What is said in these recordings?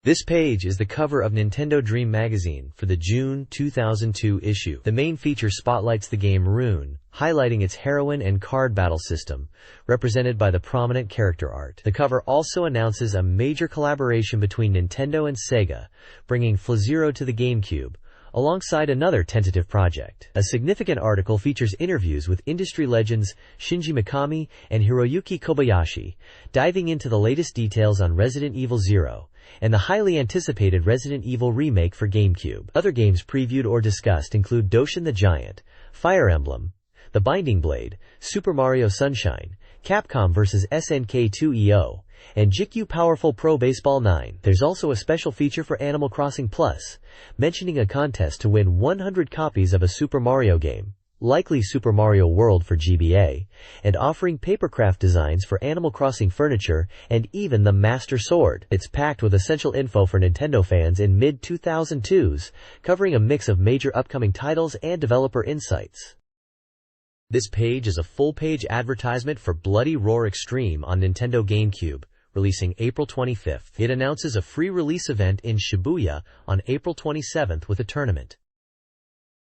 This page is the cover of Nintendo Dream magazine for the June 2002 issue. The main feature spotlights the game Rune, highlighting its heroine and card battle system, represented by the prominent character art. The cover also announces a major collaboration between Nintendo and Sega, bringing F-Zero to the GameCube, alongside another tentative project. A significant article features interviews with industry legends Shinji Mikami and Hiroyuki Kobayashi, diving into the latest details on Resident Evil Zero and the highly anticipated Resident Evil remake for GameCube. Other games previewed or discussed include Doshin the Giant, Fire Emblem, The Binding Blade, Super Mario Sunshine, Capcom vs. SNK 2EO, and GameCube Powerful Pro Baseball 9. There's also a special feature for Animal Crossing Plus, mentioning a contest to win 100 copies of a Super Mario game, likely Super Mario World for GBA, and offering papercraft designs for Animal Crossing furniture and even the Master Sword. It's packed with essential info for Nintendo fans in mid-2002s, covering a mix of major upcoming titles and developer insights. This page is a full-page advertisement for Bloody Roar Extreme on Nintendo GameCube, releasing April 25th. It announces a free release event in Shibuya on April 27th with a tournament.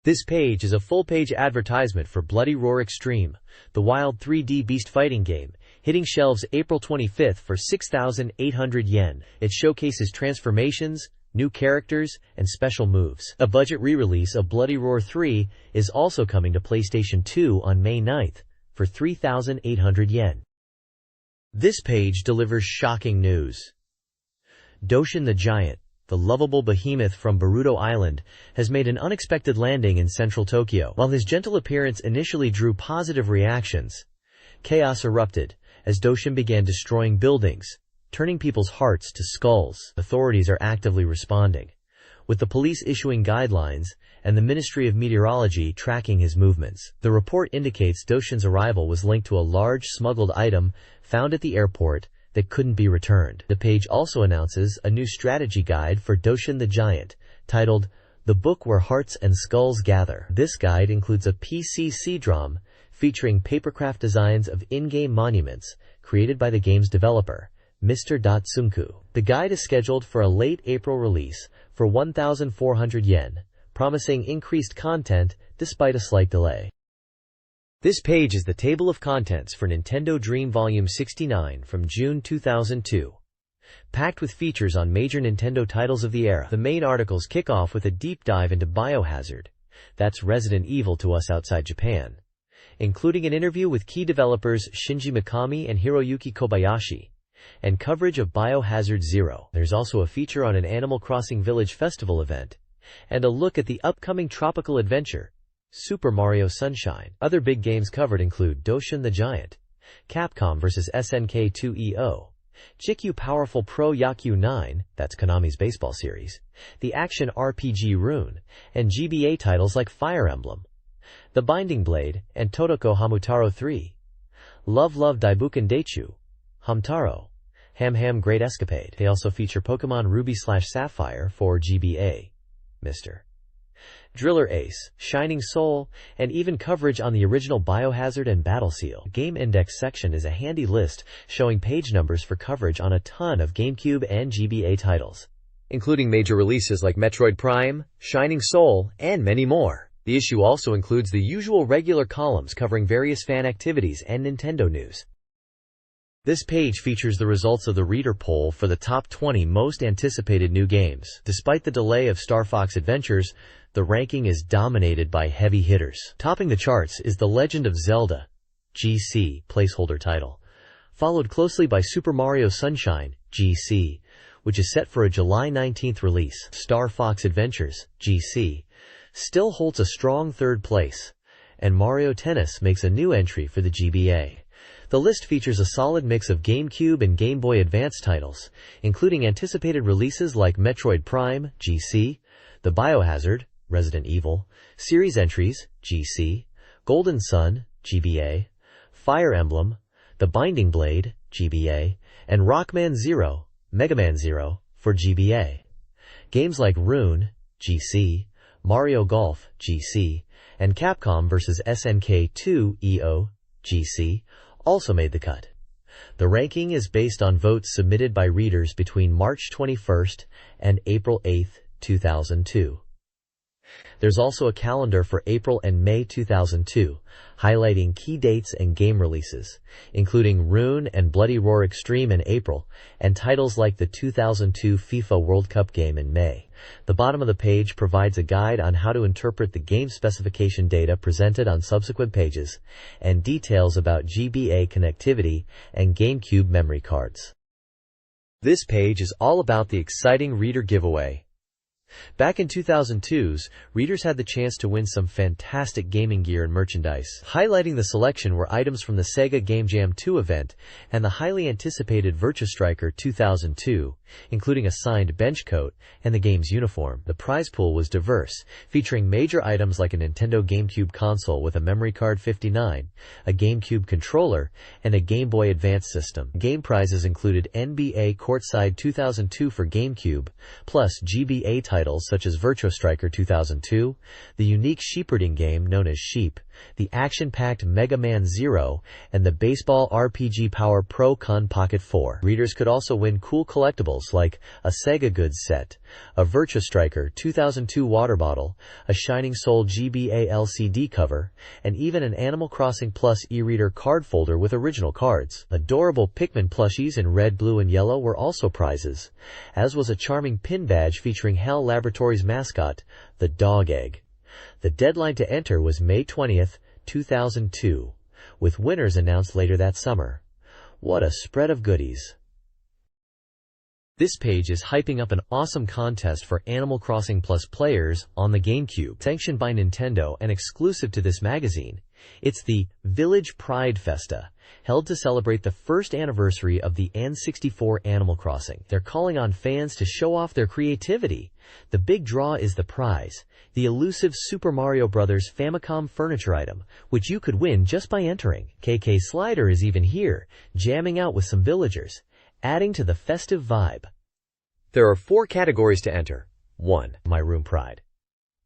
This page is a full-page advertisement for Bloody Roar Extreme, the wild 3D beast fighting game, hitting shelves April 25th for 6,800 yen. It showcases transformations, new characters, and special moves. A budget re-release of Bloody Roar 3 is also coming to PlayStation 2 on May 9th for 3,800 yen. This page delivers shocking news. Doshin the Giant, the lovable behemoth from Baruto Island, has made an unexpected landing in central Tokyo. While his gentle appearance initially drew positive reactions, chaos erupted as Doshin began destroying buildings, turning people's hearts to skulls. Authorities are actively responding, with the police issuing guidelines and the Ministry of Meteorology tracking his movements. The report indicates Doshin's arrival was linked to a large smuggled item found at the airport that couldn't be returned. The page also announces a new strategy guide for Doshin the Giant, titled The Book Where Hearts and Skulls Gather. This guide includes a PC CD-ROM featuring papercraft designs of in-game monuments created by the game's developer, Mr. Dotsunku. The guide is scheduled for a late April release for 1,400 yen, promising increased content despite a slight delay. This page is the table of contents for Nintendo Dream Volume 69 from June 2002, packed with features on major Nintendo titles of the era. The main articles kick off with a deep dive into Biohazard, that's Resident Evil to us outside Japan, including an interview with key developers Shinji Mikami and Hiroyuki Kobayashi, and coverage of Biohazard Zero. There's also a feature on an Animal Crossing Village Festival event, and a look at the upcoming tropical adventure, Super Mario Sunshine. Other big games covered include Doshin the Giant, Capcom vs. SNK 2EO, GameCube Powerful Pro Yaku 9, that's Konami's baseball series, the action RPG Rune, and GBA titles like Fire Emblem, The Binding Blade, and Totoko Hamutaro 3, Love Love Daibuken Daichu, Hamtaro, Ham Ham Great Escapade. They also feature Pokemon Ruby/Sapphire for GBA, Mr. Driller Ace, Shining Soul, and even coverage on the original Biohazard and Battleseal. The Game Index section is a handy list showing page numbers for coverage on a ton of GameCube and GBA titles, including major releases like Metroid Prime, Shining Soul, and many more. The issue also includes the usual regular columns covering various fan activities and Nintendo news. This page features the results of the reader poll for the top 20 most anticipated new games. Despite the delay of Star Fox Adventures, the ranking is dominated by heavy hitters. Topping the charts is The Legend of Zelda, GC, placeholder title, followed closely by Super Mario Sunshine, GC, which is set for a July 19th release. Star Fox Adventures, GC, still holds a strong third place, and Mario Tennis makes a new entry for the GBA. The list features a solid mix of GameCube and Game Boy Advance titles, including anticipated releases like Metroid Prime, GC, the Biohazard, Resident Evil, series entries, GC, Golden Sun, GBA, Fire Emblem, The Binding Blade, GBA, and Rockman Zero, Mega Man Zero, for GBA. Games like Rune, GC, Mario Golf, GC, and Capcom vs. SNK 2EO, GC, also made the cut. The ranking is based on votes submitted by readers between March 21st and April 8th, 2002. There's also a calendar for April and May 2002, highlighting key dates and game releases, including Rune and Bloody Roar Extreme in April, and titles like the 2002 FIFA World Cup game in May. The bottom of the page provides a guide on how to interpret the game specification data presented on subsequent pages, and details about GBA connectivity and GameCube memory cards. This page is all about the exciting reader giveaway. Back in 2002s, readers had the chance to win some fantastic gaming gear and merchandise. Highlighting the selection were items from the Sega Game Jam 2 event and the highly anticipated Virtua Striker 2002, including a signed bench coat and the game's uniform. The prize pool was diverse, featuring major items like a Nintendo GameCube console with a memory card 59, a GameCube controller, and a Game Boy Advance system. Game prizes included NBA Courtside 2002 for GameCube, plus GBA titles such as Virtua Striker 2002, the unique shepherding game known as Sheep, the action-packed Mega Man Zero, and the baseball RPG Power Pro Con Pocket 4. Readers could also win cool collectibles like a Sega Goods set, a Virtua Striker 2002 water bottle, a Shining Soul GBA LCD cover, and even an Animal Crossing Plus e-reader card folder with original cards. Adorable Pikmin plushies in red, blue, and yellow were also prizes, as was a charming pin badge featuring HAL Laboratories mascot, the Dog Egg. The deadline to enter was May 20th, 2002, with winners announced later that summer. What a spread of goodies. This page is hyping up an awesome contest for Animal Crossing Plus players on the GameCube, sanctioned by Nintendo and exclusive to this magazine. It's the Village Pride Festa, held to celebrate the first anniversary of the N64 Animal Crossing. They're calling on fans to show off their creativity. The big draw is the prize, the elusive Super Mario Bros. Famicom furniture item, which you could win just by entering. KK Slider is even here, jamming out with some villagers, adding to the festive vibe. There are 4 categories to enter. 1. My Room Pride.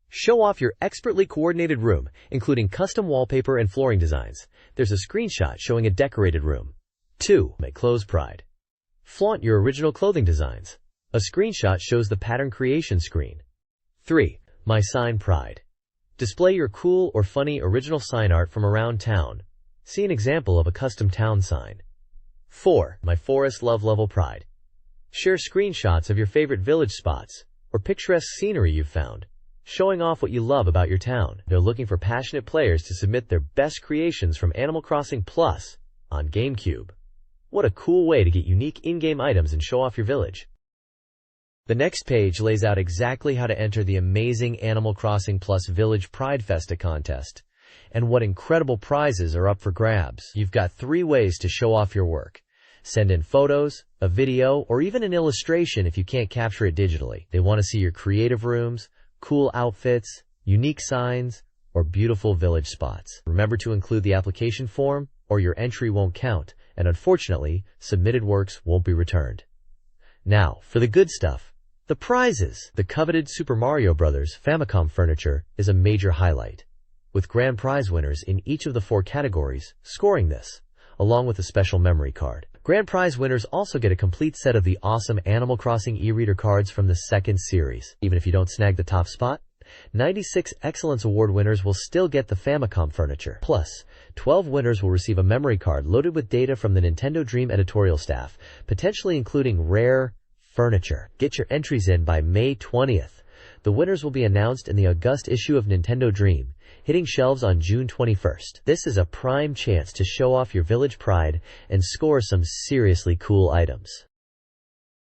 Show off your expertly coordinated room, including custom wallpaper and flooring designs. There's a screenshot showing a decorated room. 2. My Clothes Pride. Flaunt your original clothing designs. A screenshot shows the pattern creation screen. 3. My Sign Pride. Display your cool or funny original sign art from around town. See an example of a custom town sign. 4. My Forest Love Level Pride. Share screenshots of your favorite village spots or picturesque scenery you've found, showing off what you love about your town. They're looking for passionate players to submit their best creations from Animal Crossing Plus on GameCube. What a cool way to get unique in-game items and show off your village. The next page lays out exactly how to enter the amazing Animal Crossing Plus Village Pride Festa contest, and what incredible prizes are up for grabs. You've got 3 ways to show off your work. Send in photos, a video, or even an illustration if you can't capture it digitally. They want to see your creative rooms, cool outfits, unique signs, or beautiful village spots. Remember to include the application form, or your entry won't count, and unfortunately, submitted works won't be returned. Now, for the good stuff. The prizes. The coveted Super Mario Bros. Famicom furniture is a major highlight, with grand prize winners in each of the 4 categories scoring this, along with a special memory card. Grand prize winners also get a complete set of the awesome Animal Crossing e-reader cards from the 2nd series. Even if you don't snag the top spot, 96 Excellence Award winners will still get the Famicom furniture. Plus, 12 winners will receive a memory card loaded with data from the Nintendo Dream editorial staff, potentially including rare furniture. Get your entries in by May 20th. The winners will be announced in the August issue of Nintendo Dream, hitting shelves on June 21st. This is a prime chance to show off your village pride and score some seriously cool items.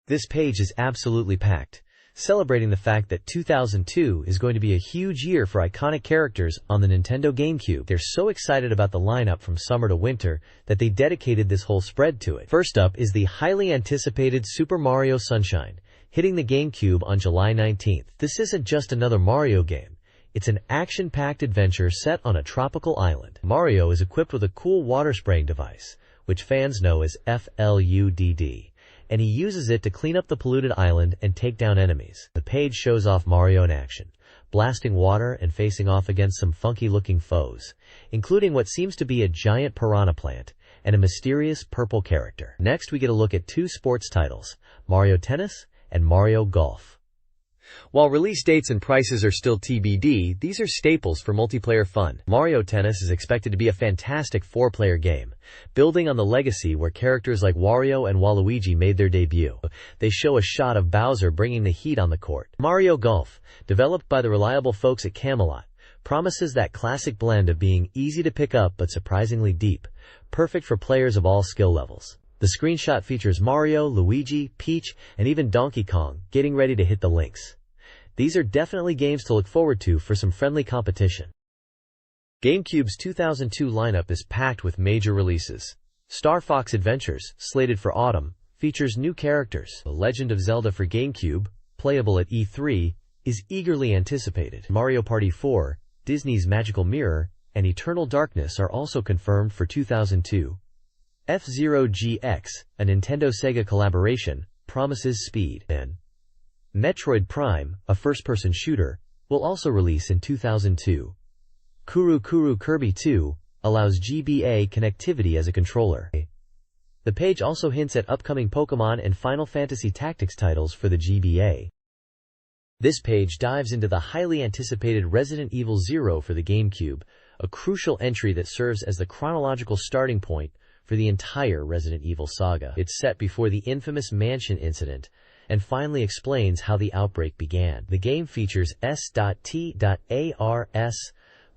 This page is absolutely packed, celebrating the fact that 2002 is going to be a huge year for iconic characters on the Nintendo GameCube. They're so excited about the lineup from summer to winter that they dedicated this whole spread to it. First up is the highly anticipated Super Mario Sunshine, hitting the GameCube on July 19th. This isn't just another Mario game. It's an action-packed adventure set on a tropical island. Mario is equipped with a cool water-spraying device, which fans know as FLUDD, and he uses it to clean up the polluted island and take down enemies. The page shows off Mario in action, blasting water and facing off against some funky-looking foes, including what seems to be a giant piranha plant, and a mysterious purple character. Next, we get a look at two sports titles, Mario Tennis and Mario Golf. While release dates and prices are still TBD, these are staples for multiplayer fun. Mario Tennis is expected to be a fantastic 4-player game, building on the legacy where characters like Wario and Waluigi made their debut. They show a shot of Bowser bringing the heat on the court. Mario Golf, developed by the reliable folks at Camelot, promises that classic blend of being easy to pick up but surprisingly deep, perfect for players of all skill levels. The screenshot features Mario, Luigi, Peach, and even Donkey Kong getting ready to hit the links. These are definitely games to look forward to for some friendly competition. GameCube's 2002 lineup is packed with major releases. Star Fox Adventures, slated for autumn, features new characters. The Legend of Zelda for GameCube, playable at E3, is eagerly anticipated. Mario Party 4, Disney's Magical Mirror, and Eternal Darkness are also confirmed for 2002. F-Zero GX, a Nintendo-Sega collaboration, promises speed. And Metroid Prime, a first-person shooter, will also release in 2002. Kuru Kuru Kirby 2 allows GBA connectivity as a controller. The page also hints at upcoming Pokémon and Final Fantasy Tactics titles for the GBA. This page dives into the highly anticipated Resident Evil 0 for the GameCube, a crucial entry that serves as the chronological starting point for the entire Resident Evil saga. It's set before the infamous Mansion incident, and finally explains how the outbreak began. The game features S.T.A.R.S.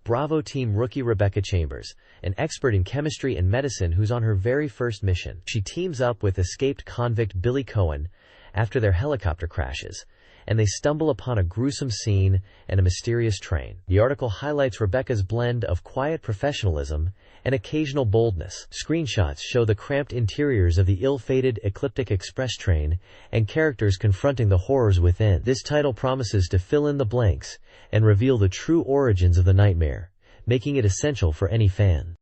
Bravo Team rookie Rebecca Chambers, an expert in chemistry and medicine who's on her very first mission. She teams up with escaped convict Billy Cohen after their helicopter crashes, and they stumble upon a gruesome scene and a mysterious train. The article highlights Rebecca's blend of quiet professionalism and occasional boldness. Screenshots show the cramped interiors of the ill-fated Ecliptic Express train and characters confronting the horrors within. This title promises to fill in the blanks and reveal the true origins of the nightmare, making it essential for any fan.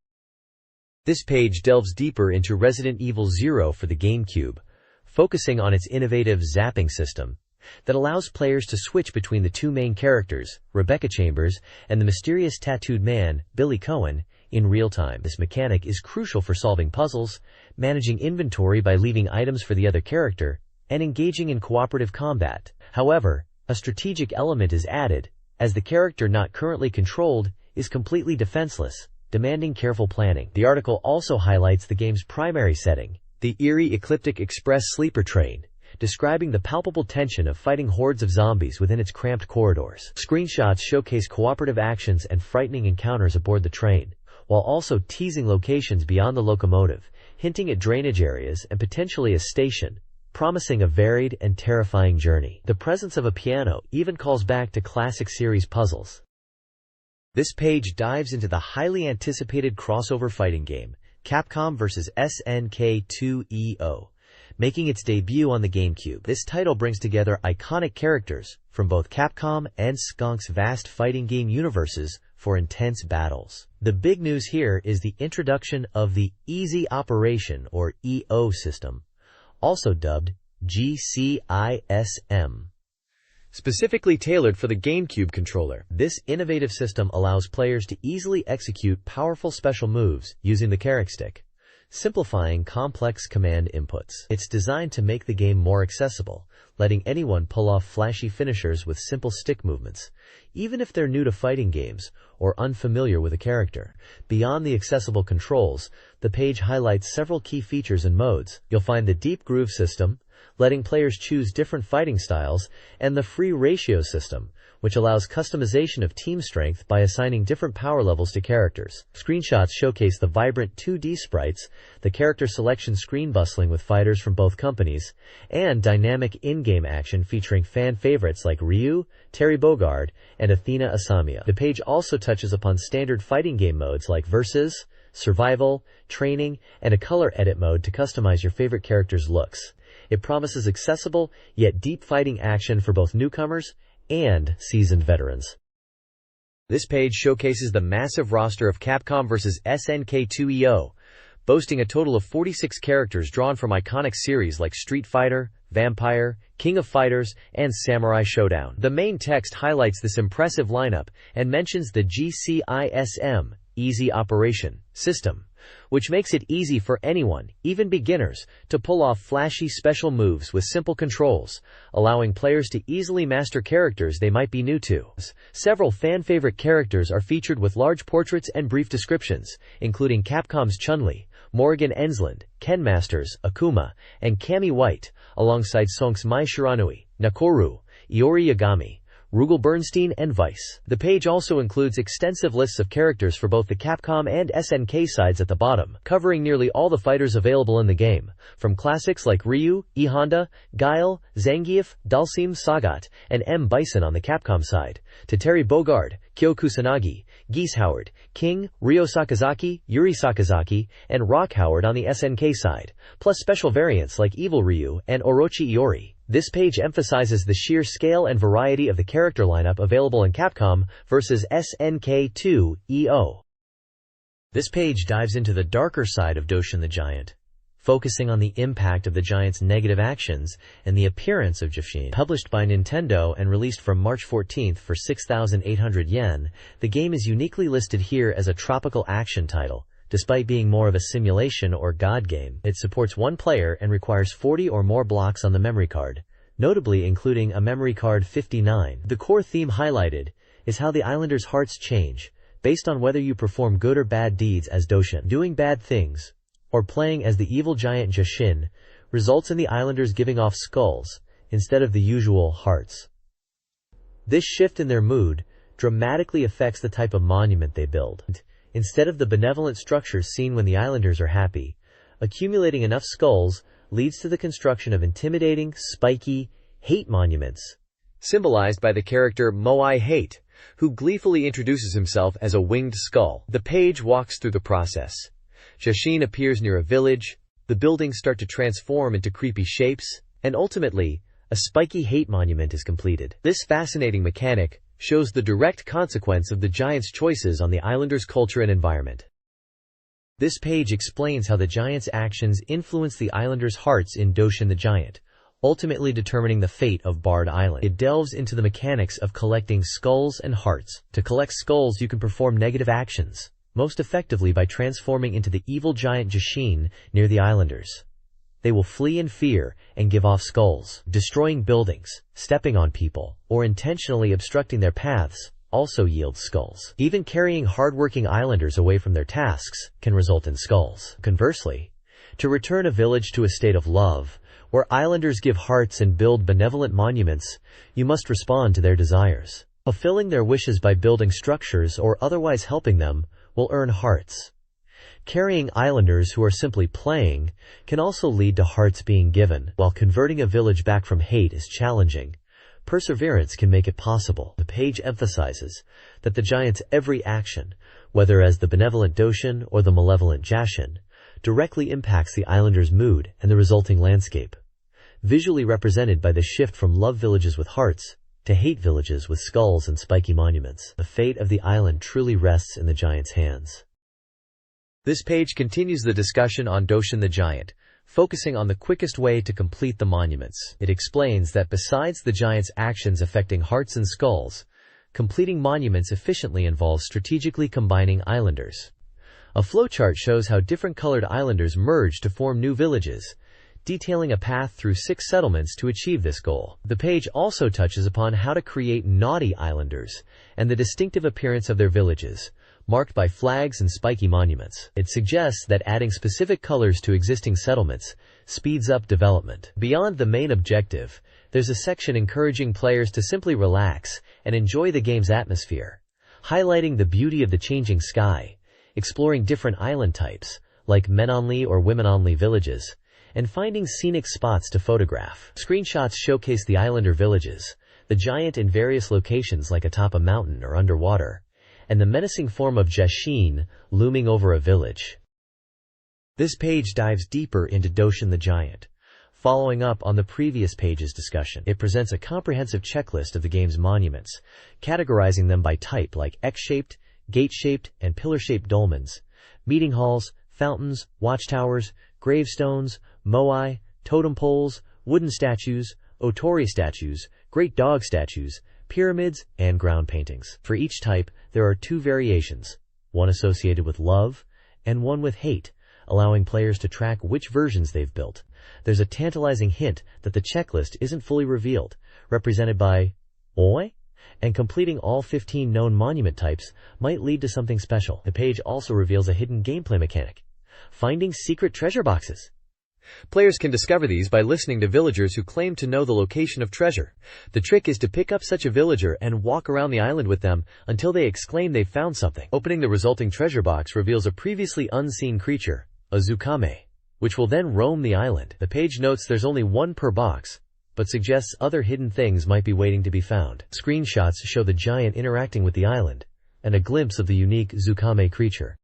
This page delves deeper into Resident Evil 0 for the GameCube, focusing on its innovative zapping system that allows players to switch between the two main characters, Rebecca Chambers and the mysterious tattooed man, Billy Cohen, in real time. This mechanic is crucial for solving puzzles, managing inventory by leaving items for the other character, and engaging in cooperative combat. However, a strategic element is added, as the character not currently controlled is completely defenseless, demanding careful planning. The article also highlights the game's primary setting, the eerie Ecliptic Express sleeper train, describing the palpable tension of fighting hordes of zombies within its cramped corridors. Screenshots showcase cooperative actions and frightening encounters aboard the train, while also teasing locations beyond the locomotive, hinting at drainage areas and potentially a station, promising a varied and terrifying journey. The presence of a piano even calls back to classic series puzzles. This page dives into the highly anticipated crossover fighting game, Capcom vs. SNK 2EO, making its debut on the GameCube. This title brings together iconic characters from both Capcom and Skunk's vast fighting game universes for intense battles. The big news here is the introduction of the Easy Operation or EO system, also dubbed GCISM. Specifically tailored for the GameCube controller, this innovative system allows players to easily execute powerful special moves using the carrot stick, simplifying complex command inputs. It's designed to make the game more accessible, letting anyone pull off flashy finishers with simple stick movements, even if they're new to fighting games or unfamiliar with a character. Beyond the accessible controls, the page highlights several key features and modes. You'll find the Deep Groove system, letting players choose different fighting styles, and the Free Ratio system, which allows customization of team strength by assigning different power levels to characters. Screenshots showcase the vibrant 2D sprites, the character selection screen bustling with fighters from both companies, and dynamic in-game action featuring fan favorites like Ryu, Terry Bogard, and Athena Asamiya. The page also touches upon standard fighting game modes like Versus, Survival, Training, and a color edit mode to customize your favorite character's looks. It promises accessible, yet deep fighting action for both newcomers and seasoned veterans. This page showcases the massive roster of Capcom vs. SNK 2EO, boasting a total of 46 characters drawn from iconic series like Street Fighter, Vampire, King of Fighters, and Samurai Showdown. The main text highlights this impressive lineup and mentions the GCISM, Easy Operation, system, which makes it easy for anyone, even beginners, to pull off flashy special moves with simple controls, allowing players to easily master characters they might be new to. Several fan-favorite characters are featured with large portraits and brief descriptions, including Capcom's Chun-Li, Morrigan Ensland, Ken Masters, Akuma, and Cammy White, alongside Sonk's Mai Shiranui, Nakoru, Iori Yagami, Rugal Bernstein, and Vice. The page also includes extensive lists of characters for both the Capcom and SNK sides at the bottom, covering nearly all the fighters available in the game, from classics like Ryu, E Honda, Guile, Zangief, Dhalsim, Sagat, and M. Bison on the Capcom side, to Terry Bogard, Kyo Kusanagi, Geese Howard, King, Ryo Sakazaki, Yuri Sakazaki, and Rock Howard on the SNK side, plus special variants like Evil Ryu and Orochi Iori. This page emphasizes the sheer scale and variety of the character lineup available in Capcom versus SNK 2.0. This page dives into the darker side of Doshin the Giant, focusing on the impact of the giant's negative actions and the appearance of Jashin. Published by Nintendo and released from March 14th for 6,800 yen, the game is uniquely listed here as a tropical action title. Despite being more of a simulation or god game, it supports one player and requires 40 or more blocks on the memory card, notably including a memory card 59. The core theme highlighted is how the islanders' hearts change, based on whether you perform good or bad deeds as Doshin. Doing bad things, or playing as the evil giant Jashin, results in the islanders giving off skulls, instead of the usual hearts. This shift in their mood dramatically affects the type of monument they build. Instead of the benevolent structures seen when the islanders are happy, accumulating enough skulls leads to the construction of intimidating, spiky, hate monuments, symbolized by the character Moai Hate, who gleefully introduces himself as a winged skull. The page walks through the process. Jashin appears near a village, the buildings start to transform into creepy shapes, and ultimately, a spiky hate monument is completed. This fascinating mechanic shows the direct consequence of the giant's choices on the islanders' culture and environment. This page explains how the giant's actions influence the islanders' hearts in Doshin the Giant, ultimately determining the fate of Bard Island. It delves into the mechanics of collecting skulls and hearts. To collect skulls, you can perform negative actions, most effectively by transforming into the evil giant Jashin near the islanders. They will flee in fear and give off skulls. Destroying buildings, stepping on people, or intentionally obstructing their paths also yields skulls. Even carrying hardworking islanders away from their tasks can result in skulls. Conversely, to return a village to a state of love, where islanders give hearts and build benevolent monuments, you must respond to their desires. Fulfilling their wishes by building structures or otherwise helping them will earn hearts. Carrying islanders who are simply playing can also lead to hearts being given. While converting a village back from hate is challenging, perseverance can make it possible. The page emphasizes that the giant's every action, whether as the benevolent Doshin or the malevolent Jashin, directly impacts the islanders' mood and the resulting landscape, visually represented by the shift from love villages with hearts to hate villages with skulls and spiky monuments. The fate of the island truly rests in the giant's hands. This page continues the discussion on Doshin the Giant, focusing on the quickest way to complete the monuments. It explains that besides the giant's actions affecting hearts and skulls, completing monuments efficiently involves strategically combining islanders. A flowchart shows how different colored islanders merge to form new villages, detailing a path through 6 settlements to achieve this goal. The page also touches upon how to create naughty islanders and the distinctive appearance of their villages, marked by flags and spiky monuments. It suggests that adding specific colors to existing settlements speeds up development. Beyond the main objective, there's a section encouraging players to simply relax and enjoy the game's atmosphere, highlighting the beauty of the changing sky, exploring different island types, like men-only or women-only villages, and finding scenic spots to photograph. Screenshots showcase the islander villages, the giant in various locations like atop a mountain or underwater, and the menacing form of Jashin looming over a village. This page dives deeper into Doshin the Giant. Following up on the previous page's discussion, it presents a comprehensive checklist of the game's monuments, categorizing them by type like X-shaped, gate-shaped, and pillar-shaped dolmens, meeting halls, fountains, watchtowers, gravestones, moai, totem poles, wooden statues, otori statues, great dog statues, pyramids, and ground paintings. For each type, there are 2 variations, one associated with love and one with hate, allowing players to track which versions they've built. There's a tantalizing hint that the checklist isn't fully revealed, represented by Oi, and completing all 15 known monument types might lead to something special. The page also reveals a hidden gameplay mechanic: finding secret treasure boxes. Players can discover these by listening to villagers who claim to know the location of treasure. The trick is to pick up such a villager and walk around the island with them until they exclaim they've found something. Opening the resulting treasure box reveals a previously unseen creature, a Zukame, which will then roam the island. The page notes there's only one per box, but suggests other hidden things might be waiting to be found. Screenshots show the giant interacting with the island, and a glimpse of the unique Zukame creature.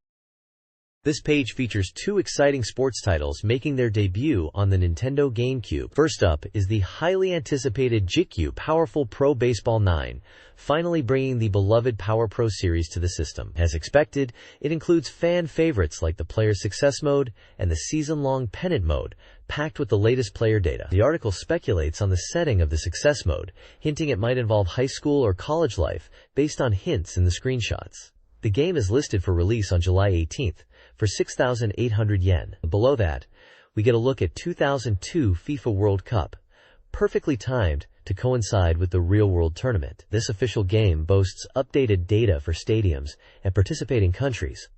This page features two exciting sports titles making their debut on the Nintendo GameCube. First up is the highly anticipated GameCube Powerful Pro Baseball 9, finally bringing the beloved Power Pro series to the system. As expected, it includes fan favorites like the Player Success Mode and the season-long Pennant Mode, packed with the latest player data. The article speculates on the setting of the Success Mode, hinting it might involve high school or college life based on hints in the screenshots. The game is listed for release on July 18th for 6,800 yen. Below that, we get a look at 2002 FIFA World Cup, perfectly timed to coincide with the real-world tournament. This official game boasts updated data for stadiums and participating countries,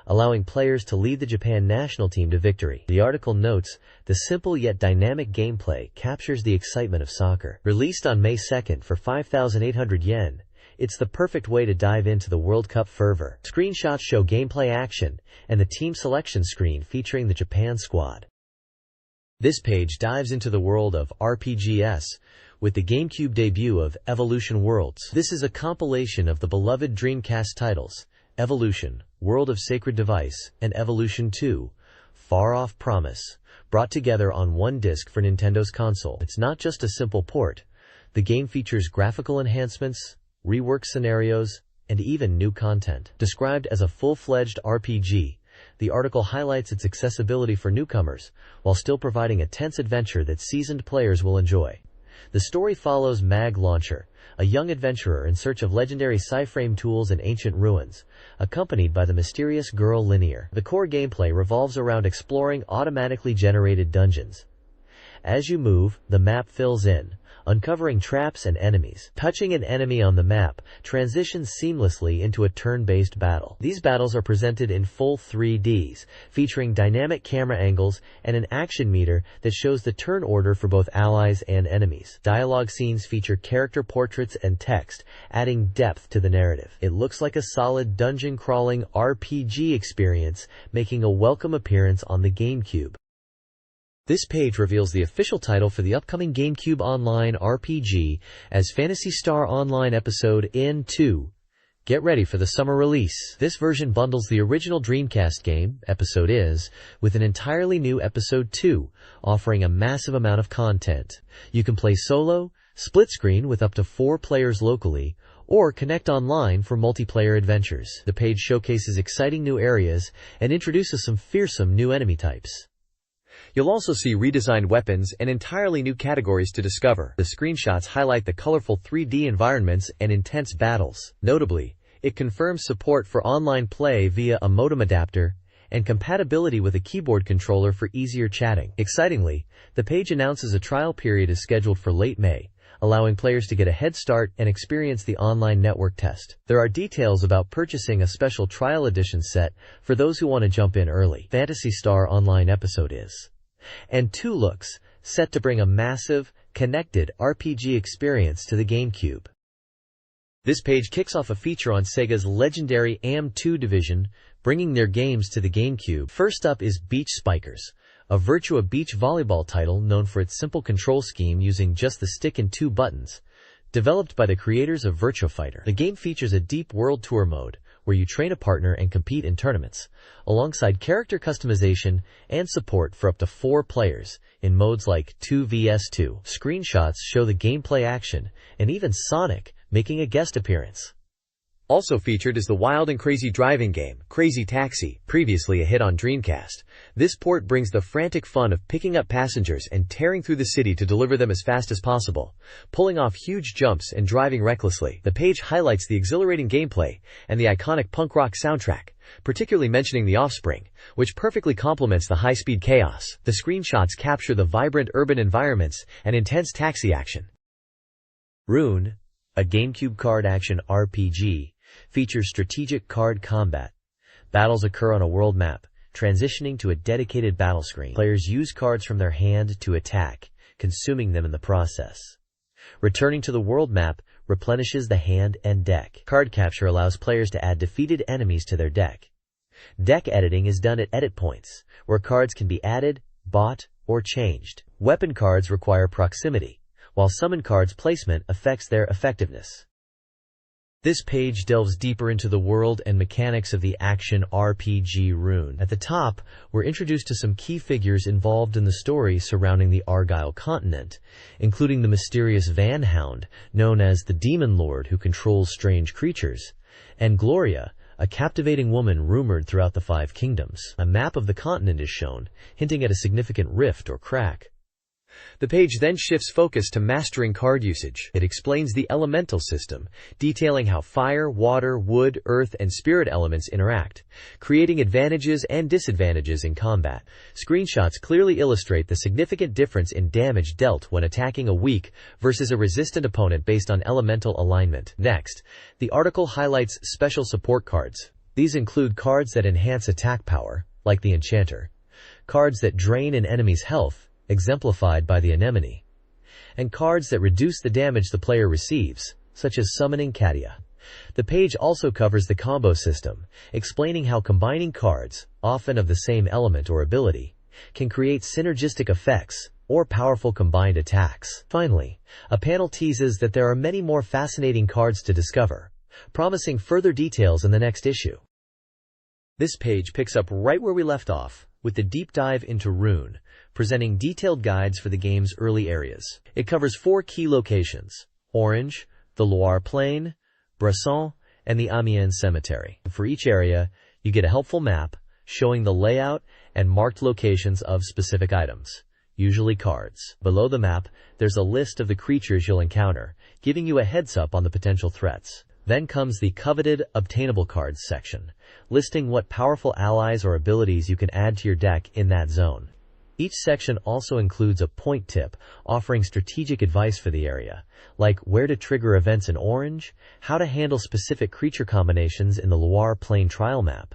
allowing players to lead the Japan national team to victory. The article notes the simple yet dynamic gameplay captures the excitement of soccer. Released on May 2nd for 5,800 yen, it's the perfect way to dive into the World Cup fervor. Screenshots show gameplay action and the team selection screen featuring the Japan squad. This page dives into the world of RPGs with the GameCube debut of Evolution Worlds. This is a compilation of the beloved Dreamcast titles, Evolution, World of Sacred Device, and Evolution 2, Far Off Promise, brought together on one disc for Nintendo's console. It's not just a simple port. The game features graphical enhancements, rework scenarios, and even new content. Described as a full-fledged RPG, the article highlights its accessibility for newcomers, while still providing a tense adventure that seasoned players will enjoy. The story follows Mag Launcher, a young adventurer in search of legendary sci-frame tools in ancient ruins, accompanied by the mysterious girl Linear. The core gameplay revolves around exploring automatically generated dungeons. As you move, the map fills in, uncovering traps and enemies. Touching an enemy on the map transitions seamlessly into a turn-based battle. These battles are presented in full 3Ds, featuring dynamic camera angles and an action meter that shows the turn order for both allies and enemies. Dialogue scenes feature character portraits and text, adding depth to the narrative. It looks like a solid dungeon-crawling RPG experience, making a welcome appearance on the GameCube. This page reveals the official title for the upcoming GameCube Online RPG as Phantasy Star Online Episode N2. Get ready for the summer release. This version bundles the original Dreamcast game, Episode Is, with an entirely new Episode 2, offering a massive amount of content. You can play solo, split screen with up to 4 players locally, or connect online for multiplayer adventures. The page showcases exciting new areas and introduces some fearsome new enemy types. You'll also see redesigned weapons and entirely new categories to discover. The screenshots highlight the colorful 3D environments and intense battles. Notably, it confirms support for online play via a modem adapter and compatibility with a keyboard controller for easier chatting. Excitingly, the page announces a trial period is scheduled for late May, allowing players to get a head start and experience the online network test. There are details about purchasing a special trial edition set for those who want to jump in early. Phantasy Star Online Episode Is and 2 looks set to bring a massive, connected RPG experience to the GameCube. This page kicks off a feature on Sega's legendary AM2 division, bringing their games to the GameCube. First up is Beach Spikers, a Virtua Beach volleyball title known for its simple control scheme using just the stick and 2 buttons, developed by the creators of Virtua Fighter. The game features a deep world tour mode, where you train a partner and compete in tournaments, alongside character customization and support for up to 4 players in modes like 2vs2. Screenshots show the gameplay action, and even Sonic making a guest appearance. Also featured is the wild and crazy driving game, Crazy Taxi, previously a hit on Dreamcast. This port brings the frantic fun of picking up passengers and tearing through the city to deliver them as fast as possible, pulling off huge jumps and driving recklessly. The page highlights the exhilarating gameplay and the iconic punk rock soundtrack, particularly mentioning The Offspring, which perfectly complements the high-speed chaos. The screenshots capture the vibrant urban environments and intense taxi action. Rune, a GameCube card action RPG, features strategic card combat. Battles occur on a world map, transitioning to a dedicated battle screen. Players use cards from their hand to attack, consuming them in the process. Returning to the world map replenishes the hand and deck. Card capture allows players to add defeated enemies to their deck. Deck editing is done at edit points, where cards can be added, bought, or changed. Weapon cards require proximity, while summon cards' placement affects their effectiveness. This page delves deeper into the world and mechanics of the action RPG Rune. At the top, we're introduced to some key figures involved in the story surrounding the Argyle continent, including the mysterious Van Hound, known as the Demon Lord who controls strange creatures, and Gloria, a captivating woman rumored throughout the Five Kingdoms. A map of the continent is shown, hinting at a significant rift or crack. The page then shifts focus to mastering card usage. It explains the elemental system, detailing how fire, water, wood, earth, and spirit elements interact, creating advantages and disadvantages in combat. Screenshots clearly illustrate the significant difference in damage dealt when attacking a weak versus a resistant opponent based on elemental alignment. Next, the article highlights special support cards. These include cards that enhance attack power, like the Enchanter, cards that drain an enemy's health, exemplified by the Anemone, and cards that reduce the damage the player receives, such as Summoning Katia. The page also covers the combo system, explaining how combining cards, often of the same element or ability, can create synergistic effects or powerful combined attacks. Finally, a panel teases that there are many more fascinating cards to discover, promising further details in the next issue. This page picks up right where we left off, with the deep dive into Rune, presenting detailed guides for the game's early areas. It covers 4 key locations: Orange, the Loire Plain, Bresson, and the Amiens Cemetery. For each area, you get a helpful map showing the layout and marked locations of specific items, usually cards. Below the map, there's a list of the creatures you'll encounter, giving you a heads-up on the potential threats. Then comes the coveted obtainable cards section, listing what powerful allies or abilities you can add to your deck in that zone. Each section also includes a point tip offering strategic advice for the area, like where to trigger events in Orange, how to handle specific creature combinations in the Loire Plain trial map,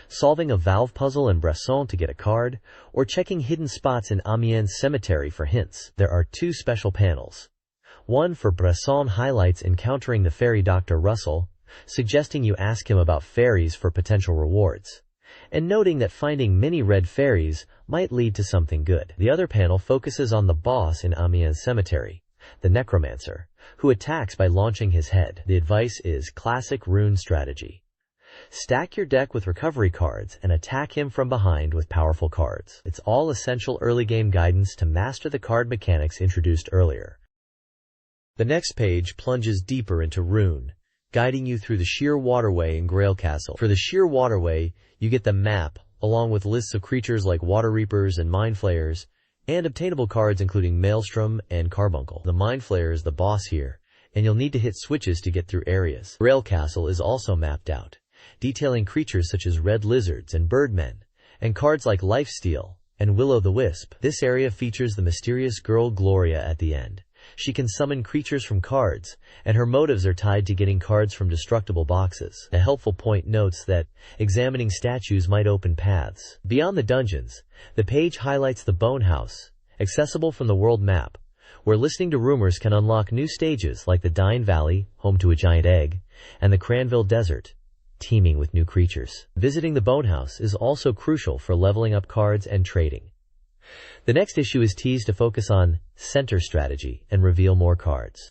solving a valve puzzle in Bresson to get a card, or checking hidden spots in Amiens Cemetery for hints. There are 2 special panels. One for Bresson highlights encountering the fairy Dr. Russell, suggesting you ask him about fairies for potential rewards, and noting that finding many red fairies might lead to something good. The other panel focuses on the boss in Amiens Cemetery, the Necromancer, who attacks by launching his head. The advice is classic Rune strategy. Stack your deck with recovery cards and attack him from behind with powerful cards. It's all essential early game guidance to master the card mechanics introduced earlier. The next page plunges deeper into Rune, guiding you through the sheer waterway in Grail Castle. For the sheer waterway, you get the map, along with lists of creatures like water reapers and mind flayers, and obtainable cards including Maelstrom and Carbuncle. The mind flayer is the boss here, and you'll need to hit switches to get through areas. Grail Castle is also mapped out, detailing creatures such as red lizards and birdmen, and cards like Lifesteal and Will-o'-the-Wisp. This area features the mysterious girl Gloria at the end. She can summon creatures from cards, and her motives are tied to getting cards from destructible boxes. A helpful point notes that examining statues might open paths. Beyond the dungeons, the page highlights the Bone House, accessible from the world map, where listening to rumors can unlock new stages like the Dine Valley, home to a giant egg, and the Cranville Desert, teeming with new creatures. Visiting the Bone House is also crucial for leveling up cards and trading. The next issue is teased to focus on center strategy and reveal more cards.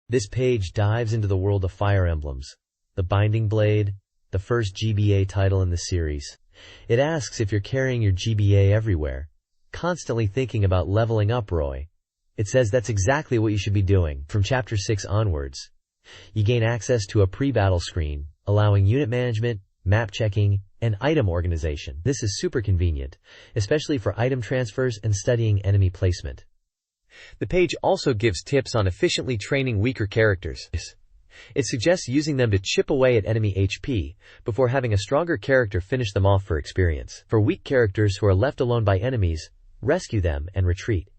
This page dives into the world of Fire Emblems, the Binding Blade, the first GBA title in the series. It asks if you're carrying your GBA everywhere, constantly thinking about leveling up, Roy. It says that's exactly what you should be doing. From Chapter 6 onwards, You gain access to a pre-battle screen, allowing unit management, map checking, and item organization. This is super convenient, especially for item transfers and studying enemy placement. The page also gives tips on efficiently training weaker characters. It suggests using them to chip away at enemy HP before having a stronger character finish them off for experience. For weak characters who are left alone by enemies, rescue them and retreat.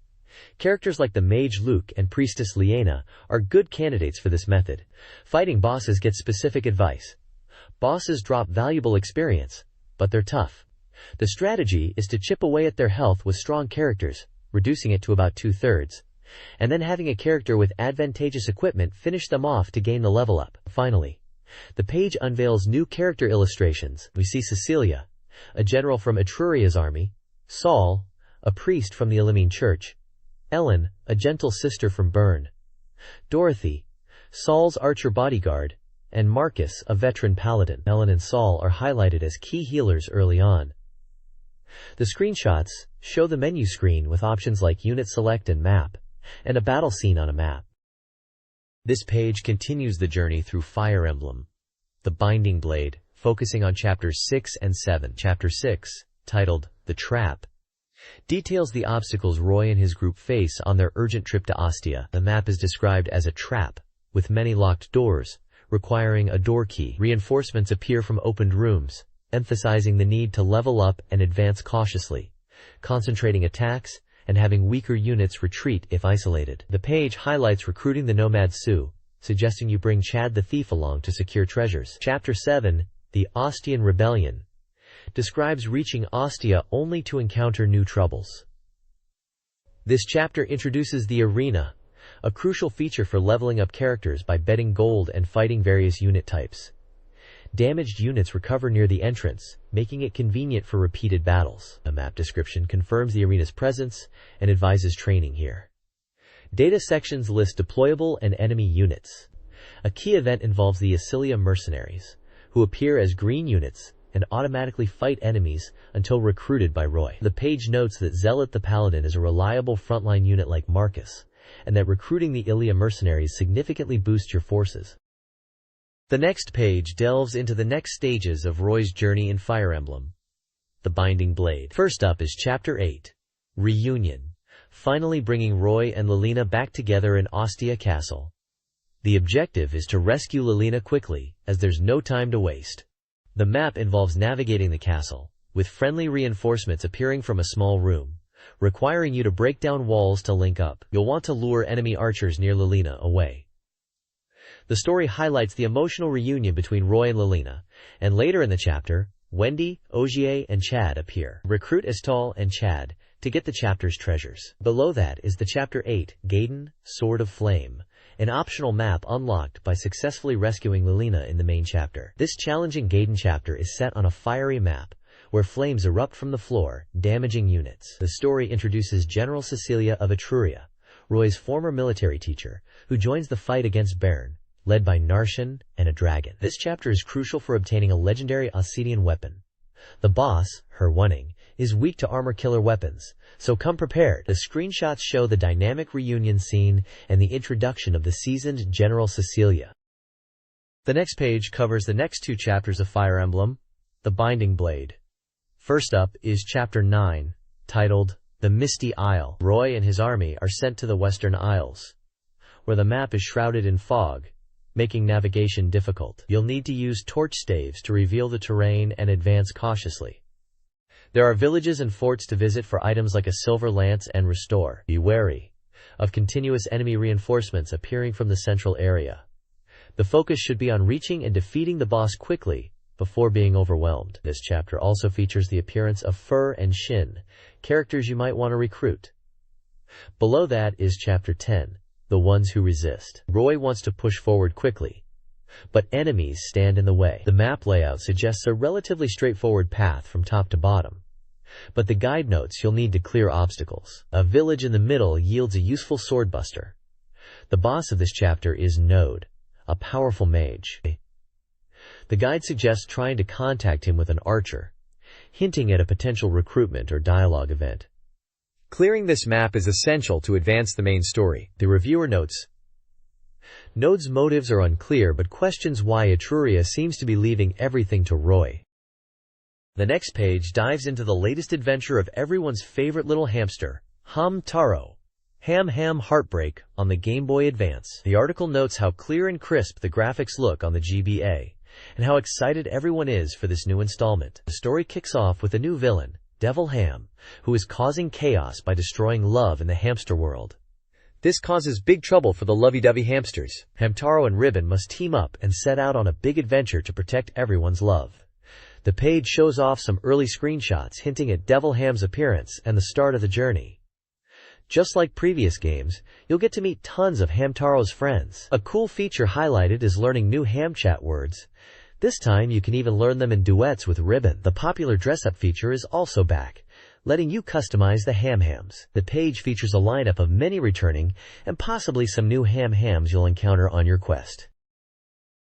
Characters like the Mage Luke and Priestess Liena are good candidates for this method. Fighting bosses get specific advice. Bosses drop valuable experience, but they're tough. The strategy is to chip away at their health with strong characters, reducing it to about 2/3, and then having a character with advantageous equipment finish them off to gain the level up. Finally, the page unveils new character illustrations. We see Cecilia, a general from Etruria's army, Saul, a priest from the Elimine Church, Ellen, a gentle sister from Bern, Dorothy, Saul's archer bodyguard, and Marcus, a veteran paladin. Ellen and Saul are highlighted as key healers early on. The screenshots show the menu screen with options like Unit Select and Map, and a battle scene on a map. This page continues the journey through Fire Emblem, The Binding Blade, focusing on Chapters 6 and 7. Chapter 6, titled The Trap, details the obstacles Roy and his group face on their urgent trip to Ostia. The map is described as a trap, with many locked doors, requiring a door key. Reinforcements appear from opened rooms, emphasizing the need to level up and advance cautiously, concentrating attacks, and having weaker units retreat if isolated. The page highlights recruiting the Nomad Sioux, suggesting you bring Chad the Thief along to secure treasures. Chapter 7, The Ostian Rebellion, describes reaching Ostia only to encounter new troubles. This chapter introduces the arena, a crucial feature for leveling up characters by betting gold and fighting various unit types. Damaged units recover near the entrance, making it convenient for repeated battles. A map description confirms the arena's presence and advises training here. Data sections list deployable and enemy units. A key event involves the Isilia mercenaries, who appear as green units and automatically fight enemies until recruited by Roy. The page notes that Zealot the Paladin is a reliable frontline unit like Marcus, and that recruiting the Ilia mercenaries significantly boosts your forces. The next page delves into the next stages of Roy's journey in Fire Emblem, The Binding Blade. First up is Chapter 8, Reunion, finally bringing Roy and Lilina back together in Ostia Castle. The objective is to rescue Lilina quickly, as there's no time to waste. The map involves navigating the castle, with friendly reinforcements appearing from a small room, requiring you to break down walls to link up. You'll want to lure enemy archers near Lilina away. The story highlights the emotional reunion between Roy and Lilina, and later in the chapter, Wendy, Ogier, and Chad appear. Recruit Estal and Chad to get the chapter's treasures. Below that is the Chapter 8, Gaiden, Sword of Flame, an optional map unlocked by successfully rescuing Lilina in the main chapter. This challenging Gaiden chapter is set on a fiery map, where flames erupt from the floor, damaging units. The story introduces General Cecilia of Etruria, Roy's former military teacher, who joins the fight against Bern, led by Narshan and a dragon. This chapter is crucial for obtaining a legendary Obsidian weapon. The boss, Her Wunning, is weak to armor-killer weapons, so come prepared. The screenshots show the dynamic reunion scene and the introduction of the seasoned General Cecilia. The next page covers the next two chapters of Fire Emblem, The Binding Blade. First up is Chapter 9, titled The Misty Isle. Roy and his army are sent to the Western Isles, where the map is shrouded in fog, making navigation difficult. You'll need to use torch staves to reveal the terrain and advance cautiously. There are villages and forts to visit for items like a silver lance and restore. Be wary of continuous enemy reinforcements appearing from the central area. The focus should be on reaching and defeating the boss quickly before being overwhelmed. This chapter also features the appearance of Fur and Shin, characters you might want to recruit. Below that is Chapter 10, The Ones Who Resist. Roy wants to push forward quickly, but enemies stand in the way. The map layout suggests a relatively straightforward path from top to bottom, but the guide notes you'll need to clear obstacles. A village in the middle yields a useful swordbuster. The boss of this chapter is Node, a powerful mage. The guide suggests trying to contact him with an archer, hinting at a potential recruitment or dialogue event. Clearing this map is essential to advance the main story. The reviewer notes, Node's motives are unclear but questions why Etruria seems to be leaving everything to Roy. The next page dives into the latest adventure of everyone's favorite little hamster, Hamtaro. Ham Heartbreak on the Game Boy Advance. The article notes how clear and crisp the graphics look on the GBA, and how excited everyone is for this new installment. The story kicks off with a new villain, Devil Ham, who is causing chaos by destroying love in the hamster world. This causes big trouble for the lovey-dovey hamsters. Hamtaro and Ribbon must team up and set out on a big adventure to protect everyone's love. The page shows off some early screenshots hinting at Devil Ham's appearance and the start of the journey. Just like previous games, you'll get to meet tons of Hamtaro's friends. A cool feature highlighted is learning new ham chat words. This time you can even learn them in duets with Ribbon. The popular dress-up feature is also back, letting you customize the hams. The page features a lineup of many returning and possibly some new hams you'll encounter on your quest.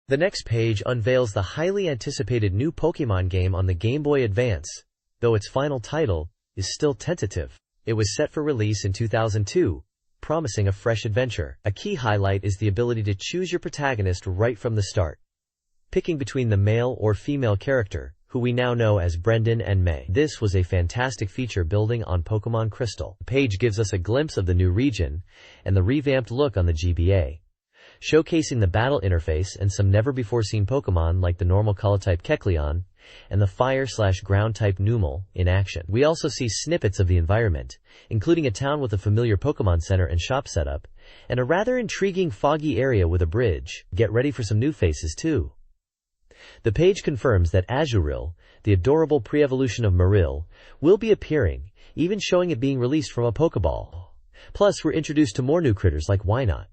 The next page unveils the highly anticipated new Pokemon game on the Game Boy Advance, though its final title is still tentative. It was set for release in 2002, promising a fresh adventure. A key highlight is the ability to choose your protagonist right from the start, picking between the male or female character, who we now know as Brendan and May. This was a fantastic feature building on Pokemon Crystal. The page gives us a glimpse of the new region and the revamped look on the GBA, showcasing the battle interface and some never-before-seen Pokemon like the normal color-type Kecleon and the fire/ground-type Numel in action. We also see snippets of the environment, including a town with a familiar Pokemon Center and shop setup, and a rather intriguing foggy area with a bridge. Get ready for some new faces too. The page confirms that Azuril, the adorable pre-evolution of Marill, will be appearing, even showing it being released from a Pokeball. Plus, we're introduced to more new critters like Wynot,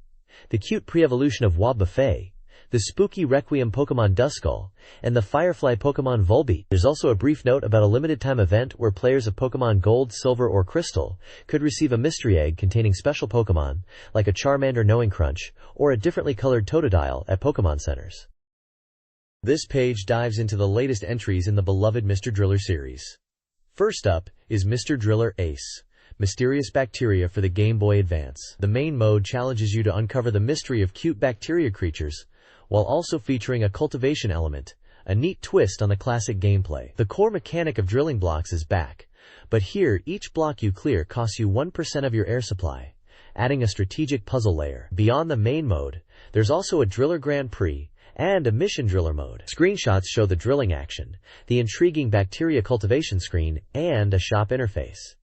the cute pre-evolution of Wobbuffet, the spooky Requiem Pokemon Duskull, and the Firefly Pokemon Volbeat. There's also a brief note about a limited-time event where players of Pokemon Gold, Silver, or Crystal could receive a mystery egg containing special Pokemon, like a Charmander Knowing Crunch, or a differently colored Totodile at Pokemon Centers. This page dives into the latest entries in the beloved Mr. Driller series. First up is Mr. Driller Ace, Mysterious Bacteria for the Game Boy Advance. The main mode challenges you to uncover the mystery of cute bacteria creatures, while also featuring a cultivation element, a neat twist on the classic gameplay. The core mechanic of drilling blocks is back, but here each block you clear costs you 1% of your air supply, adding a strategic puzzle layer. Beyond the main mode, there's also a Driller Grand Prix and a Mission Driller mode. Screenshots show the drilling action, the intriguing bacteria cultivation screen, and a shop interface.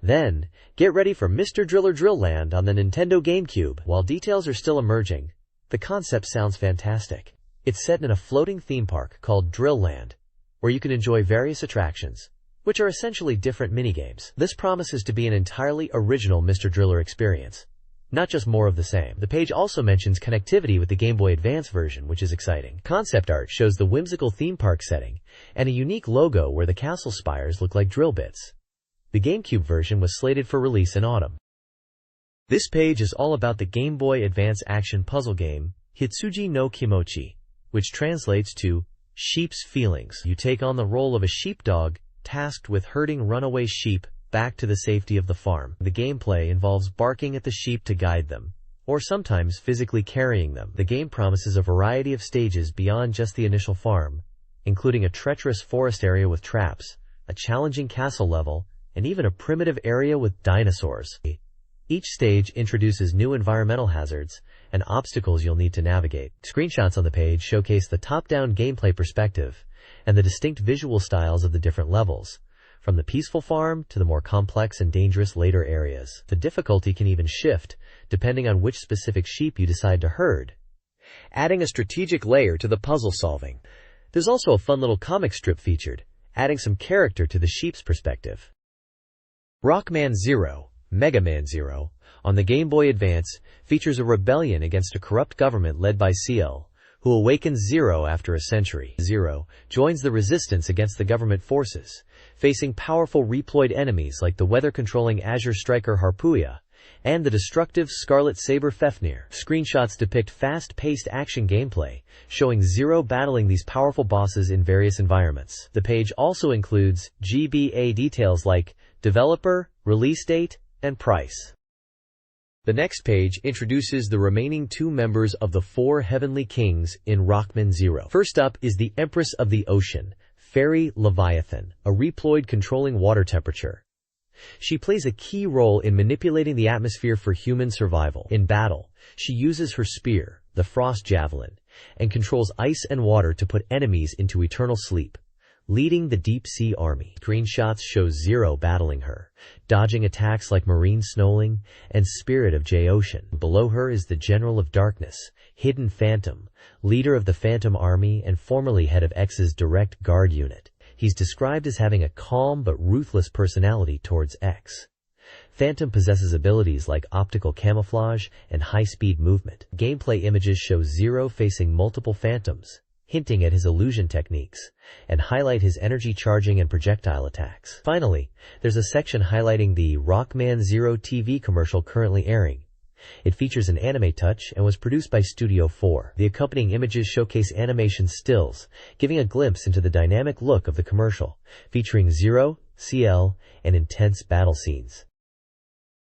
Then, get ready for Mr. Driller Drill Land on the Nintendo GameCube. While details are still emerging, the concept sounds fantastic. It's set in a floating theme park called Drill Land, where you can enjoy various attractions, which are essentially different minigames. This promises to be an entirely original Mr. Driller experience, not just more of the same. The page also mentions connectivity with the Game Boy Advance version, which is exciting. Concept art shows the whimsical theme park setting, and a unique logo where the castle spires look like drill bits. The GameCube version was slated for release in autumn. This page is all about the Game Boy Advance action puzzle game, Hitsuji no Kimochi, which translates to Sheep's Feelings. You take on the role of a sheepdog, tasked with herding runaway sheep back to the safety of the farm. The gameplay involves barking at the sheep to guide them, or sometimes physically carrying them. The game promises a variety of stages beyond just the initial farm, including a treacherous forest area with traps, a challenging castle level, and even a primitive area with dinosaurs. Each stage introduces new environmental hazards and obstacles you'll need to navigate. Screenshots on the page showcase the top-down gameplay perspective and the distinct visual styles of the different levels, from the peaceful farm to the more complex and dangerous later areas. The difficulty can even shift depending on which specific sheep you decide to herd, adding a strategic layer to the puzzle solving. There's also a fun little comic strip featured, adding some character to the sheep's perspective. Rockman Zero, Mega Man Zero, on the Game Boy Advance, features a rebellion against a corrupt government led by CL, who awakens Zero after a century. Zero joins the resistance against the government forces, facing powerful reploid enemies like the weather-controlling Azure Striker Harpooia and the destructive Scarlet Saber Fafnir. Screenshots depict fast-paced action gameplay, showing Zero battling these powerful bosses in various environments. The page also includes GBA details like developer, release date, and price. The next page introduces the remaining 2 members of the 4 Heavenly Kings in Rockman Zero. First up is the Empress of the Ocean, Fairy Leviathan, a reploid controlling water temperature. She plays a key role in manipulating the atmosphere for human survival. In battle, she uses her spear, the Frost Javelin, and controls ice and water to put enemies into eternal sleep, leading the Deep Sea Army. Screenshots show Zero battling her, dodging attacks like Marine Snowling and Spirit of J-Ocean. Below her is the General of Darkness, Hidden Phantom, leader of the Phantom Army and formerly head of X's Direct Guard unit. He's described as having a calm but ruthless personality towards X. Phantom possesses abilities like optical camouflage and high-speed movement. Gameplay images show Zero facing multiple Phantoms, hinting at his illusion techniques, and highlight his energy charging and projectile attacks. Finally, there's a section highlighting the Rockman Zero TV commercial currently airing. It features an anime touch and was produced by Studio 4. The accompanying images showcase animation stills, giving a glimpse into the dynamic look of the commercial, featuring Zero, CL, and intense battle scenes.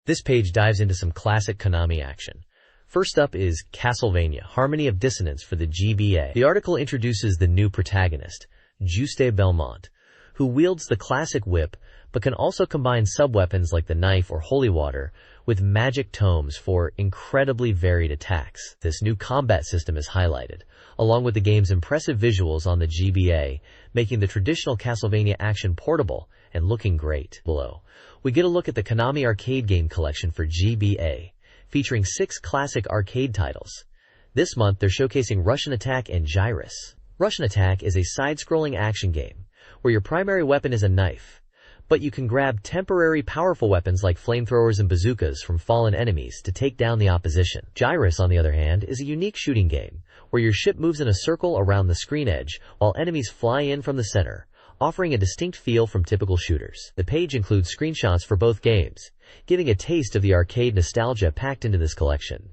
This page dives into some classic Konami action. First up is Castlevania: Harmony of Dissonance for the GBA. The article introduces the new protagonist, Juste Belmont, who wields the classic whip but can also combine sub-weapons like the knife or holy water with magic tomes for incredibly varied attacks. This new combat system is highlighted, along with the game's impressive visuals on the GBA, making the traditional Castlevania action portable and looking great. Below, we get a look at the Konami arcade game collection for GBA, featuring 6 classic arcade titles. This month, they're showcasing Russian Attack and Gyrus. Russian Attack is a side-scrolling action game, where your primary weapon is a knife, but you can grab temporary powerful weapons like flamethrowers and bazookas from fallen enemies to take down the opposition. Gyrus, on the other hand, is a unique shooting game, where your ship moves in a circle around the screen edge while enemies fly in from the center, offering a distinct feel from typical shooters. The page includes screenshots for both games, giving a taste of the arcade nostalgia packed into this collection.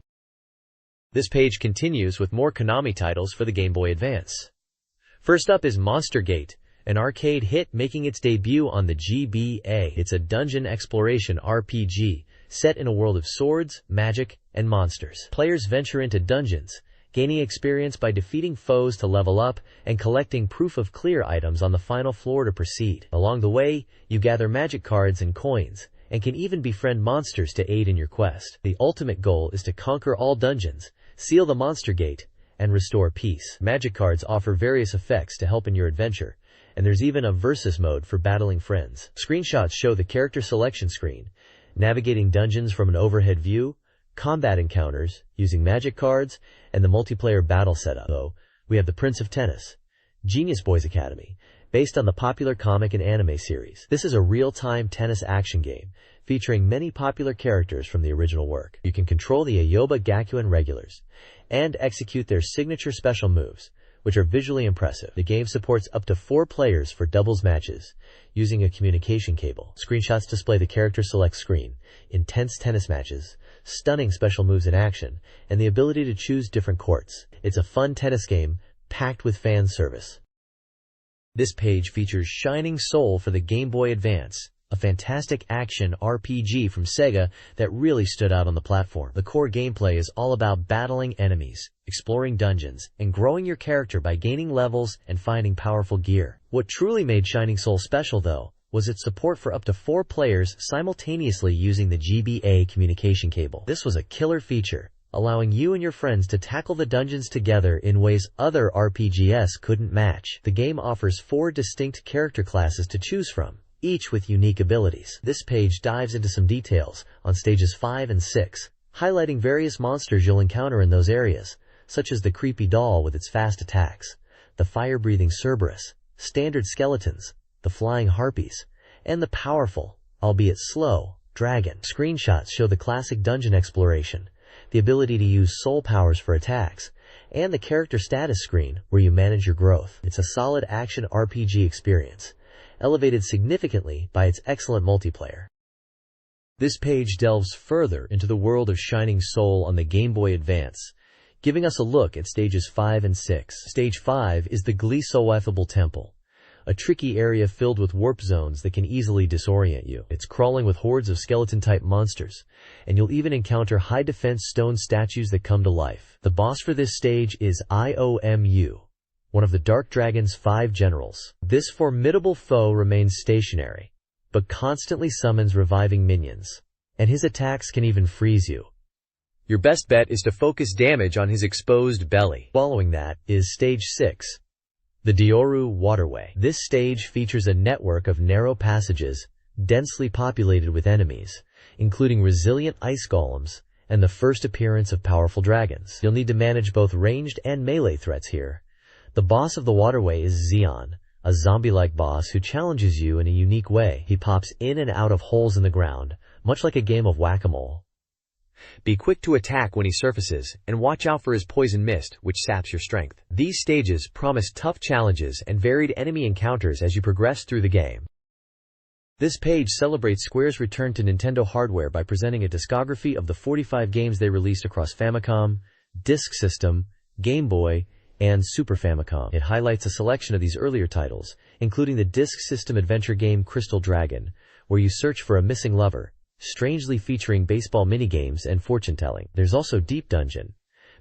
This page continues with more Konami titles for the Game Boy Advance. First up is Monster Gate, an arcade hit making its debut on the GBA. It's a dungeon exploration RPG set in a world of swords, magic, and monsters. Players venture into dungeons, gaining experience by defeating foes to level up and collecting proof of clear items on the final floor to proceed. Along the way, you gather magic cards and coins, and can even befriend monsters to aid in your quest. The ultimate goal is to conquer all dungeons, seal the Monster Gate, and restore peace. Magic cards offer various effects to help in your adventure, and there's even a versus mode for battling friends. Screenshots show the character selection screen, navigating dungeons from an overhead view, combat encounters using magic cards, and the multiplayer battle setup. Though, we have the Prince of Tennis, Genius Boys Academy, based on the popular comic and anime series. This is a real-time tennis action game, featuring many popular characters from the original work. You can control the Ayoba Gakuen regulars, and execute their signature special moves, which are visually impressive. The game supports up to 4 players for doubles matches, using a communication cable. Screenshots display the character select screen, intense tennis matches, stunning special moves in action, and the ability to choose different courts. It's a fun tennis game, packed with fan service. This page features Shining Soul for the Game Boy Advance, a fantastic action RPG from Sega that really stood out on the platform. The core gameplay is all about battling enemies, exploring dungeons, and growing your character by gaining levels and finding powerful gear. What truly made Shining Soul special, though, was its support for up to 4 players simultaneously using the GBA communication cable. This was a killer feature, allowing you and your friends to tackle the dungeons together in ways other RPGs couldn't match. The game offers 4 distinct character classes to choose from, each with unique abilities. This page dives into some details on stages 5 and 6, highlighting various monsters you'll encounter in those areas, such as the creepy doll with its fast attacks, the fire-breathing Cerberus, standard skeletons, the flying harpies, and the powerful, albeit slow, dragon. Screenshots show the classic dungeon exploration, the ability to use soul powers for attacks, and the character status screen where you manage your growth. It's a solid action RPG experience, elevated significantly by its excellent multiplayer. This page delves further into the world of Shining Soul on the Game Boy Advance, giving us a look at stages 5 and 6. Stage 5 is the Glisoethable Temple, a tricky area filled with warp zones that can easily disorient you. It's crawling with hordes of skeleton-type monsters, and you'll even encounter high-defense stone statues that come to life. The boss for this stage is Iomu, one of the Dark Dragon's 5 generals. This formidable foe remains stationary, but constantly summons reviving minions, and his attacks can even freeze you. Your best bet is to focus damage on his exposed belly. Following that is Stage 6, the Dioru Waterway. This stage features a network of narrow passages, densely populated with enemies, including resilient ice golems and the first appearance of powerful dragons. You'll need to manage both ranged and melee threats here. The boss of the waterway is Zeon, a zombie-like boss who challenges you in a unique way. He pops in and out of holes in the ground, much like a game of whack-a-mole. Be quick to attack when he surfaces, and watch out for his poison mist, which saps your strength. These stages promise tough challenges and varied enemy encounters as you progress through the game. This page celebrates Square's return to Nintendo hardware by presenting a discography of the 45 games they released across Famicom, Disk System, Game Boy, and Super Famicom. It highlights a selection of these earlier titles, including the Disk System adventure game Crystal Dragon, where you search for a missing lover, strangely featuring baseball minigames and fortune-telling. There's also Deep Dungeon,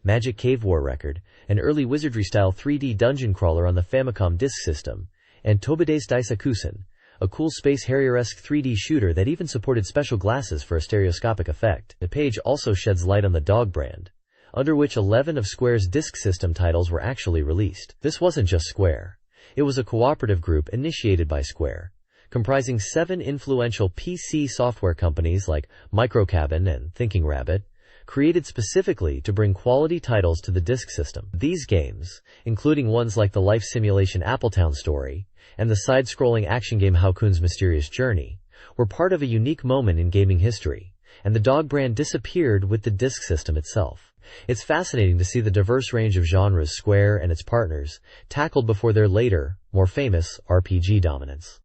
Magic Cave War Record, an early wizardry-style 3D dungeon crawler on the Famicom Disk System, and Tobida's Daisakusen, a cool Space Harrier-esque 3D shooter that even supported special glasses for a stereoscopic effect. The page also sheds light on the Dog brand, under which 11 of Square's Disk System titles were actually released. This wasn't just Square. It was a cooperative group initiated by Square, comprising 7 influential PC software companies like Microcabin and Thinking Rabbit, created specifically to bring quality titles to the Disk System. These games, including ones like the life simulation Appletown Story and the side-scrolling action game Haukun's Mysterious Journey, were part of a unique moment in gaming history, and the Dog brand disappeared with the Disk System itself. It's fascinating to see the diverse range of genres Square and its partners tackled before their later, more famous, RPG dominance.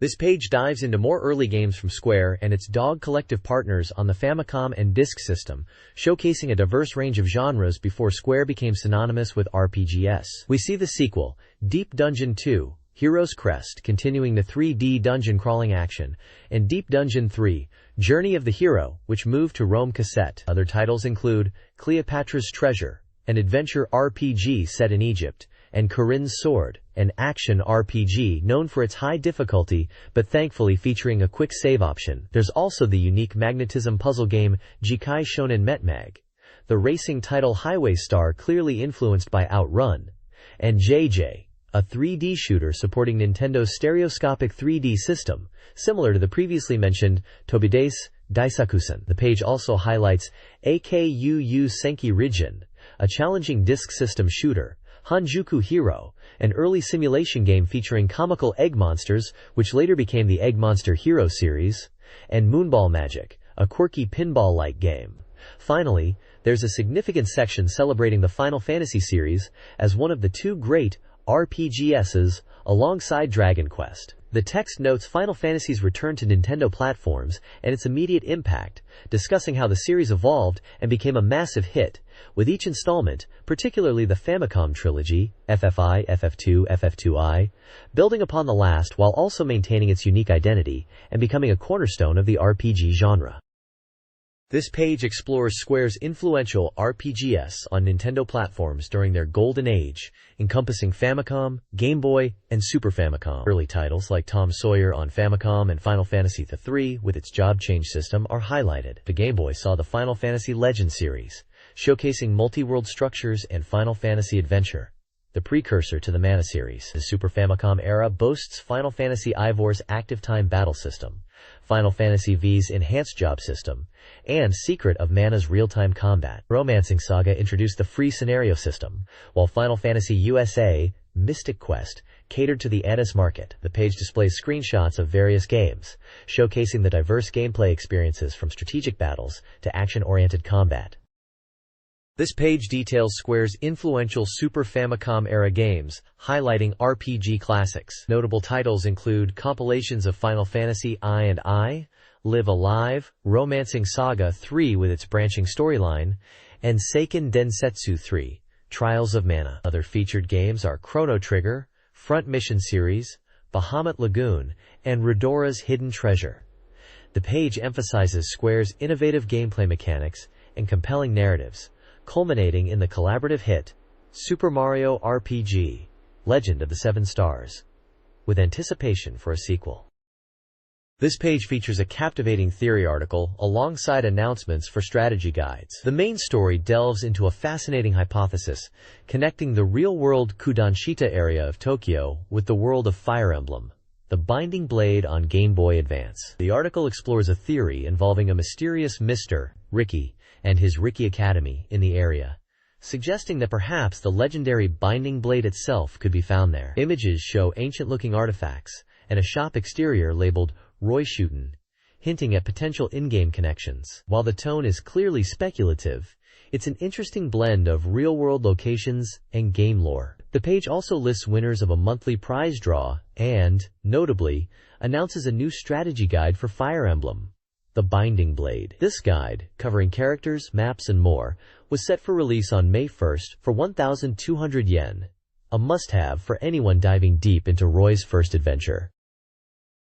This page dives into more early games from Square and its Dog collective partners on the Famicom and Disk System, showcasing a diverse range of genres before Square became synonymous with RPGs. We see the sequel, Deep Dungeon 2, Hero's Crest, continuing the 3D dungeon crawling action, and Deep Dungeon 3, Journey of the Hero, which moved to Rome cassette. Other titles include Cleopatra's Treasure, an adventure RPG set in Egypt, and Corinne's Sword, an action RPG known for its high difficulty but thankfully featuring a quick save option. There's also the unique magnetism puzzle game Jikai Shonen Metmag, the racing title Highway Star clearly influenced by Outrun, and JJ, a 3D shooter supporting Nintendo's stereoscopic 3D system, similar to the previously mentioned Tobida's Daisakusen. The page also highlights AKUU Senki Rijin, a challenging Disk System shooter, Hanjuku Hero, an early simulation game featuring comical egg monsters which later became the Egg Monster Hero series, and Moonball Magic, a quirky pinball-like game. Finally, there's a significant section celebrating the Final Fantasy series as one of the 2 great RPGSs alongside Dragon Quest. The text notes Final Fantasy's return to Nintendo platforms and its immediate impact, discussing how the series evolved and became a massive hit, with each installment, particularly the Famicom trilogy, FFI, FF2, FF2I, building upon the last while also maintaining its unique identity and becoming a cornerstone of the RPG genre. This page explores Square's influential RPGs on Nintendo platforms during their golden age, encompassing Famicom, Game Boy, and Super Famicom. Early titles like Tom Sawyer on Famicom and Final Fantasy III with its job change system are highlighted. The Game Boy saw the Final Fantasy Legend series, showcasing multi-world structures and Final Fantasy Adventure, the precursor to the Mana series. The Super Famicom era boasts Final Fantasy Ivor's Active Time Battle System, Final Fantasy V's Enhanced Job System, and Secret of Mana's Real-Time Combat. Romancing Saga introduced the Free Scenario System, while Final Fantasy USA Mystic Quest catered to the NES market. The page displays screenshots of various games, showcasing the diverse gameplay experiences from strategic battles to action-oriented combat. This page details Square's influential Super Famicom-era games, highlighting RPG classics. Notable titles include compilations of Final Fantasy I and I, Live Alive, Romancing Saga 3 with its branching storyline, and Seiken Densetsu 3, Trials of Mana. Other featured games are Chrono Trigger, Front Mission Series, Bahamut Lagoon, and Redora's Hidden Treasure. The page emphasizes Square's innovative gameplay mechanics and compelling narratives, culminating in the collaborative hit, Super Mario RPG, Legend of the Seven Stars, with anticipation for a sequel. This page features a captivating theory article alongside announcements for strategy guides. The main story delves into a fascinating hypothesis, connecting the real-world Kudanshita area of Tokyo with the world of Fire Emblem, the Binding Blade on Game Boy Advance. The article explores a theory involving a mysterious Mr. Ricky and his Ricky Academy in the area, suggesting that perhaps the legendary Binding Blade itself could be found there. Images show ancient-looking artifacts and a shop exterior labeled Royshuten, hinting at potential in-game connections. While the tone is clearly speculative, it's an interesting blend of real-world locations and game lore. The page also lists winners of a monthly prize draw and, notably, announces a new strategy guide for Fire Emblem, the Binding Blade. This guide, covering characters, maps, and more, was set for release on May 1st for 1,200 yen, a must-have for anyone diving deep into Roy's first adventure.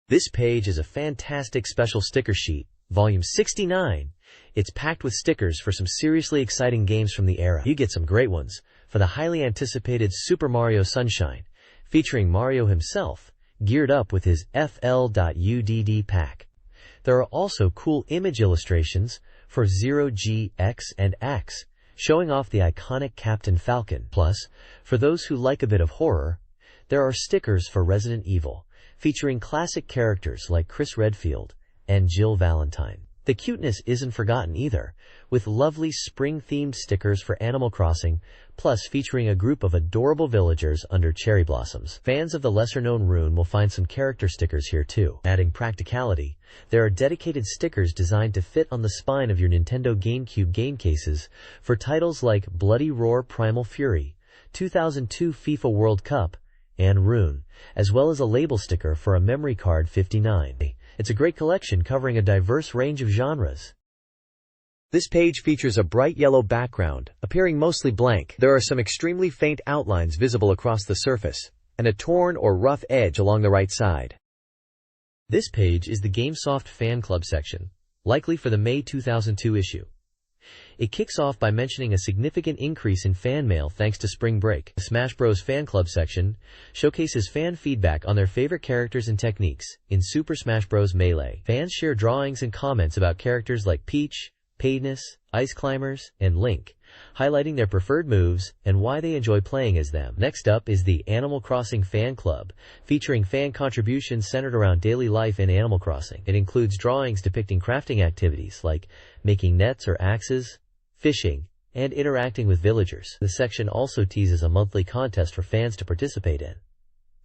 This page is a fantastic special sticker sheet, volume 69. It's packed with stickers for some seriously exciting games from the era. You get some great ones for the highly anticipated Super Mario Sunshine, featuring Mario himself, geared up with his FL.UDD pack. There are also cool image illustrations for 0G, X, and X, showing off the iconic Captain Falcon. Plus, for those who like a bit of horror, there are stickers for Resident Evil, featuring classic characters like Chris Redfield and Jill Valentine. The cuteness isn't forgotten either, with lovely spring-themed stickers for Animal Crossing, plus featuring a group of adorable villagers under cherry blossoms. Fans of the lesser-known Rune will find some character stickers here too. Adding practicality, there are dedicated stickers designed to fit on the spine of your Nintendo GameCube game cases for titles like Bloody Roar Primal Fury, 2002 FIFA World Cup, and Rune, as well as a label sticker for a memory card 59. It's a great collection covering a diverse range of genres. This page features a bright yellow background, appearing mostly blank. There are some extremely faint outlines visible across the surface, and a torn or rough edge along the right side. This page is the GameSoft Fan Club section, likely for the May 2002 issue. It kicks off by mentioning a significant increase in fan mail thanks to Spring Break. The Smash Bros. Fan Club section showcases fan feedback on their favorite characters and techniques in Super Smash Bros. Melee. Fans share drawings and comments about characters like Peach, Paydness, Ice Climbers, and Link, highlighting their preferred moves and why they enjoy playing as them. Next up is the Animal Crossing Fan Club, featuring fan contributions centered around daily life in Animal Crossing. It includes drawings depicting crafting activities like making nets or axes, fishing, and interacting with villagers. The section also teases a monthly contest for fans to participate in.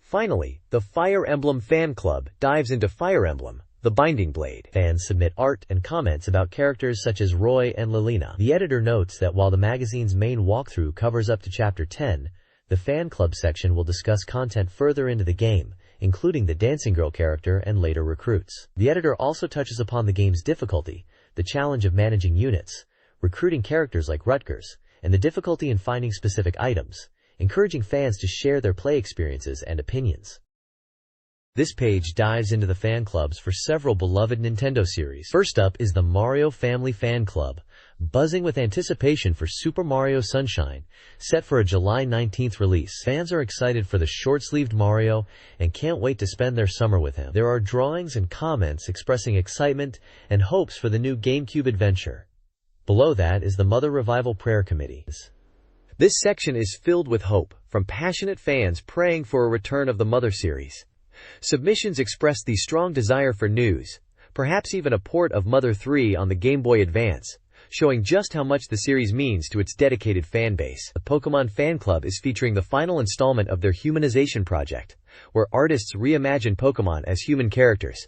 Finally, the Fire Emblem Fan Club dives into Fire Emblem, the Binding Blade. Fans submit art and comments about characters such as Roy and Lilina. The editor notes that while the magazine's main walkthrough covers up to Chapter 10, the Fan Club section will discuss content further into the game, including the Dancing Girl character and later recruits. The editor also touches upon the game's difficulty, the challenge of managing units, recruiting characters like Rutgers, and the difficulty in finding specific items, encouraging fans to share their play experiences and opinions. This page dives into the fan clubs for several beloved Nintendo series. First up is the Mario Family Fan Club, buzzing with anticipation for Super Mario Sunshine, set for a July 19th release. Fans are excited for the short-sleeved Mario and can't wait to spend their summer with him. There are drawings and comments expressing excitement and hopes for the new GameCube adventure. Below that is the Mother Revival Prayer Committee. This section is filled with hope from passionate fans praying for a return of the Mother series. Submissions express the strong desire for news, perhaps even a port of Mother 3 on the Game Boy Advance, showing just how much the series means to its dedicated fan base. The Pokemon Fan Club is featuring the final installment of their humanization project, where artists reimagine Pokemon as human characters.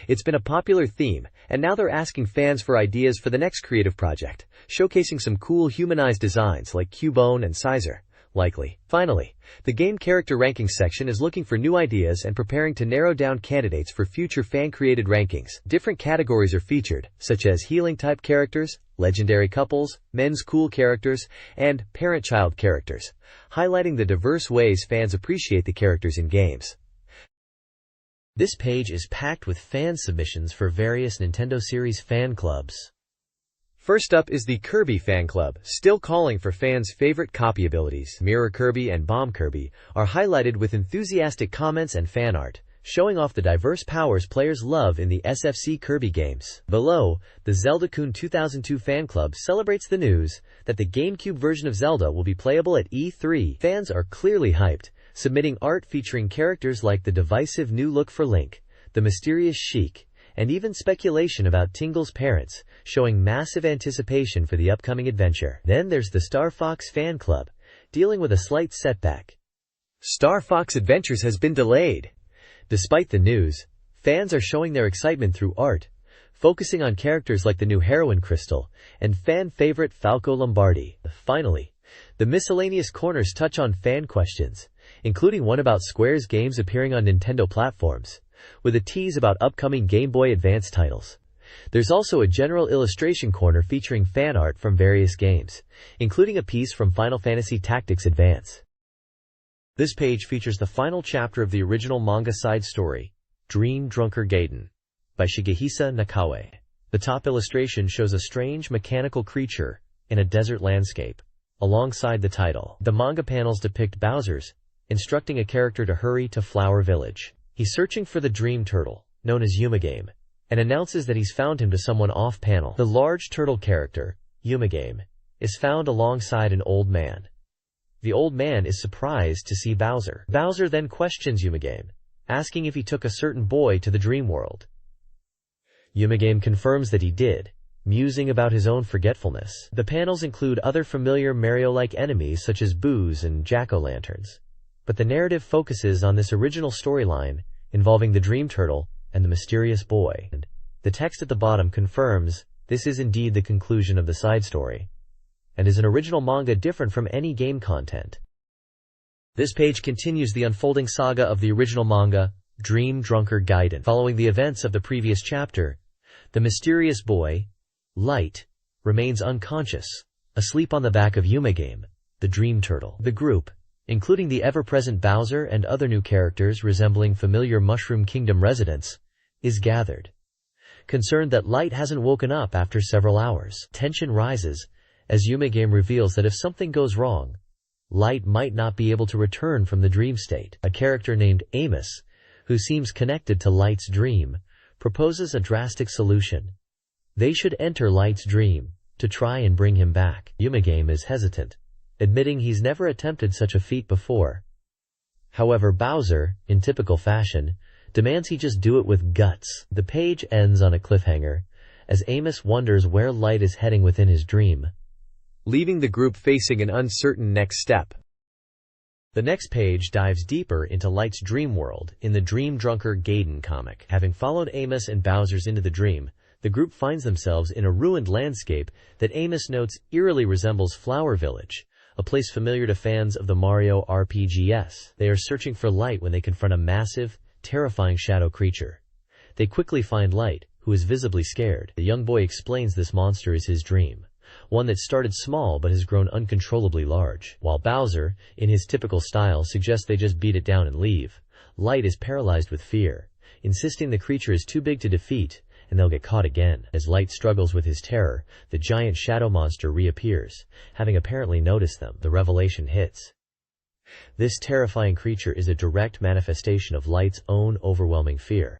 It's been a popular theme, and now they're asking fans for ideas for the next creative project, showcasing some cool humanized designs like Cubone and Sizer, Likely. Finally, the game character rankings section is looking for new ideas and preparing to narrow down candidates for future fan-created rankings. Different categories are featured, such as healing-type characters, legendary couples, men's cool characters, and parent-child characters, highlighting the diverse ways fans appreciate the characters in games. This page is packed with fan submissions for various Nintendo series fan clubs. First up is the Kirby fan club, still calling for fans' favorite copy abilities. Mirror Kirby and Bomb Kirby are highlighted with enthusiastic comments and fan art, showing off the diverse powers players love in the SFC Kirby games. Below, the Zelda-kun 2002 fan club celebrates the news that the GameCube version of Zelda will be playable at E3. Fans are clearly hyped, submitting art featuring characters like the divisive new look for Link, the mysterious Sheik, and even speculation about Tingle's parents, showing massive anticipation for the upcoming adventure. Then there's the Star Fox fan club, dealing with a slight setback. Star Fox Adventures has been delayed. Despite the news, fans are showing their excitement through art, focusing on characters like the new heroine Crystal and fan favorite Falco Lombardi. Finally, the miscellaneous corners touch on fan questions, including one about Square's games appearing on Nintendo platforms, with a tease about upcoming Game Boy Advance titles. There's also a general illustration corner featuring fan art from various games, including a piece from Final Fantasy Tactics Advance. This page features the final chapter of the original manga side story, Dream Drunker Gaiden, by Shigehisa Nakawe. The top illustration shows a strange mechanical creature in a desert landscape, alongside the title. The manga panels depict Bowser's instructing a character to hurry to Flower Village. He's searching for the Dream Turtle, known as Yumagame, and announces that he's found him to someone off-panel. The large turtle character, Yumagame, is found alongside an old man. The old man is surprised to see Bowser. Bowser then questions Yumagame, asking if he took a certain boy to the dream world. Yumagame confirms that he did, musing about his own forgetfulness. The panels include other familiar Mario-like enemies such as Boos and Jack-o'-lanterns, but the narrative focuses on this original storyline involving the Dream Turtle and the mysterious boy. The text at the bottom confirms this is indeed the conclusion of the side story, and is an original manga different from any game content. This page continues the unfolding saga of the original manga, Dream Drunker Gaiden. Following the events of the previous chapter, the mysterious boy, Light, remains unconscious, asleep on the back of Yumagame, the Dream Turtle. The group, including the ever-present Bowser and other new characters resembling familiar Mushroom Kingdom residents, is gathered. Concerned that Light hasn't woken up after several hours, tension rises as Yumagame reveals that if something goes wrong, Light might not be able to return from the dream state. A character named Amos, who seems connected to Light's dream, proposes a drastic solution. They should enter Light's dream to try and bring him back. Yumagame is hesitant, admitting he's never attempted such a feat before. However, Bowser, in typical fashion, demands he just do it with guts. The page ends on a cliffhanger, as Amos wonders where Light is heading within his dream, leaving the group facing an uncertain next step. The next page dives deeper into Light's dream world in the Dream Drunker Gaiden comic. Having followed Amos and Bowser's into the dream, the group finds themselves in a ruined landscape that Amos notes eerily resembles Flower Village, a place familiar to fans of the Mario RPGs. They are searching for Light when they confront a massive, terrifying shadow creature. They quickly find Light, who is visibly scared. The young boy explains this monster is his dream, one that started small but has grown uncontrollably large. While Bowser, in his typical style, suggests they just beat it down and leave, Light is paralyzed with fear, insisting the creature is too big to defeat and they'll get caught again. As Light struggles with his terror, the giant shadow monster reappears, having apparently noticed them. The revelation hits. This terrifying creature is a direct manifestation of Light's own overwhelming fear.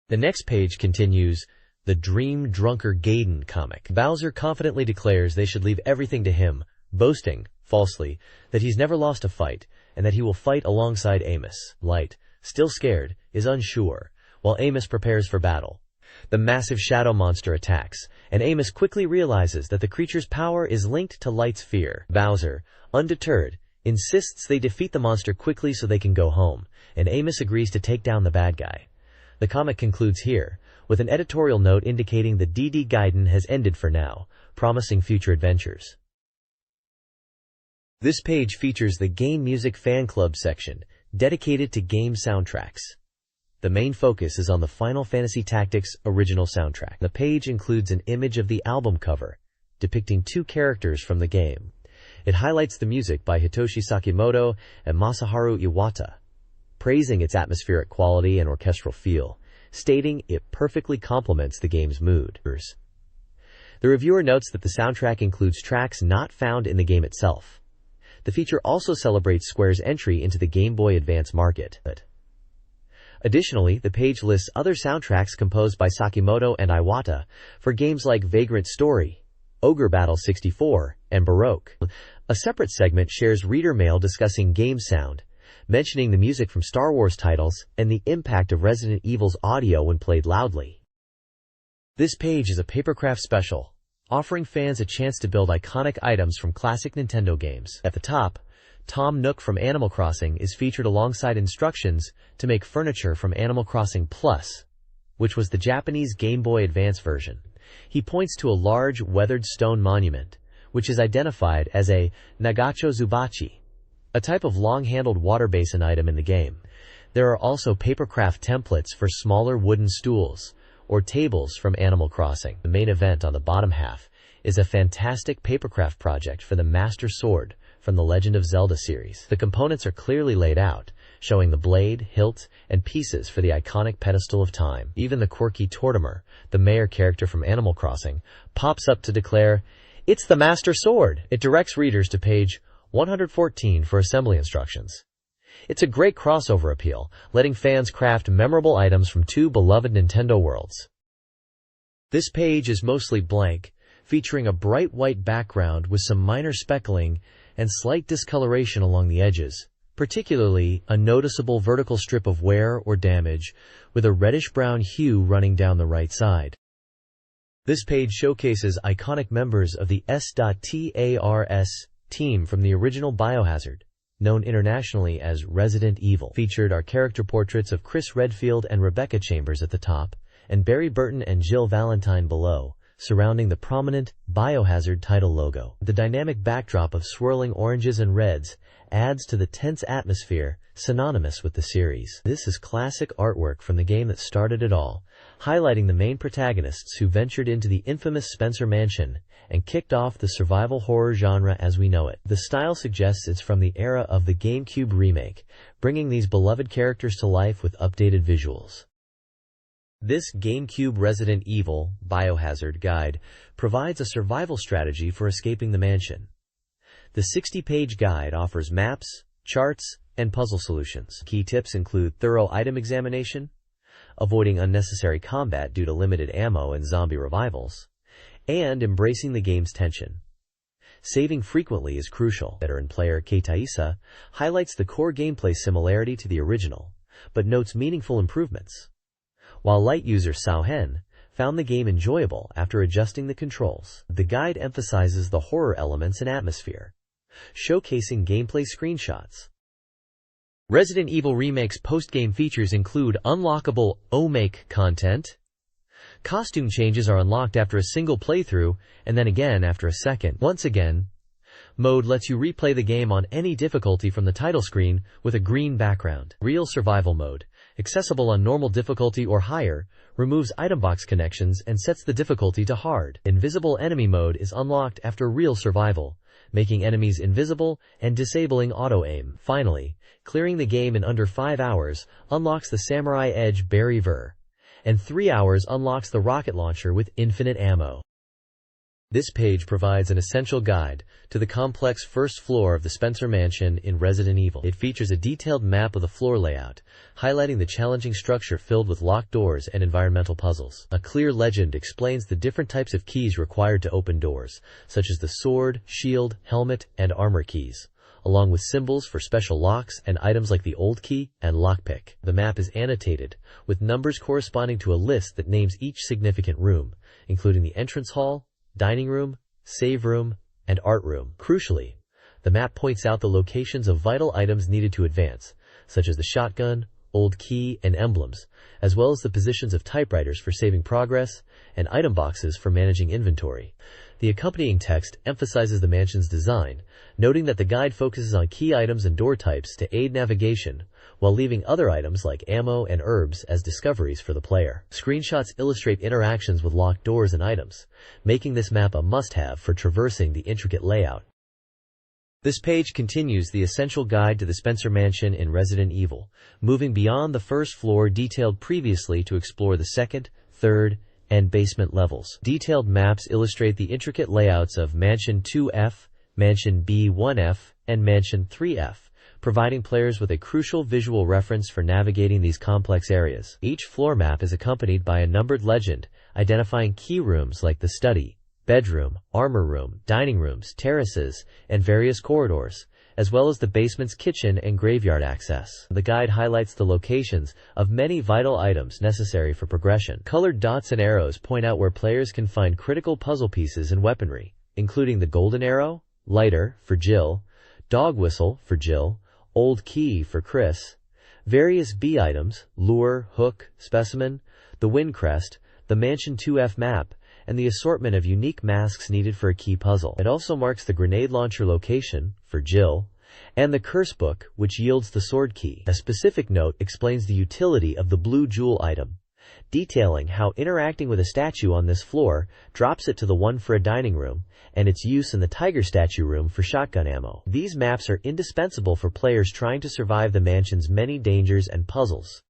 The next page continues the Dream Drunker Gaiden comic. Bowser confidently declares they should leave everything to him, boasting, falsely, that he's never lost a fight, and that he will fight alongside Amos. Light, still scared, is unsure, while Amos prepares for battle. The massive shadow monster attacks, and Amos quickly realizes that the creature's power is linked to Light's fear. Bowser, undeterred, insists they defeat the monster quickly so they can go home, and Amos agrees to take down the bad guy. The comic concludes here, with an editorial note indicating that DD Gaiden has ended for now, promising future adventures. This page features the Game Music Fan Club section, dedicated to game soundtracks. The main focus is on the Final Fantasy Tactics original soundtrack. The page includes an image of the album cover, depicting two characters from the game. It highlights the music by Hitoshi Sakimoto and Masaharu Iwata, praising its atmospheric quality and orchestral feel, stating it perfectly complements the game's mood. The reviewer notes that the soundtrack includes tracks not found in the game itself. The feature also celebrates Square's entry into the Game Boy Advance market. Additionally, the page lists other soundtracks composed by Sakimoto and Iwata for games like Vagrant Story, Ogre Battle 64, and Baroque. A separate segment shares reader mail discussing game sound, mentioning the music from Star Wars titles and the impact of Resident Evil's audio when played loudly. This page is a papercraft special, offering fans a chance to build iconic items from classic Nintendo games. At the top, Tom Nook from Animal Crossing is featured alongside instructions to make furniture from Animal Crossing Plus, which was the Japanese Game Boy Advance version. He points to a large, weathered stone monument, which is identified as a Nagacho Zubachi, a type of long-handled water basin item in the game. There are also papercraft templates for smaller wooden stools or tables from Animal Crossing. The main event on the bottom half is a fantastic papercraft project for the Master Sword from the Legend of Zelda series. The components are clearly laid out, showing the blade, hilt, and pieces for the iconic Pedestal of Time. Even the quirky Tortimer, the mayor character from Animal Crossing, pops up to declare, "It's the Master Sword!" It directs readers to page 114 for assembly instructions. It's a great crossover appeal, letting fans craft memorable items from two beloved Nintendo worlds. This page is mostly blank, featuring a bright white background with some minor speckling and slight discoloration along the edges, particularly a noticeable vertical strip of wear or damage with a reddish-brown hue running down the right side. This page showcases iconic members of the S.TARS team from the original Biohazard, known internationally as Resident Evil. Featured are character portraits of Chris Redfield and Rebecca Chambers at the top, and Barry Burton and Jill Valentine below, surrounding the prominent Biohazard title logo. The dynamic backdrop of swirling oranges and reds adds to the tense atmosphere synonymous with the series. This is classic artwork from the game that started it all, highlighting the main protagonists who ventured into the infamous Spencer Mansion and kicked off the survival horror genre as we know it. The style suggests it's from the era of the GameCube remake, bringing these beloved characters to life with updated visuals. This GameCube Resident Evil Biohazard guide provides a survival strategy for escaping the mansion. The 60-page guide offers maps, charts, and puzzle solutions. Key tips include thorough item examination, avoiding unnecessary combat due to limited ammo and zombie revivals, and embracing the game's tension. Saving frequently is crucial. Veteran player Keitaisa highlights the core gameplay similarity to the original, but notes meaningful improvements, while light user Sauhen found the game enjoyable after adjusting the controls. The guide emphasizes the horror elements and atmosphere, showcasing gameplay screenshots. Resident Evil Remake's post-game features include unlockable O-Make content. Costume changes are unlocked after a single playthrough, and then again after a second. Once again, mode lets you replay the game on any difficulty from the title screen with a green background. Real Survival Mode, accessible on normal difficulty or higher, removes item box connections and sets the difficulty to hard. Invisible Enemy Mode is unlocked after Real Survival, making enemies invisible and disabling auto-aim. Finally, clearing the game in under 5 hours unlocks the Samurai Edge Berry Ver, and 3 hours unlocks the rocket launcher with infinite ammo. This page provides an essential guide to the complex first floor of the Spencer Mansion in Resident Evil. It features a detailed map of the floor layout, highlighting the challenging structure filled with locked doors and environmental puzzles. A clear legend explains the different types of keys required to open doors, such as the sword, shield, helmet, and armor keys, along with symbols for special locks and items like the old key and lockpick. The map is annotated, with numbers corresponding to a list that names each significant room, including the entrance hall, dining room, save room, and art room. Crucially, the map points out the locations of vital items needed to advance, such as the shotgun, old key, and emblems, as well as the positions of typewriters for saving progress and item boxes for managing inventory. The accompanying text emphasizes the mansion's design, noting that the guide focuses on key items and door types to aid navigation, while leaving other items like ammo and herbs as discoveries for the player. Screenshots illustrate interactions with locked doors and items, making this map a must-have for traversing the intricate layout. This page continues the essential guide to the Spencer Mansion in Resident Evil, moving beyond the first floor detailed previously to explore the second, third, and basement levels. Detailed maps illustrate the intricate layouts of Mansion 2F, Mansion B1F, and Mansion 3F, providing players with a crucial visual reference for navigating these complex areas. Each floor map is accompanied by a numbered legend, identifying key rooms like the study, bedroom, armor room, dining rooms, terraces, and various corridors, as well as the basement's kitchen and graveyard access. The guide highlights the locations of many vital items necessary for progression. Colored dots and arrows point out where players can find critical puzzle pieces and weaponry, including the golden arrow, lighter for Jill, dog whistle for Jill, old key for Chris, various B items, lure, hook, specimen, the wind crest, the Mansion 2F map, and the assortment of unique masks needed for a key puzzle. It also marks the grenade launcher location, for Jill, and the curse book, which yields the sword key. A specific note explains the utility of the blue jewel item, detailing how interacting with a statue on this floor drops it to the one for a dining room, and its use in the tiger statue room for shotgun ammo. These maps are indispensable for players trying to survive the mansion's many dangers and puzzles.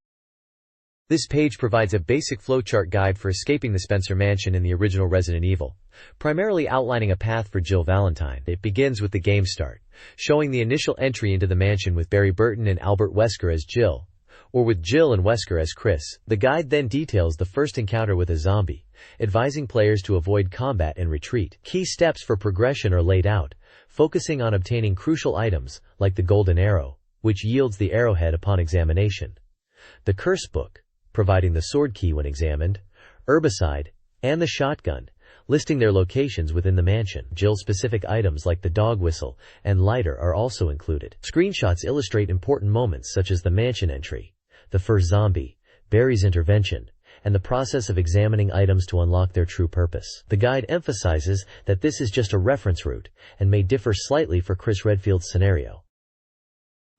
This page provides a basic flowchart guide for escaping the Spencer Mansion in the original Resident Evil, primarily outlining a path for Jill Valentine. It begins with the game start, showing the initial entry into the mansion with Barry Burton and Albert Wesker as Jill, or with Jill and Wesker as Chris. The guide then details the first encounter with a zombie, advising players to avoid combat and retreat. Key steps for progression are laid out, focusing on obtaining crucial items, like the golden arrow, which yields the arrowhead upon examination, the curse book, providing the sword key when examined, herbicide, and the shotgun, listing their locations within the mansion. Jill-specific items like the dog whistle and lighter are also included. Screenshots illustrate important moments such as the mansion entry, the first zombie, Barry's intervention, and the process of examining items to unlock their true purpose. The guide emphasizes that this is just a reference route and may differ slightly for Chris Redfield's scenario.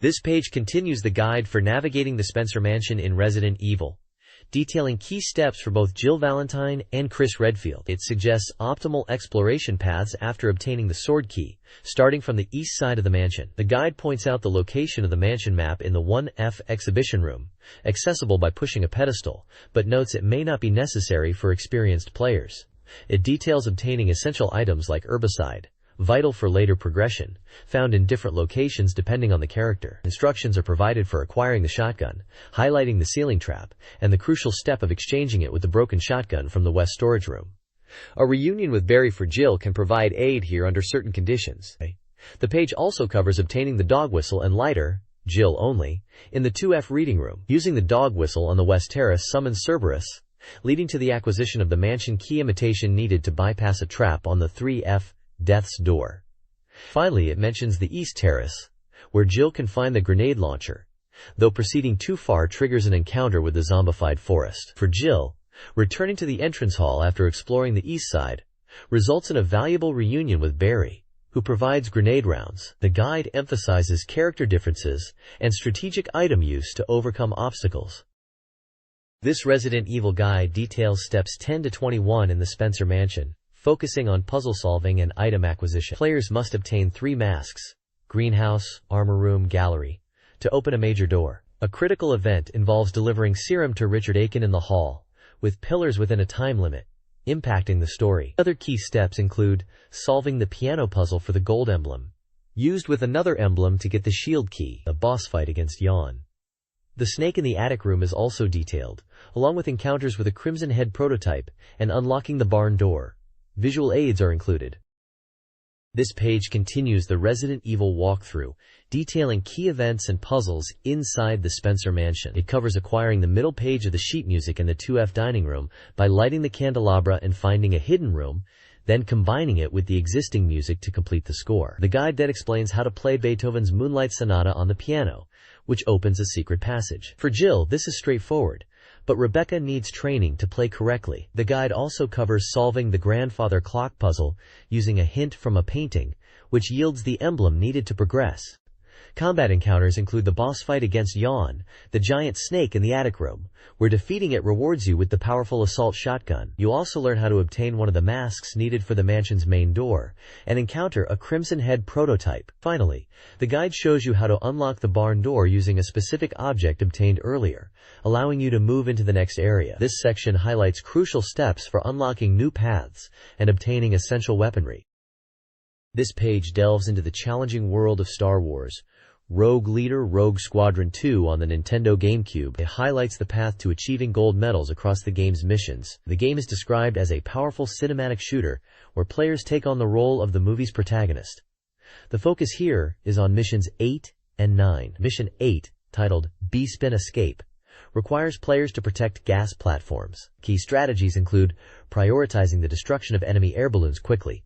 This page continues the guide for navigating the Spencer Mansion in Resident Evil, detailing key steps for both Jill Valentine and Chris Redfield. It suggests optimal exploration paths after obtaining the sword key, starting from the east side of the mansion. The guide points out the location of the mansion map in the 1F exhibition room, accessible by pushing a pedestal, but notes it may not be necessary for experienced players. It details obtaining essential items like herbicide, vital for later progression, found in different locations depending on the character. Instructions are provided for acquiring the shotgun, highlighting the ceiling trap, and the crucial step of exchanging it with the broken shotgun from the west storage room. A reunion with Barry for Jill can provide aid here under certain conditions. The page also covers obtaining the dog whistle and lighter, Jill only, in the 2F reading room. Using the dog whistle on the west terrace summons Cerberus, leading to the acquisition of the mansion key imitation needed to bypass a trap on the 3F Death's door. Finally, it mentions the East Terrace, where Jill can find the grenade launcher, though proceeding too far triggers an encounter with the zombified forest. For Jill, returning to the entrance hall after exploring the east side results in a valuable reunion with Barry, who provides grenade rounds. The guide emphasizes character differences and strategic item use to overcome obstacles. This Resident Evil guide details steps 10 to 21 in the Spencer Mansion, focusing on puzzle solving and item acquisition. Players must obtain 3 masks, greenhouse, armor room, gallery, to open a major door. A critical event involves delivering serum to Richard Aiken in the hall, with pillars within a time limit, impacting the story. Other key steps include solving the piano puzzle for the gold emblem, used with another emblem to get the shield key, a boss fight against Yawn. The snake in the attic room is also detailed, along with encounters with a Crimson Head prototype and unlocking the barn door. Visual aids are included. This page continues the Resident Evil walkthrough, detailing key events and puzzles inside the Spencer Mansion. It covers acquiring the middle page of the sheet music in the 2F dining room by lighting the candelabra and finding a hidden room, then combining it with the existing music to complete the score. The guide then explains how to play Beethoven's Moonlight Sonata on the piano, which opens a secret passage. For Jill, this is straightforward. but Rebecca needs training to play correctly. The guide also covers solving the grandfather clock puzzle using a hint from a painting, which yields the emblem needed to progress. Combat encounters include the boss fight against Yawn, the giant snake in the attic room, where defeating it rewards you with the powerful assault shotgun. You also learn how to obtain one of the masks needed for the mansion's main door, and encounter a Crimson Head prototype. Finally, the guide shows you how to unlock the barn door using a specific object obtained earlier, allowing you to move into the next area. This section highlights crucial steps for unlocking new paths and obtaining essential weaponry. This page delves into the challenging world of Star Wars Rogue Leader Rogue Squadron 2 on the Nintendo GameCube. It highlights the path to achieving gold medals across the game's missions. The game is described as a powerful cinematic shooter where players take on the role of the movie's protagonist. The focus here is on missions 8 and 9. Mission 8, titled B-Spin Escape, requires players to protect gas platforms. Key strategies include prioritizing the destruction of enemy air balloons quickly,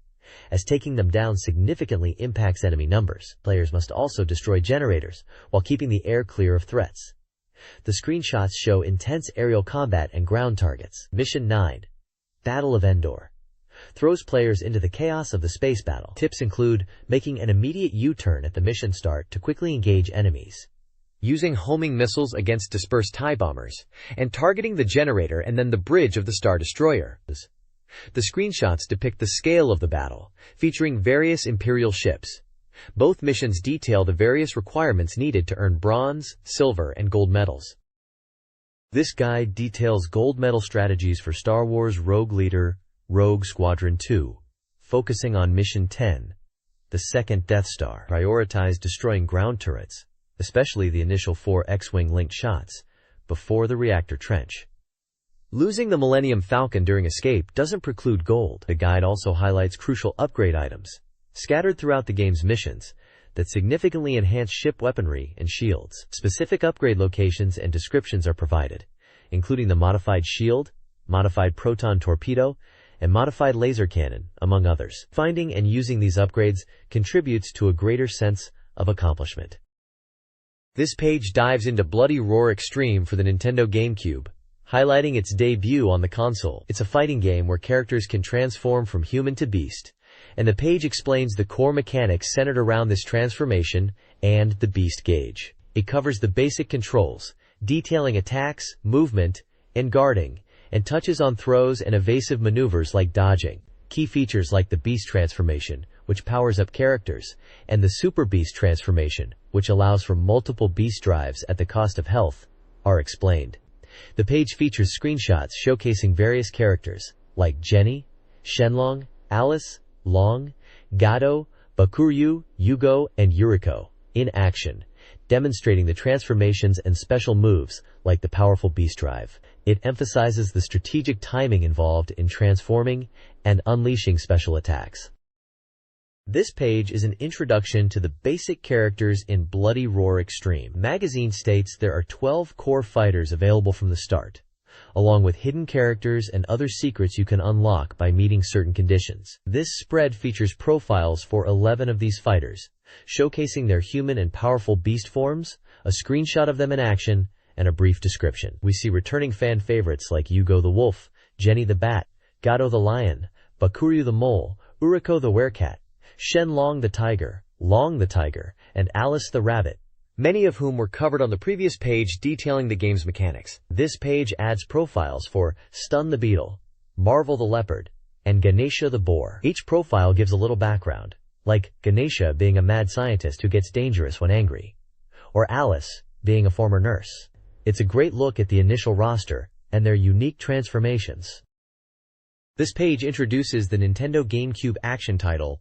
as taking them down significantly impacts enemy numbers. Players must also destroy generators while keeping the air clear of threats. The screenshots show intense aerial combat and ground targets. Mission 9, Battle of Endor, throws players into the chaos of the space battle. Tips include making an immediate U-turn at the mission start to quickly engage enemies, using homing missiles against dispersed TIE bombers, and targeting the generator and then the bridge of the Star Destroyer. The screenshots depict the scale of the battle, featuring various Imperial ships. Both missions detail the various requirements needed to earn bronze, silver, and gold medals. This guide details gold medal strategies for Star Wars Rogue Leader Rogue Squadron 2, focusing on Mission 10, the second Death Star. Prioritize destroying ground turrets, especially the initial 4 X-Wing linked shots, before the reactor trench. Losing the Millennium Falcon during escape doesn't preclude gold. The guide also highlights crucial upgrade items, scattered throughout the game's missions, that significantly enhance ship weaponry and shields. Specific upgrade locations and descriptions are provided, including the modified shield, modified proton torpedo, and modified laser cannon, among others. Finding and using these upgrades contributes to a greater sense of accomplishment. This page dives into Bloody Roar Extreme for the Nintendo GameCube, highlighting its debut on the console. It's a fighting game where characters can transform from human to beast, and the page explains the core mechanics centered around this transformation and the beast gauge. It covers the basic controls, detailing attacks, movement, and guarding, and touches on throws and evasive maneuvers like dodging. Key features like the beast transformation, which powers up characters, and the super beast transformation, which allows for multiple beast drives at the cost of health, are explained. The page features screenshots showcasing various characters, like Jenny, Shenlong, Alice, Long, Gato, Bakuryu, Yugo, and Yuriko, in action, demonstrating the transformations and special moves, like the powerful beast drive. It emphasizes the strategic timing involved in transforming and unleashing special attacks. This page is an introduction to the basic characters in Bloody Roar Extreme. Magazine states there are 12 core fighters available from the start, along with hidden characters and other secrets you can unlock by meeting certain conditions. This spread features profiles for 11 of these fighters, showcasing their human and powerful beast forms, a screenshot of them in action, and a brief description. We see returning fan favorites like Yugo the Wolf, Jenny the Bat, Gato the Lion, Bakuryu the Mole, Uriko the Werecat, Shenlong the Tiger, Long the Tiger, and Alice the Rabbit, many of whom were covered on the previous page detailing the game's mechanics. This page adds profiles for Stun the Beetle, Marvel the Leopard, and Ganesha the Boar. Each profile gives a little background, like Ganesha being a mad scientist who gets dangerous when angry, or Alice being a former nurse. It's a great look at the initial roster and their unique transformations. This page introduces the Nintendo GameCube action title,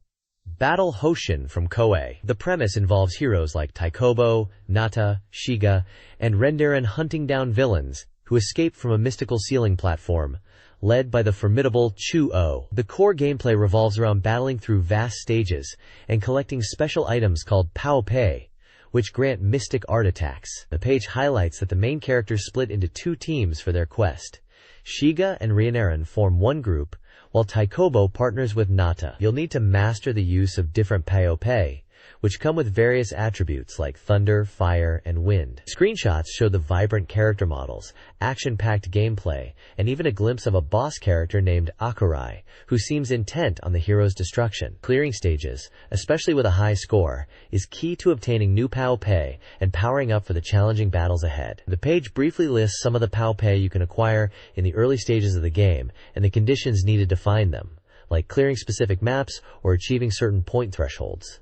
Battle Hoshin from Koei. The premise involves heroes like Taikobo, Nata, Shiga, and Rendaren hunting down villains who escape from a mystical ceiling platform, led by the formidable Chu-O. The core gameplay revolves around battling through vast stages and collecting special items called Pao Pei, which grant mystic art attacks. The page highlights that the main characters split into 2 teams for their quest. Shiga and Rendaren form one group, while Taikobo partners with Nata. You'll need to master the use of different Pao Pei, which come with various attributes like thunder, fire, and wind. Screenshots show the vibrant character models, action-packed gameplay, and even a glimpse of a boss character named Akurai, who seems intent on the hero's destruction. Clearing stages, especially with a high score, is key to obtaining new PoW Pay and powering up for the challenging battles ahead. The page briefly lists some of the PoW Pay you can acquire in the early stages of the game and the conditions needed to find them, like clearing specific maps or achieving certain point thresholds.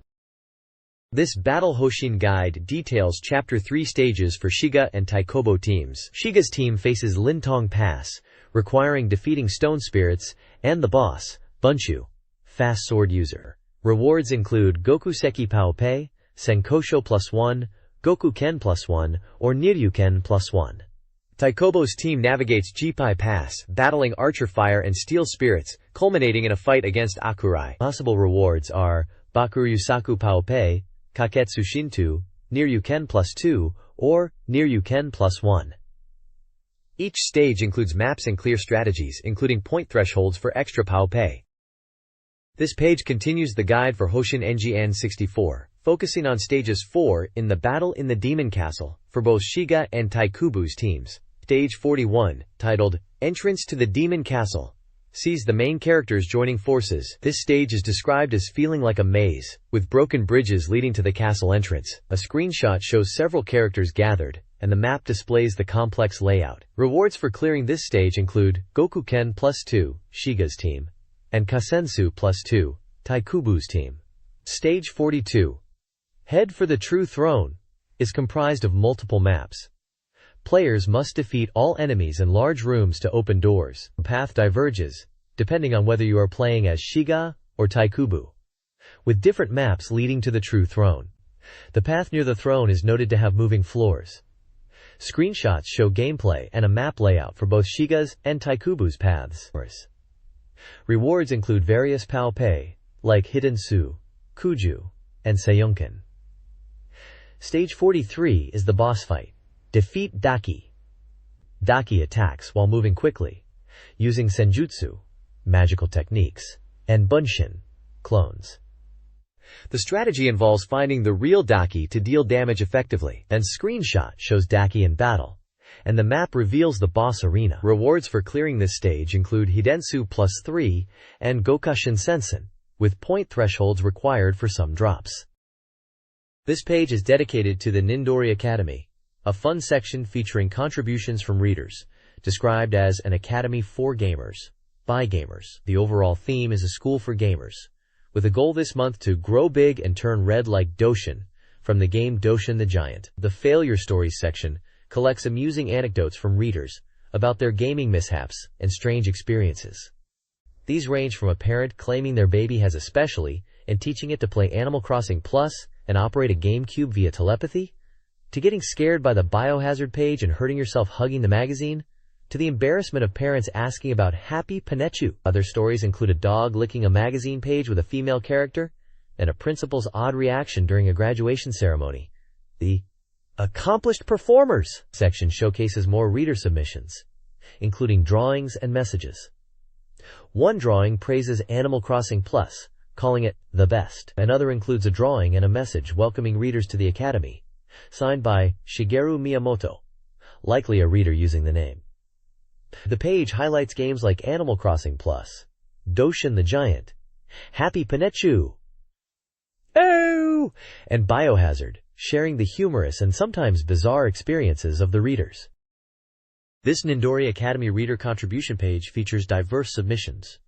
This Battle Hoshin guide details Chapter 3 stages for Shiga and Taikobo teams. Shiga's team faces Lintong Pass, requiring defeating stone spirits, and the boss, Bunchu, fast sword user. Rewards include Goku Seki PoW Pay, Senkosho +1, Goku Ken +1, or Niryuken +1. Taikobo's team navigates Jipai Pass, battling Archer Fire and Steel Spirits, culminating in a fight against Akurai. Possible rewards are Bakuryusaku PoW Pay, Kaketsu Shinto, Niryuken +2, or Niryuken +1. Each stage includes maps and clear strategies, including point thresholds for extra PoW Pay. This page continues the guide for Hoshin NGN 64, focusing on stages 4 in the Battle in the Demon Castle for both Shiga and Taikubu's teams. Stage 41, titled Entrance to the Demon Castle, sees the main characters joining forces. This stage is described as feeling like a maze, with broken bridges leading to the castle entrance. A screenshot shows several characters gathered, and the map displays the complex layout. Rewards for clearing this stage include Goku Ken +2, Shiga's team, and Kasensu +2, Taikubu's team. Stage 42, Head for the True Throne, is comprised of multiple maps. Players must defeat all enemies in large rooms to open doors. The path diverges, depending on whether you are playing as Shiga or Taikubu, with different maps leading to the True Throne. The path near the throne is noted to have moving floors. Screenshots show gameplay and a map layout for both Shiga's and Taikubu's paths. Rewards include various PoW Pay, like Hidden Su, Kuju, and Seiyunken. Stage 43 is the boss fight. Defeat Daki. Daki attacks while moving quickly, using Senjutsu, magical techniques, and Bunshin, clones. The strategy involves finding the real Daki to deal damage effectively. Then screenshot shows Daki in battle, and the map reveals the boss arena. Rewards for clearing this stage include Hidensu +3 and Gokashin Sensen, with point thresholds required for some drops. This page is dedicated to the Nindori Academy, a fun section featuring contributions from readers, described as an academy for gamers, by gamers. The overall theme is a school for gamers, with a goal this month to grow big and turn red like Doshin, from the game Doshin the Giant. The Failure Stories section collects amusing anecdotes from readers about their gaming mishaps and strange experiences. These range from a parent claiming their baby has a specialty and teaching it to play Animal Crossing Plus and operate a GameCube via telepathy, to getting scared by the biohazard page and hurting yourself hugging the magazine, to the embarrassment of parents asking about Happy Pinechu. Other stories include a dog licking a magazine page with a female character, and a principal's odd reaction during a graduation ceremony. The Accomplished Performers section showcases more reader submissions, including drawings and messages. One drawing praises Animal Crossing Plus, calling it the best. Another includes a drawing and a message welcoming readers to the Academy, signed by Shigeru Miyamoto, likely a reader using the name. The page highlights games like Animal Crossing Plus, Doshin the Giant, Happy Pinechu, and Biohazard, sharing the humorous and sometimes bizarre experiences of the readers. This Nindori Academy reader contribution page features diverse submissions.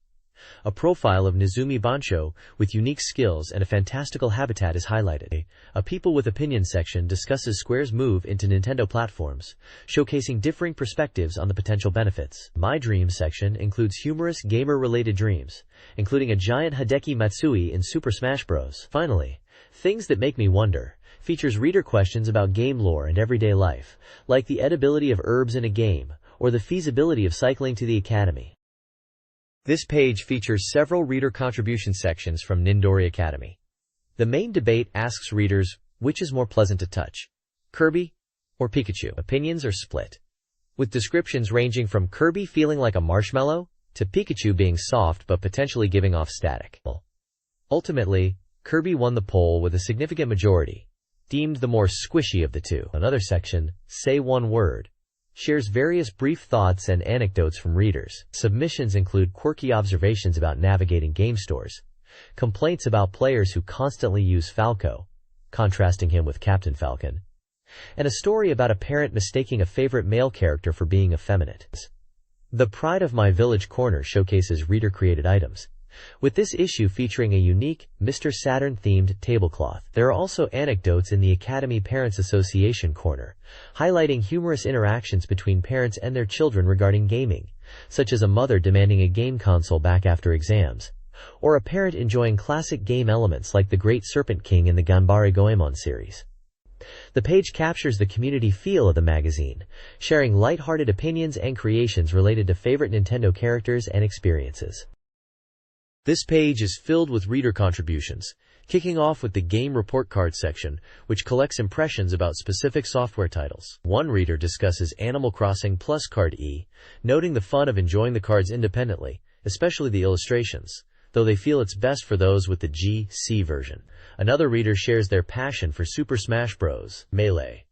A profile of Nizumi Bancho with unique skills and a fantastical habitat is highlighted. A People with Opinion section discusses Square's move into Nintendo platforms, showcasing differing perspectives on the potential benefits. My Dreams section includes humorous gamer-related dreams, including a giant Hideki Matsui in Super Smash Bros. Finally, Things That Make Me Wonder features reader questions about game lore and everyday life, like the edibility of herbs in a game, or the feasibility of cycling to the Academy. This page features several reader contribution sections from Nindori Academy. The main debate asks readers, which is more pleasant to touch, Kirby or Pikachu? Opinions are split, with descriptions ranging from Kirby feeling like a marshmallow to Pikachu being soft but potentially giving off static. Ultimately, Kirby won the poll with a significant majority, deemed the more squishy of the two. Another section, Say One Word, shares various brief thoughts and anecdotes from readers. Submissions include quirky observations about navigating game stores, complaints about players who constantly use Falco, contrasting him with Captain Falcon, and a story about a parent mistaking a favorite male character for being effeminate. The Pride of My Village corner showcases reader-created items, with this issue featuring a unique Mr. Saturn-themed tablecloth. There are also anecdotes in the Academy Parents Association corner, highlighting humorous interactions between parents and their children regarding gaming, such as a mother demanding a game console back after exams, or a parent enjoying classic game elements like the Great Serpent King in the Ganbare Goemon series. The page captures the community feel of the magazine, sharing light-hearted opinions and creations related to favorite Nintendo characters and experiences. This page is filled with reader contributions, kicking off with the Game Report Card section, which collects impressions about specific software titles. One reader discusses Animal Crossing Plus Card E, noting the fun of enjoying the cards independently, especially the illustrations, though they feel it's best for those with the GC version. Another reader shares their passion for Super Smash Bros. Melee,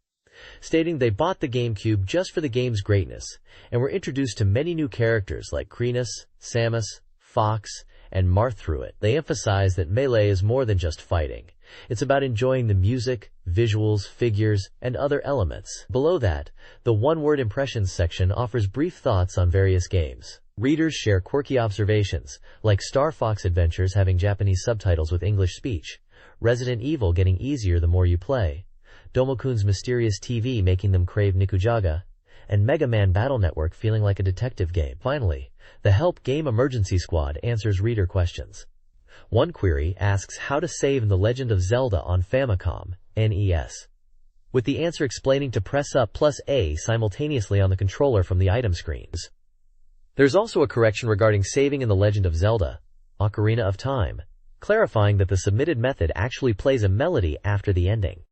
stating they bought the GameCube just for the game's greatness, and were introduced to many new characters like Krenus, Samus, Fox, and Marth through it. They emphasize that Melee is more than just fighting. It's about enjoying the music, visuals, figures, and other elements. Below that, the one-word impressions section offers brief thoughts on various games. Readers share quirky observations, like Star Fox Adventures having Japanese subtitles with English speech, Resident Evil getting easier the more you play, Domo-kun's mysterious TV making them crave Nikujaga, and Mega Man Battle Network feeling like a detective game. Finally, the Help Game Emergency Squad answers reader questions. One query asks how to save in The Legend of Zelda on Famicom, NES, with the answer explaining to press up plus A simultaneously on the controller from the item screens. There's also a correction regarding saving in The Legend of Zelda, Ocarina of Time, clarifying that the submitted method actually plays a melody after the ending.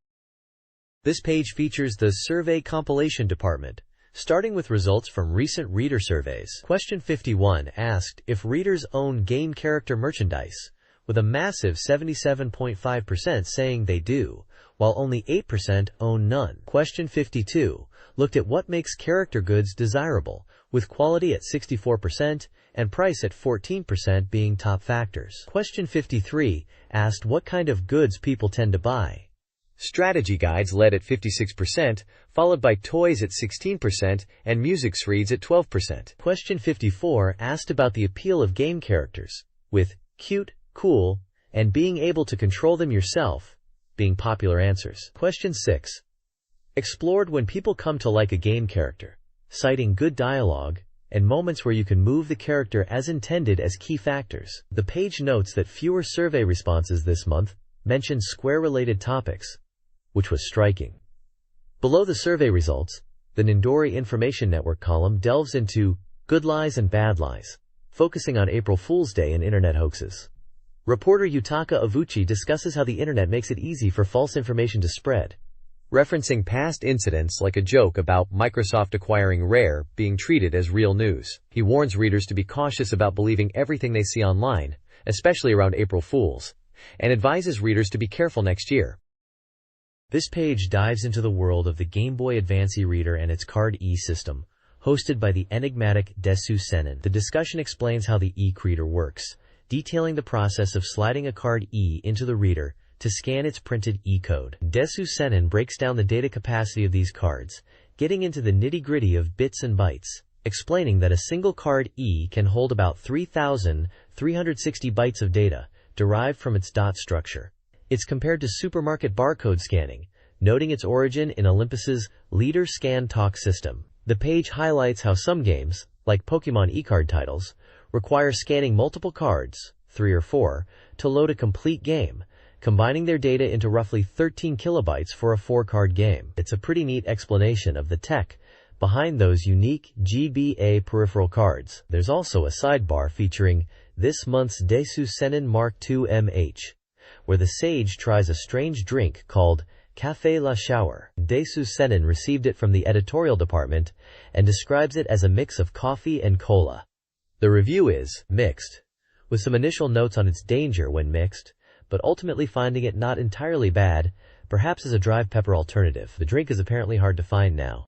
This page features the Survey Compilation Department, starting with results from recent reader surveys. Question 51 asked if readers own game character merchandise, with a massive 77.5% saying they do, while only 8% own none. Question 52 looked at what makes character goods desirable, with quality at 64% and price at 14% being top factors. Question 53 asked what kind of goods people tend to buy. Strategy guides led at 56%, followed by toys at 16% and music screeds at 12%. Question 54 asked about the appeal of game characters, with cute, cool, and being able to control them yourself being popular answers. Question 6 explored when people come to like a game character, citing good dialogue and moments where you can move the character as intended as key factors. The page notes that fewer survey responses this month mentioned Square-related topics, which was striking. Below the survey results, the Nindori Information Network column delves into good lies and bad lies, focusing on April Fool's Day and internet hoaxes. Reporter Yutaka Avuchi discusses how the internet makes it easy for false information to spread, referencing past incidents like a joke about Microsoft acquiring Rare being treated as real news. He warns readers to be cautious about believing everything they see online, especially around April Fools, and advises readers to be careful next year. This page dives into the world of the Game Boy Advance e-reader and its Card E system, hosted by the enigmatic Desu Senin. The discussion explains how the e-reader works, detailing the process of sliding a Card E into the reader to scan its printed E-code. Desu Senin breaks down the data capacity of these cards, getting into the nitty-gritty of bits and bytes, explaining that a single Card E can hold about 3,360 bytes of data, derived from its dot structure. It's compared to supermarket barcode scanning, noting its origin in Olympus's Leader Scan Talk system. The page highlights how some games, like Pokemon e-card titles, require scanning multiple cards, 3 or 4, to load a complete game, combining their data into roughly 13 kilobytes for a 4-card game. It's a pretty neat explanation of the tech behind those unique GBA peripheral cards. There's also a sidebar featuring this month's Desu Senin Mark II MH, where the sage tries a strange drink called Café La Shower. Desu Senin received it from the editorial department and describes it as a mix of coffee and cola. The review is mixed, with some initial notes on its danger when mixed, but ultimately finding it not entirely bad, perhaps as a drive pepper alternative. The drink is apparently hard to find now.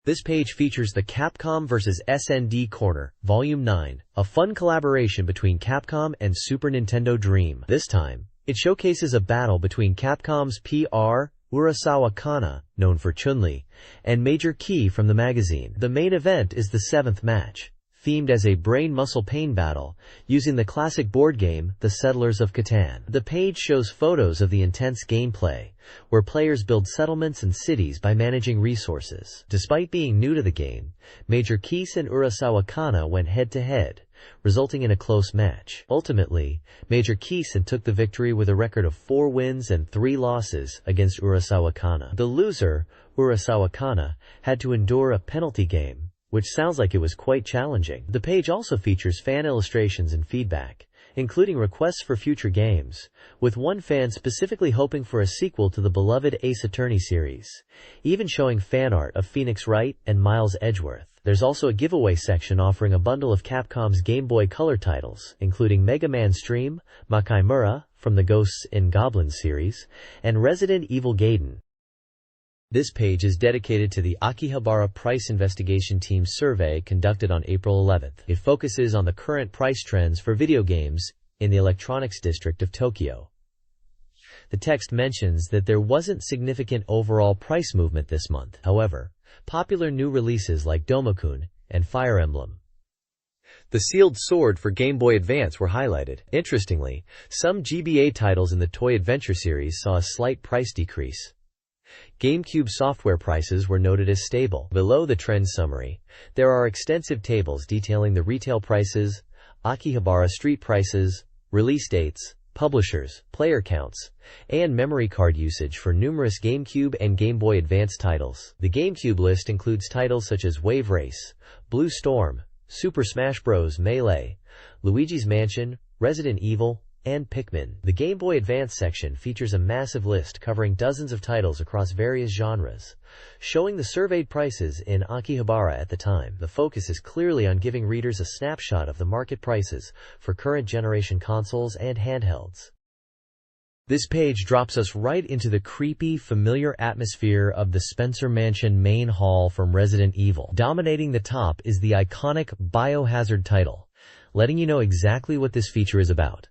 This page features the Capcom vs. SND Corner, Volume 9, a fun collaboration between Capcom and Super Nintendo Dream. This time, it showcases a battle between Capcom's PR, Urasawa Kana, known for Chun-Li, and Major Key from the magazine. The main event is the 7th match, themed as a brain-muscle pain battle, using the classic board game, The Settlers of Catan. The page shows photos of the intense gameplay, where players build settlements and cities by managing resources. Despite being new to the game, Major Keese and Urasawa Kana went head-to-head, resulting in a close match. Ultimately, Major Keeson took the victory with a record of 4 wins and 3 losses against Urasawa Kana. The loser, Urasawa Kana, had to endure a penalty game, which sounds like it was quite challenging. The page also features fan illustrations and feedback, including requests for future games, with one fan specifically hoping for a sequel to the beloved Ace Attorney series, even showing fan art of Phoenix Wright and Miles Edgeworth. There's also a giveaway section offering a bundle of Capcom's Game Boy Color titles, including Mega Man Stream, Makaimura from the Ghosts and Goblins series, and Resident Evil Gaiden. This page is dedicated to the Akihabara Price Investigation Team's survey conducted on April 11th. It focuses on the current price trends for video games in the electronics district of Tokyo. The text mentions that there wasn't significant overall price movement this month. However, popular new releases like Domokun and Fire Emblem, The Sealed Sword for Game Boy Advance were highlighted. Interestingly, some GBA titles in the Toy Adventure series saw a slight price decrease. GameCube software prices were noted as stable. Below the trend summary, there are extensive tables detailing the retail prices, Akihabara street prices, release dates, publishers, player counts, and memory card usage for numerous GameCube and Game Boy Advance titles. The GameCube list includes titles such as Wave Race, Blue Storm, Super Smash Bros. Melee, Luigi's Mansion, Resident Evil, and Pikmin. The Game Boy Advance section features a massive list covering dozens of titles across various genres, showing the surveyed prices in Akihabara at the time. The focus is clearly on giving readers a snapshot of the market prices for current generation consoles and handhelds. This page drops us right into the creepy, familiar atmosphere of the Spencer Mansion main hall from Resident Evil. Dominating the top is the iconic Biohazard title, letting you know exactly what this feature is about.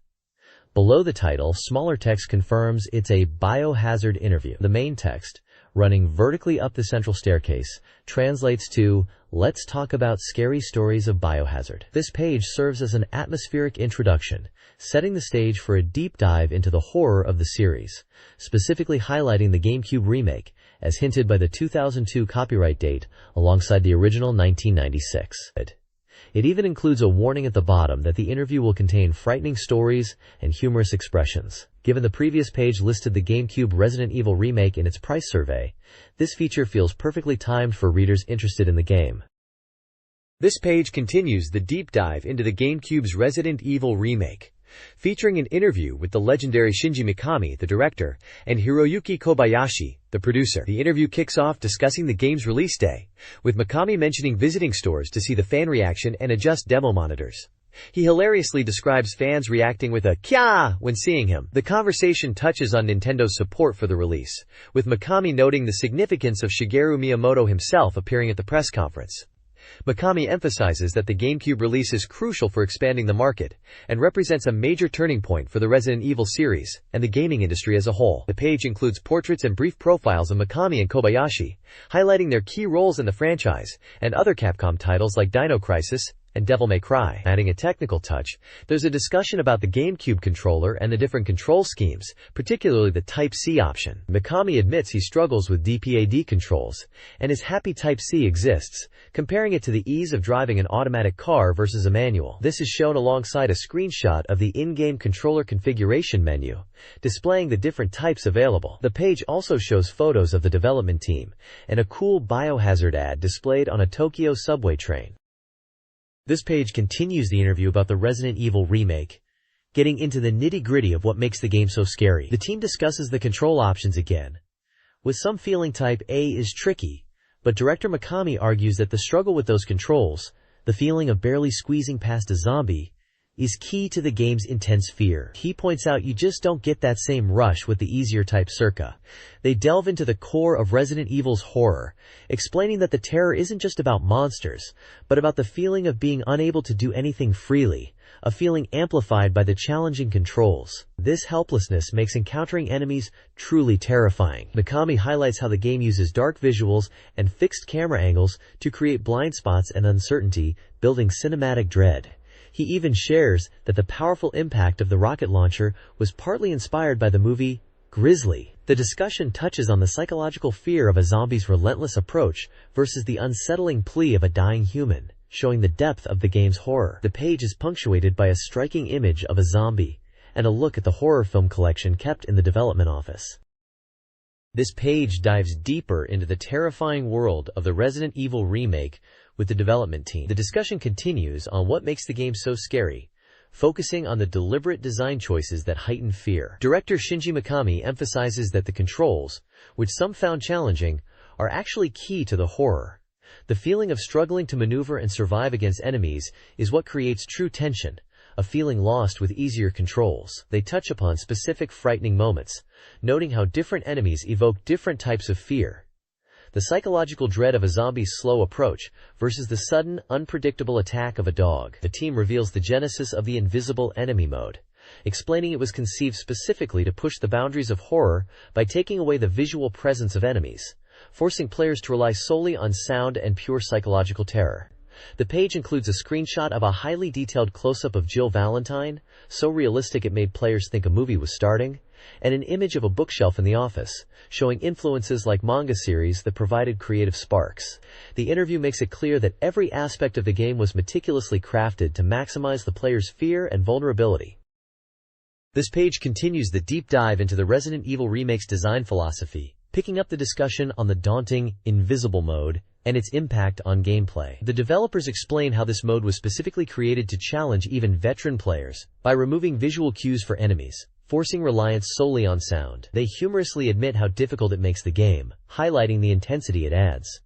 Below the title, smaller text confirms it's a Biohazard interview. The main text, running vertically up the central staircase, translates to, "Let's talk about scary stories of Biohazard." This page serves as an atmospheric introduction, setting the stage for a deep dive into the horror of the series, specifically highlighting the GameCube remake, as hinted by the 2002 copyright date, alongside the original 1996. It even includes a warning at the bottom that the interview will contain frightening stories and humorous expressions. Given the previous page listed the GameCube Resident Evil remake in its price survey, this feature feels perfectly timed for readers interested in the game. This page continues the deep dive into the GameCube's Resident Evil remake, featuring an interview with the legendary Shinji Mikami, the director, and Hiroyuki Kobayashi, the producer. The interview kicks off discussing the game's release day, with Mikami mentioning visiting stores to see the fan reaction and adjust demo monitors. He hilariously describes fans reacting with a "Kya" when seeing him. The conversation touches on Nintendo's support for the release, with Mikami noting the significance of Shigeru Miyamoto himself appearing at the press conference. Mikami emphasizes that the GameCube release is crucial for expanding the market, and represents a major turning point for the Resident Evil series, and the gaming industry as a whole. The page includes portraits and brief profiles of Mikami and Kobayashi, highlighting their key roles in the franchise, and other Capcom titles like Dino Crisis and Devil May Cry. Adding a technical touch, there's a discussion about the GameCube controller and the different control schemes, particularly the Type-C option. Mikami admits he struggles with DPAD controls, and is happy Type-C exists, comparing it to the ease of driving an automatic car versus a manual. This is shown alongside a screenshot of the in-game controller configuration menu, displaying the different types available. The page also shows photos of the development team, and a cool Biohazard ad displayed on a Tokyo subway train. This page continues the interview about the Resident Evil remake, getting into the nitty-gritty of what makes the game so scary. The team discusses the control options again, with some feeling Type A is tricky, but director Mikami argues that the struggle with those controls, the feeling of barely squeezing past a zombie, is key to the game's intense fear. He points out you just don't get that same rush with the easier type Circa. They delve into the core of Resident Evil's horror, explaining that the terror isn't just about monsters, but about the feeling of being unable to do anything freely, a feeling amplified by the challenging controls. This helplessness makes encountering enemies truly terrifying. Mikami highlights how the game uses dark visuals and fixed camera angles to create blind spots and uncertainty, building cinematic dread. He even shares that the powerful impact of the rocket launcher was partly inspired by the movie Grizzly. The discussion touches on the psychological fear of a zombie's relentless approach versus the unsettling plea of a dying human, showing the depth of the game's horror. The page is punctuated by a striking image of a zombie and a look at the horror film collection kept in the development office. This page dives deeper into the terrifying world of the Resident Evil remake with the development team. The discussion continues on what makes the game so scary, focusing on the deliberate design choices that heighten fear. Director Shinji Mikami emphasizes that the controls, which some found challenging, are actually key to the horror. The feeling of struggling to maneuver and survive against enemies is what creates true tension, a feeling lost with easier controls. They touch upon specific frightening moments, noting how different enemies evoke different types of fear. The psychological dread of a zombie's slow approach versus the sudden, unpredictable attack of a dog. The team reveals the genesis of the invisible enemy mode, explaining it was conceived specifically to push the boundaries of horror by taking away the visual presence of enemies, forcing players to rely solely on sound and pure psychological terror. The page includes a screenshot of a highly detailed close-up of Jill Valentine, so realistic it made players think a movie was starting, and an image of a bookshelf in the office, showing influences like manga series that provided creative sparks. The interview makes it clear that every aspect of the game was meticulously crafted to maximize the player's fear and vulnerability. This page continues the deep dive into the Resident Evil remake's design philosophy, picking up the discussion on the daunting, invisible mode and its impact on gameplay. The developers explain how this mode was specifically created to challenge even veteran players by removing visual cues for enemies, forcing reliance solely on sound. They humorously admit how difficult it makes the game, highlighting the intensity it adds.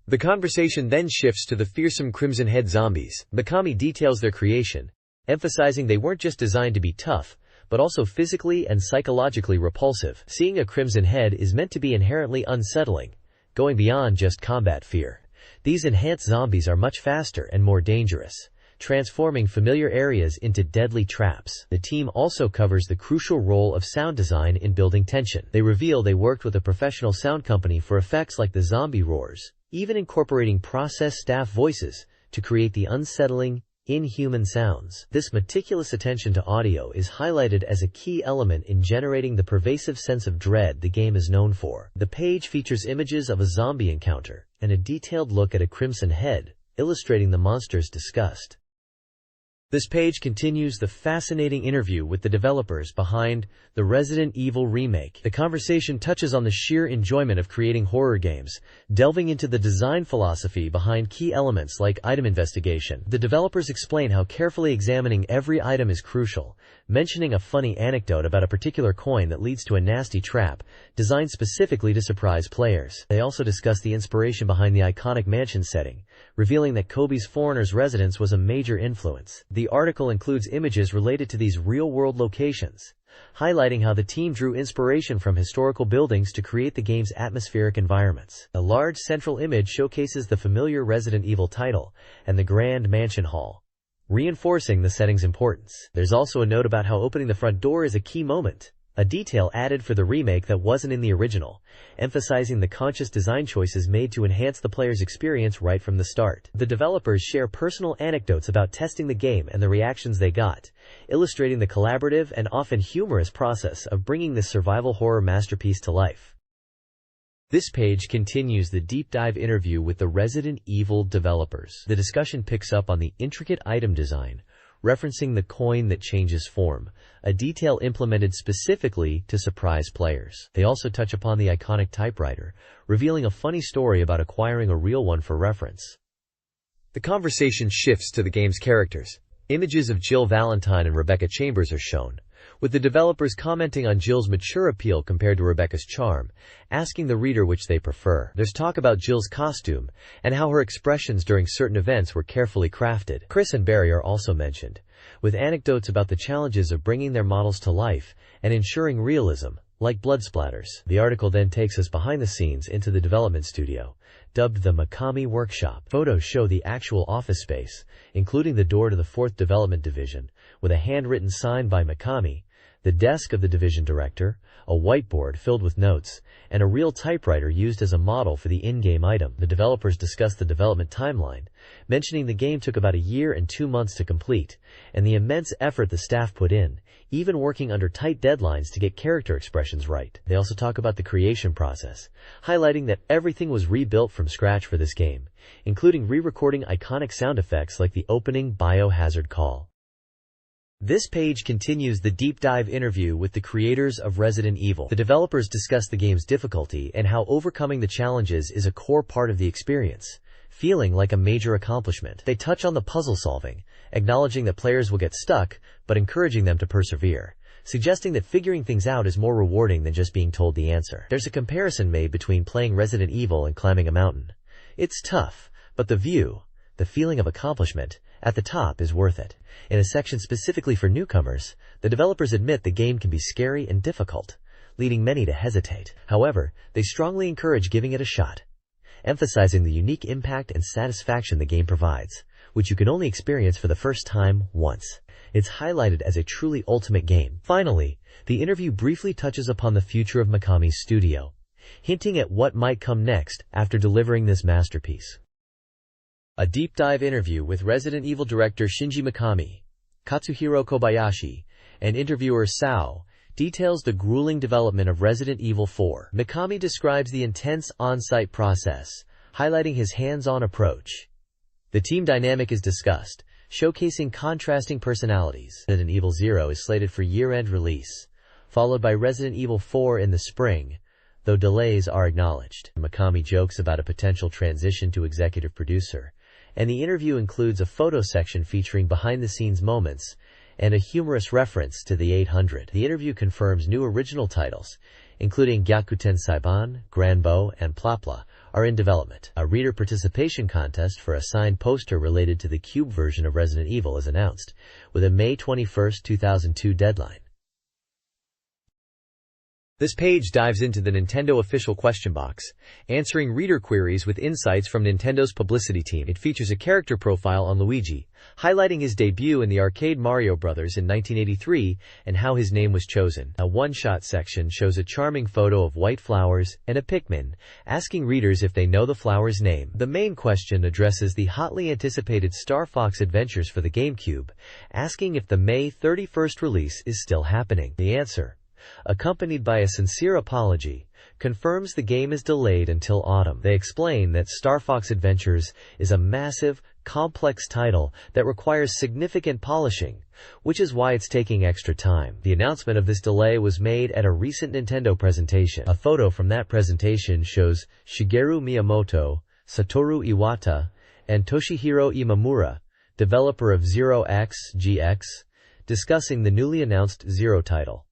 The conversation then shifts to the fearsome Crimson Head zombies. Mikami details their creation, emphasizing they weren't just designed to be tough, but also physically and psychologically repulsive. Seeing a Crimson Head is meant to be inherently unsettling, going beyond just combat fear. These enhanced zombies are much faster and more dangerous, transforming familiar areas into deadly traps. The team also covers the crucial role of sound design in building tension. They reveal they worked with a professional sound company for effects like the zombie roars, even incorporating process staff voices to create the unsettling, inhuman sounds. This meticulous attention to audio is highlighted as a key element in generating the pervasive sense of dread the game is known for. The page features images of a zombie encounter and a detailed look at a Crimson Head, illustrating the monster's disgust. This page continues the fascinating interview with the developers behind the Resident Evil remake. The conversation touches on the sheer enjoyment of creating horror games, delving into the design philosophy behind key elements like item investigation. The developers explain how carefully examining every item is crucial, mentioning a funny anecdote about a particular coin that leads to a nasty trap, designed specifically to surprise players. They also discuss the inspiration behind the iconic mansion setting, revealing that Kobe's Foreigner's residence was a major influence. The article includes images related to these real-world locations, highlighting how the team drew inspiration from historical buildings to create the game's atmospheric environments. A large central image showcases the familiar Resident Evil title and the Grand Mansion Hall, reinforcing the setting's importance. There's also a note about how opening the front door is a key moment, a detail added for the remake that wasn't in the original, emphasizing the conscious design choices made to enhance the player's experience right from the start. The developers share personal anecdotes about testing the game and the reactions they got, illustrating the collaborative and often humorous process of bringing this survival horror masterpiece to life. This page continues the deep dive interview with the Resident Evil developers. The discussion picks up on the intricate item design, referencing the coin that changes form, a detail implemented specifically to surprise players. They also touch upon the iconic typewriter, revealing a funny story about acquiring a real one for reference. The conversation shifts to the game's characters. Images of Jill Valentine and Rebecca Chambers are shown, with the developers commenting on Jill's mature appeal compared to Rebecca's charm, asking the reader which they prefer. There's talk about Jill's costume, and how her expressions during certain events were carefully crafted. Chris and Barry are also mentioned, with anecdotes about the challenges of bringing their models to life, and ensuring realism, like blood splatters. The article then takes us behind the scenes into the development studio, dubbed the Mikami Workshop. Photos show the actual office space, including the door to the 4th Development Division, with a handwritten sign by Mikami, the desk of the division director, a whiteboard filled with notes, and a real typewriter used as a model for the in-game item. The developers discussed the development timeline, mentioning the game took about a year and 2 months to complete, and the immense effort the staff put in, even working under tight deadlines to get character expressions right. They also talk about the creation process, highlighting that everything was rebuilt from scratch for this game, including re-recording iconic sound effects like the opening biohazard call. This page continues the deep dive interview with the creators of Resident Evil. The developers discuss the game's difficulty and how overcoming the challenges is a core part of the experience, feeling like a major accomplishment. They touch on the puzzle solving, acknowledging that players will get stuck, but encouraging them to persevere, suggesting that figuring things out is more rewarding than just being told the answer. There's a comparison made between playing Resident Evil and climbing a mountain. It's tough, but the view, the feeling of accomplishment, at the top is worth it. In a section specifically for newcomers, the developers admit the game can be scary and difficult, leading many to hesitate. However, they strongly encourage giving it a shot, emphasizing the unique impact and satisfaction the game provides, which you can only experience for the first time once. It's highlighted as a truly ultimate game. Finally, the interview briefly touches upon the future of Mikami's studio, hinting at what might come next after delivering this masterpiece. A deep dive interview with Resident Evil director Shinji Mikami, Katsuhiro Kobayashi, and interviewer Sao details the grueling development of Resident Evil 4. Mikami describes the intense on-site process, highlighting his hands-on approach. The team dynamic is discussed, showcasing contrasting personalities. Resident Evil 0 is slated for year-end release, followed by Resident Evil 4 in the spring, though delays are acknowledged. Mikami jokes about a potential transition to executive producer, and the interview includes a photo section featuring behind-the-scenes moments and a humorous reference to the 800. The interview confirms new original titles, including Gyakuten Saiban, Granbo, and Plapla, are in development. A reader participation contest for a signed poster related to the Cube version of Resident Evil is announced, with a May 21, 2002 deadline. This page dives into the Nintendo official question box, answering reader queries with insights from Nintendo's publicity team. It features a character profile on Luigi, highlighting his debut in the arcade Mario Bros. In 1983 and how his name was chosen. A one-shot section shows a charming photo of white flowers and a Pikmin, asking readers if they know the flower's name. The main question addresses the hotly anticipated Star Fox Adventures for the GameCube, asking if the May 31st release is still happening. The answer, accompanied by a sincere apology, confirms the game is delayed until autumn. They explain that Star Fox Adventures is a massive, complex title that requires significant polishing, which is why it's taking extra time. The announcement of this delay was made at a recent Nintendo presentation. A photo from that presentation shows Shigeru Miyamoto, Satoru Iwata, and Toshihiro Imamura, developer of Zero X GX, discussing the newly announced Zero title.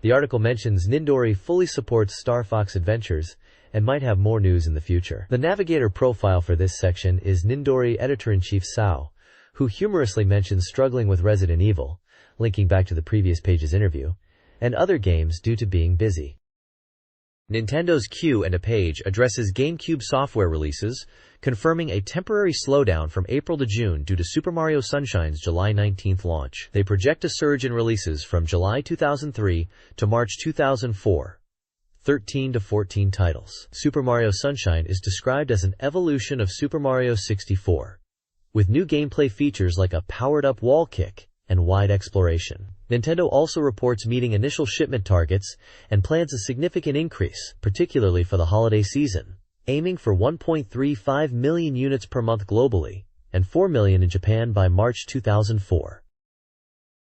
The article mentions Nindori fully supports Star Fox Adventures and might have more news in the future. The navigator profile for this section is Nindori editor-in-chief Sao, who humorously mentions struggling with Resident Evil, linking back to the previous page's interview, and other games due to being busy. Nintendo's Q&A page addresses GameCube software releases, confirming a temporary slowdown from April to June due to Super Mario Sunshine's July 19th launch. They project a surge in releases from July 2003 to March 2004, 13 to 14 titles. Super Mario Sunshine is described as an evolution of Super Mario 64, with new gameplay features like a powered-up wall kick and wide exploration. Nintendo also reports meeting initial shipment targets and plans a significant increase, particularly for the holiday season, aiming for 1.35 million units per month globally and 4 million in Japan by March 2004.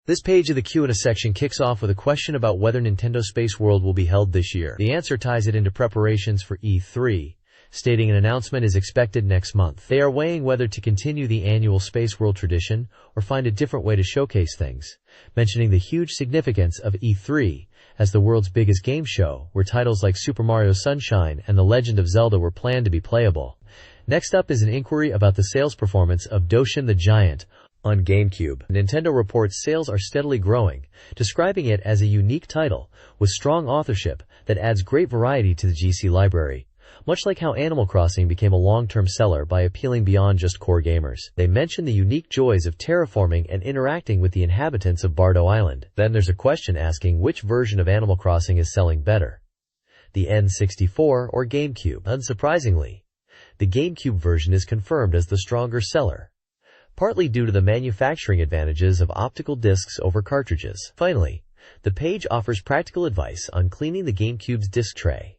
This page of the Q&A section kicks off with a question about whether Nintendo Space World will be held this year. The answer ties it into preparations for E3, stating an announcement is expected next month. They are weighing whether to continue the annual Space World tradition or find a different way to showcase things, mentioning the huge significance of E3 as the world's biggest game show, where titles like Super Mario Sunshine and The Legend of Zelda were planned to be playable. Next up is an inquiry about the sales performance of Doshin the Giant on GameCube. Nintendo reports sales are steadily growing, describing it as a unique title with strong authorship that adds great variety to the GC library. Much like how Animal Crossing became a long-term seller by appealing beyond just core gamers. They mention the unique joys of terraforming and interacting with the inhabitants of Bardo Island. Then there's a question asking which version of Animal Crossing is selling better, the N64 or GameCube. Unsurprisingly, the GameCube version is confirmed as the stronger seller, partly due to the manufacturing advantages of optical discs over cartridges. Finally, the page offers practical advice on cleaning the GameCube's disc tray.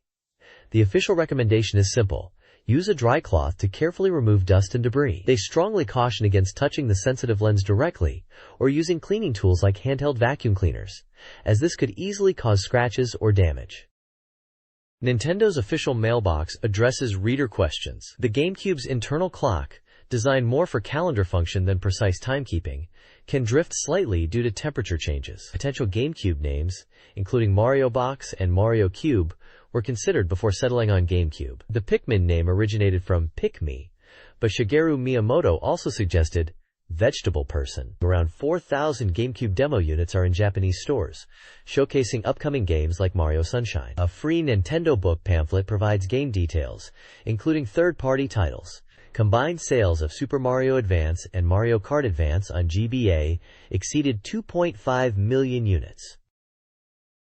The official recommendation is simple: use a dry cloth to carefully remove dust and debris. They strongly caution against touching the sensitive lens directly or using cleaning tools like handheld vacuum cleaners, as this could easily cause scratches or damage. Nintendo's official mailbox addresses reader questions. The GameCube's internal clock, designed more for calendar function than precise timekeeping, can drift slightly due to temperature changes. Potential GameCube names, including Mario Box and Mario Cube, were considered before settling on GameCube. The Pikmin name originated from Pikmi, but Shigeru Miyamoto also suggested Vegetable Person. Around 4,000 GameCube demo units are in Japanese stores, showcasing upcoming games like Mario Sunshine. A free Nintendo book pamphlet provides game details, including third-party titles. Combined sales of Super Mario Advance and Mario Kart Advance on GBA exceeded 2.5 million units.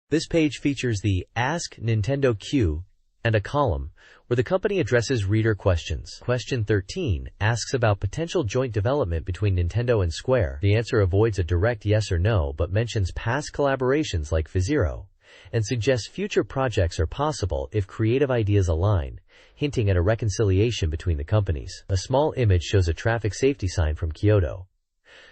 This page features the Ask Nintendo queue and a column where the company addresses reader questions. Question 13 asks about potential joint development between Nintendo and Square. The answer avoids a direct yes or no but mentions past collaborations like F-Zero and suggests future projects are possible if creative ideas align, hinting at a reconciliation between the companies. A small image shows a traffic safety sign from Kyoto.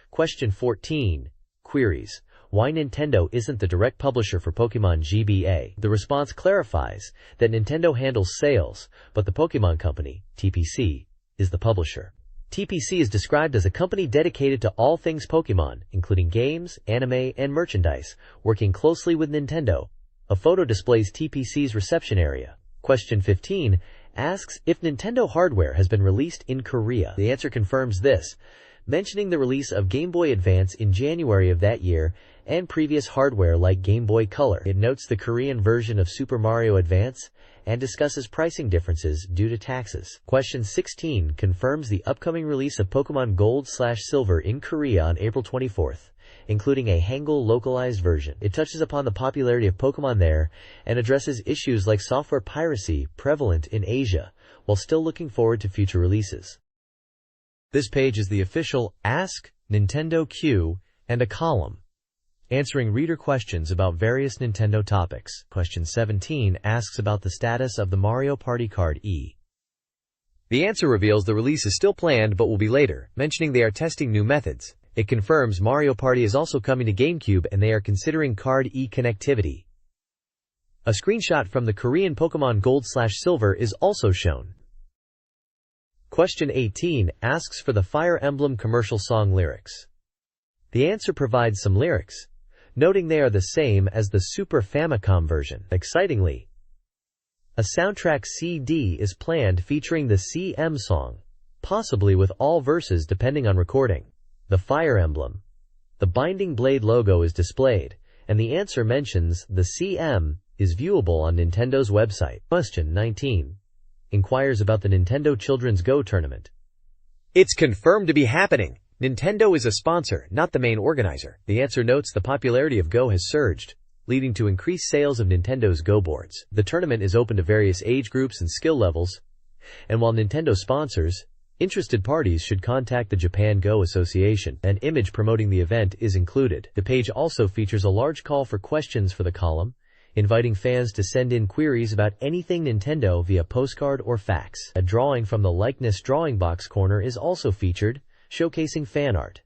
Question 14 queries why Nintendo isn't the direct publisher for Pokémon GBA. The response clarifies that Nintendo handles sales, but the Pokémon Company, TPC, is the publisher. TPC is described as a company dedicated to all things Pokémon, including games, anime, and merchandise, working closely with Nintendo. A photo displays TPC's reception area. Question 15 asks if Nintendo hardware has been released in Korea. The answer confirms this, mentioning the release of Game Boy Advance in January of that year and previous hardware like Game Boy Color. It notes the Korean version of Super Mario Advance and discusses pricing differences due to taxes. Question 16 confirms the upcoming release of Pokemon Gold/Silver in Korea on April 24th, including a Hangul localized version. It touches upon the popularity of Pokemon there and addresses issues like software piracy prevalent in Asia, while still looking forward to future releases. This page is the official Ask Nintendo queue and a column, answering reader questions about various Nintendo topics. Question 17 asks about the status of the Mario Party Card E. The answer reveals the release is still planned but will be later, mentioning they are testing new methods. It confirms Mario Party is also coming to GameCube and they are considering Card E connectivity. A screenshot from the Korean Pokemon Gold/Silver is also shown. Question 18 asks for the Fire Emblem commercial song lyrics. The answer provides some lyrics, noting they are the same as the Super Famicom version. Excitingly, a soundtrack CD is planned featuring the CM song, possibly with all verses depending on recording. The Fire Emblem, the Binding Blade logo is displayed, and the answer mentions the CM is viewable on Nintendo's website. Question 19 inquires about the Nintendo Children's Go tournament. It's confirmed to be happening. Nintendo is a sponsor, not the main organizer. The answer notes the popularity of Go has surged, leading to increased sales of Nintendo's Go boards. The tournament is open to various age groups and skill levels, and while Nintendo sponsors, interested parties should contact the Japan Go Association. An image promoting the event is included. The page also features a large call for questions for the column, inviting fans to send in queries about anything Nintendo via postcard or fax. A drawing from the likeness drawing box corner is also featured, showcasing fan art.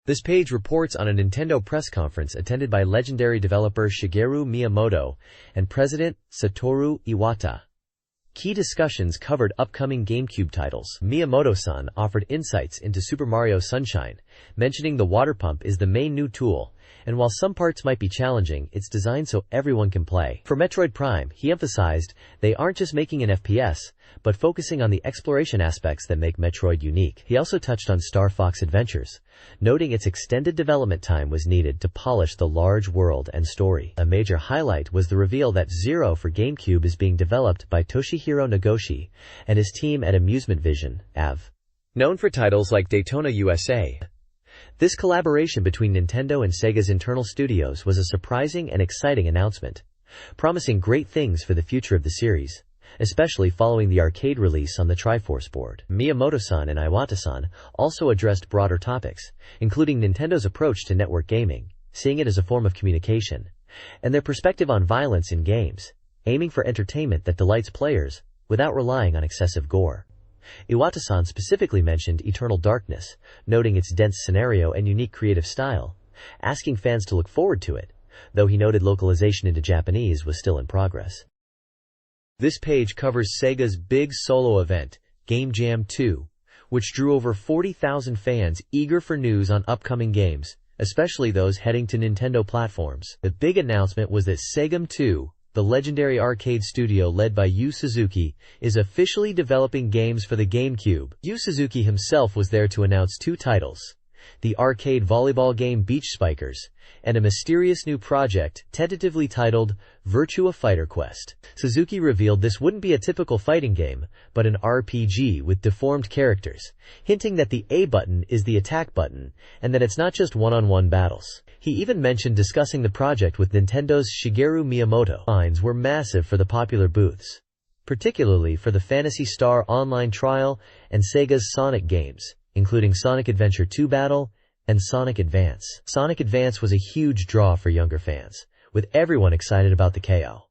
This page reports on a Nintendo press conference attended by legendary developer Shigeru Miyamoto and President Satoru Iwata. Key discussions covered upcoming GameCube titles. Miyamoto-san offered insights into Super Mario Sunshine, mentioning the water pump is the main new tool, and while some parts might be challenging, it's designed so everyone can play. For Metroid Prime, he emphasized they aren't just making an FPS, but focusing on the exploration aspects that make Metroid unique. He also touched on Star Fox Adventures, noting its extended development time was needed to polish the large world and story. A major highlight was the reveal that Zero for GameCube is being developed by Toshihiro Nagoshi and his team at Amusement Vision, AV. Known for titles like Daytona USA. This collaboration between Nintendo and Sega's internal studios was a surprising and exciting announcement, promising great things for the future of the series, especially following the arcade release on the Triforce board. Miyamoto-san and Iwata-san also addressed broader topics, including Nintendo's approach to network gaming, seeing it as a form of communication, and their perspective on violence in games, aiming for entertainment that delights players without relying on excessive gore. Iwata-san specifically mentioned Eternal Darkness, noting its dense scenario and unique creative style, asking fans to look forward to it, though he noted localization into Japanese was still in progress. This page covers Sega's big solo event, Game Jam 2, which drew over 40,000 fans eager for news on upcoming games, especially those heading to Nintendo platforms. The big announcement was that Sega 2, the legendary arcade studio led by Yu Suzuki, is officially developing games for the GameCube. Yu Suzuki himself was there to announce two titles, the arcade volleyball game Beach Spikers, and a mysterious new project, tentatively titled Virtua Fighter Quest. Suzuki revealed this wouldn't be a typical fighting game, but an RPG with deformed characters, hinting that the A button is the attack button, and that it's not just one-on-one battles. He even mentioned discussing the project with Nintendo's Shigeru Miyamoto. Lines were massive for the popular booths, particularly for the Phantasy Star Online Trial and Sega's Sonic games, including Sonic Adventure 2 Battle and Sonic Advance. Sonic Advance was a huge draw for younger fans, with everyone excited about the KO.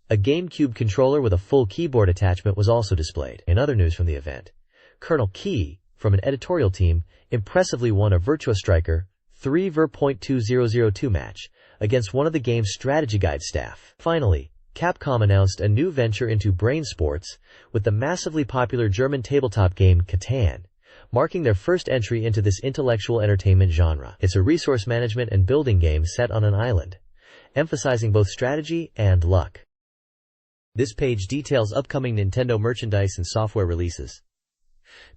A GameCube controller with a full keyboard attachment was also displayed. In other news from the event, Colonel Key, from an editorial team, impressively won a Virtua Striker 3v.2002 match against one of the game's strategy guide staff. Finally, Capcom announced a new venture into brain sports with the massively popular German tabletop game Catan, marking their first entry into this intellectual entertainment genre. It's a resource management and building game set on an island, emphasizing both strategy and luck. This page details upcoming Nintendo merchandise and software releases.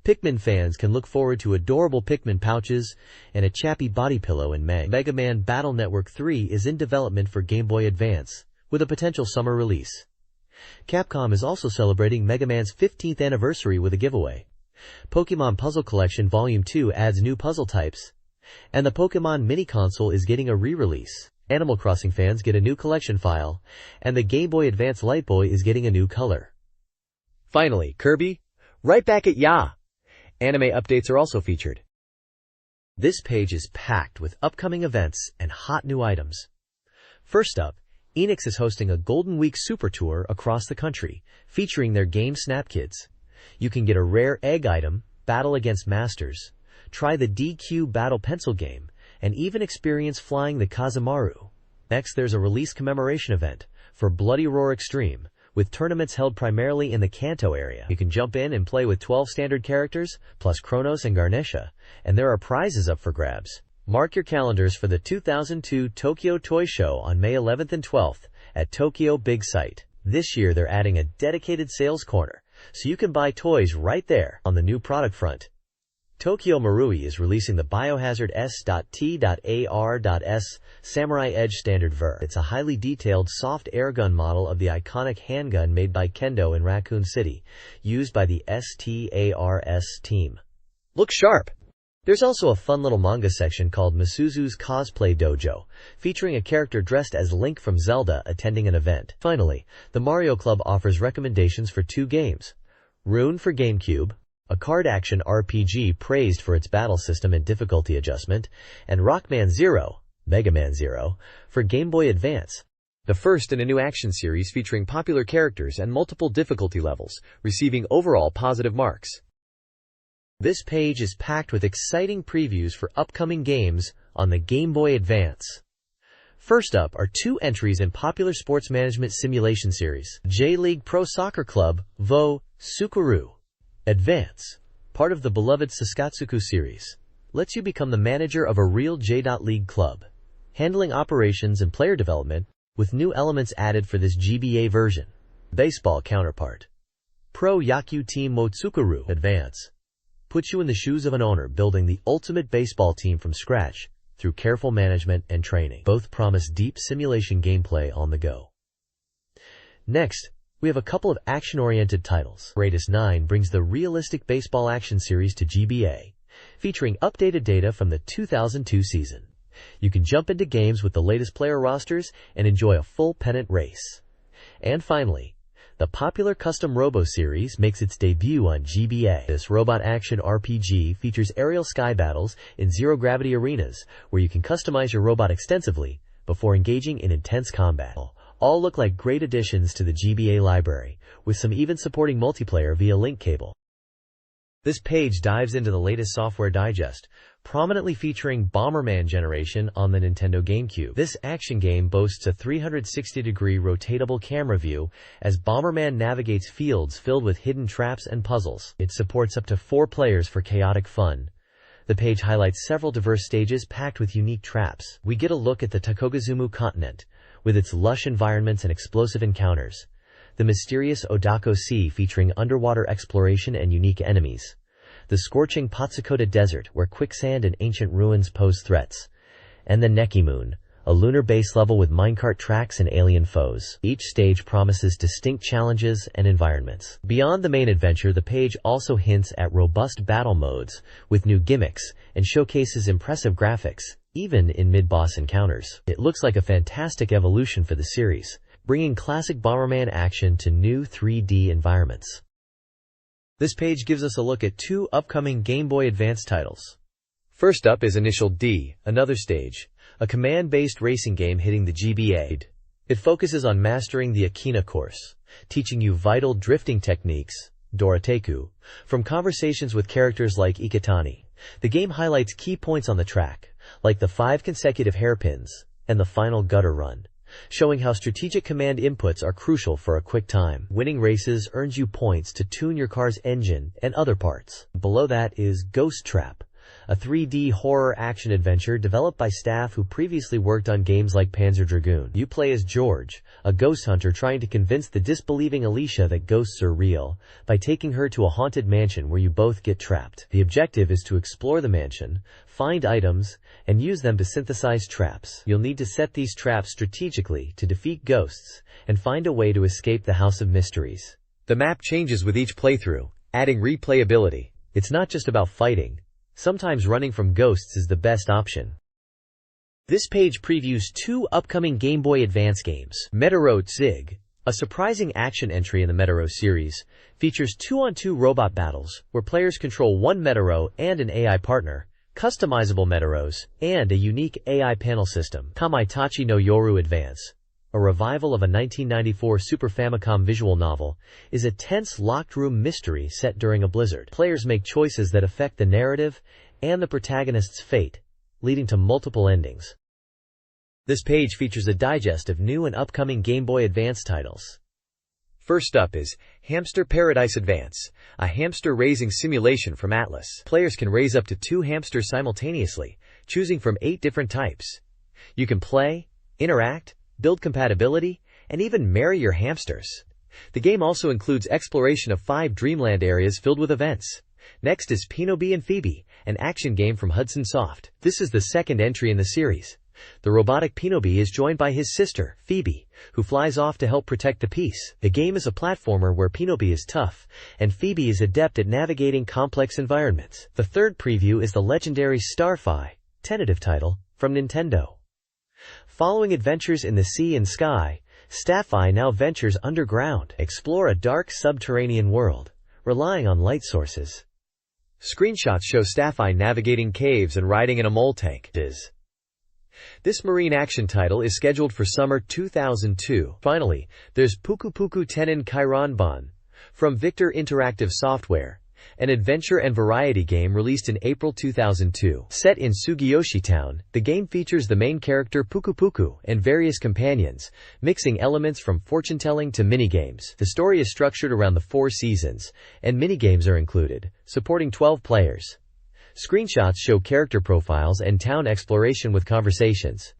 Pikmin fans can look forward to adorable Pikmin pouches and a chappy body pillow in May. Mega Man Battle Network 3 is in development for Game Boy Advance, with a potential summer release. Capcom is also celebrating Mega Man's 15th anniversary with a giveaway. Pokémon Puzzle Collection Volume 2 adds new puzzle types, and the Pokémon Mini Console is getting a re-release. Animal Crossing fans get a new collection file, and the Game Boy Advance Light Boy is getting a new color. Finally, Kirby, right back at ya! Anime updates are also featured. This page is packed with upcoming events and hot new items. First up, Enix is hosting a Golden Week Super Tour across the country, featuring their game Snap Kids. You can get a rare egg item, battle against masters, try the DQ Battle Pencil game, and even experience flying the Kazamaru. Next, there's a release commemoration event for Bloody Roar Extreme, with tournaments held primarily in the Kanto area. You can jump in and play with 12 standard characters, plus Kronos and Garnesha, and there are prizes up for grabs. Mark your calendars for the 2002 Tokyo Toy Show on May 11th and 12th at Tokyo Big Sight. This year they're adding a dedicated sales corner, so you can buy toys right there. On the new product front, Tokyo Marui is releasing the Biohazard S.T.AR.S Samurai Edge Standard Ver. It's a highly detailed soft airgun model of the iconic handgun made by Kendo in Raccoon City, used by the STARS team. Look sharp! There's also a fun little manga section called Masuzu's Cosplay Dojo, featuring a character dressed as Link from Zelda attending an event. Finally, the Mario Club offers recommendations for two games: Rune for GameCube, a card-action RPG praised for its battle system and difficulty adjustment, and Rockman Zero, Mega Man Zero, for Game Boy Advance. The first in a new action series featuring popular characters and multiple difficulty levels, receiving overall positive marks. This page is packed with exciting previews for upcoming games on the Game Boy Advance. First up are two entries in popular sports management simulation series, J-League Pro Soccer Club, VO, Sukuru. Advance, part of the beloved Saskatsuku series, lets you become the manager of a real J-League club, handling operations and player development, with new elements added for this GBA version. Baseball counterpart. Pro Yaku Team Motsukuru Advance puts you in the shoes of an owner building the ultimate baseball team from scratch through careful management and training. Both promise deep simulation gameplay on the go. Next, we have a couple of action-oriented titles. Greatest 9 brings the realistic baseball action series to GBA, featuring updated data from the 2002 season. You can jump into games with the latest player rosters and enjoy a full pennant race. And finally, the popular Custom Robo series makes its debut on GBA. This robot action RPG features aerial sky battles in zero-gravity arenas where you can customize your robot extensively before engaging in intense combat. All look like great additions to the GBA library, with some even supporting multiplayer via link cable. This page dives into the latest software digest, prominently featuring Bomberman Generation on the Nintendo GameCube. This action game boasts a 360-degree rotatable camera view as Bomberman navigates fields filled with hidden traps and puzzles. It supports up to 4 players for chaotic fun. The page highlights several diverse stages packed with unique traps. We get a look at the Takogazumu continent, with its lush environments and explosive encounters. The mysterious Odako Sea featuring underwater exploration and unique enemies. The scorching Patsukota Desert where quicksand and ancient ruins pose threats. And the Neki Moon, a lunar base level with minecart tracks and alien foes. Each stage promises distinct challenges and environments. Beyond the main adventure, the page also hints at robust battle modes with new gimmicks and showcases impressive graphics, even in mid-boss encounters. It looks like a fantastic evolution for the series, bringing classic Bomberman action to new 3D environments. This page gives us a look at 2 upcoming Game Boy Advance titles. First up is Initial D, Another Stage, a command-based racing game hitting the GBA. It focuses on mastering the Akina course, teaching you vital drifting techniques, Dorateku, from conversations with characters like Ikitani. The game highlights key points on the track, like the 5 consecutive hairpins and the final gutter run, showing how strategic command inputs are crucial for a quick time. Winning races earns you points to tune your car's engine and other parts. Below that is Ghost Trap, a 3D horror action adventure developed by staff who previously worked on games like Panzer Dragoon. You play as George, a ghost hunter trying to convince the disbelieving Alicia that ghosts are real by taking her to a haunted mansion where you both get trapped. The objective is to explore the mansion, find items, and use them to synthesize traps. You'll need to set these traps strategically to defeat ghosts and find a way to escape the House of Mysteries. The map changes with each playthrough, adding replayability. It's not just about fighting. Sometimes running from ghosts is the best option. This page previews 2 upcoming Game Boy Advance games. Metaro Zig, a surprising action entry in the Metaro series, features 2-on-2 robot battles where players control one Metaro and an AI partner, customizable Metaros, and a unique AI panel system. Kamaitachi no Yoru Advance, a revival of a 1994 Super Famicom visual novel, is a tense locked-room mystery set during a blizzard. Players make choices that affect the narrative and the protagonist's fate, leading to multiple endings. This page features a digest of new and upcoming Game Boy Advance titles. First up is Hamster Paradise Advance, a hamster raising simulation from Atlas. Players can raise up to 2 hamsters simultaneously, choosing from 8 different types. You can play, interact, build compatibility, and even marry your hamsters. The game also includes exploration of 5 Dreamland areas filled with events. Next is Peenobi and Phoebe, an action game from Hudson Soft. This is the second entry in the series. The robotic Peenobi is joined by his sister, Phoebe, who flies off to help protect the peace. The game is a platformer where Peenobi is tough, and Phoebe is adept at navigating complex environments. The third preview is the legendary Starfy, tentative title, from Nintendo. Following adventures in the sea and sky, Starfy now ventures underground, explore a dark subterranean world, relying on light sources. Screenshots show Starfy navigating caves and riding in a mole tank. This marine action title is scheduled for summer 2002. Finally, there's Puku Puku Tenin Kairanban, from Victor Interactive Software. an adventure and variety game released in April 2002. Set in Sugiyoshi Town, the game features the main character Puku Puku and various companions, mixing elements from fortune-telling to minigames. The story is structured around the 4 seasons, and minigames are included, supporting 12 players. Screenshots show character profiles and town exploration with conversations.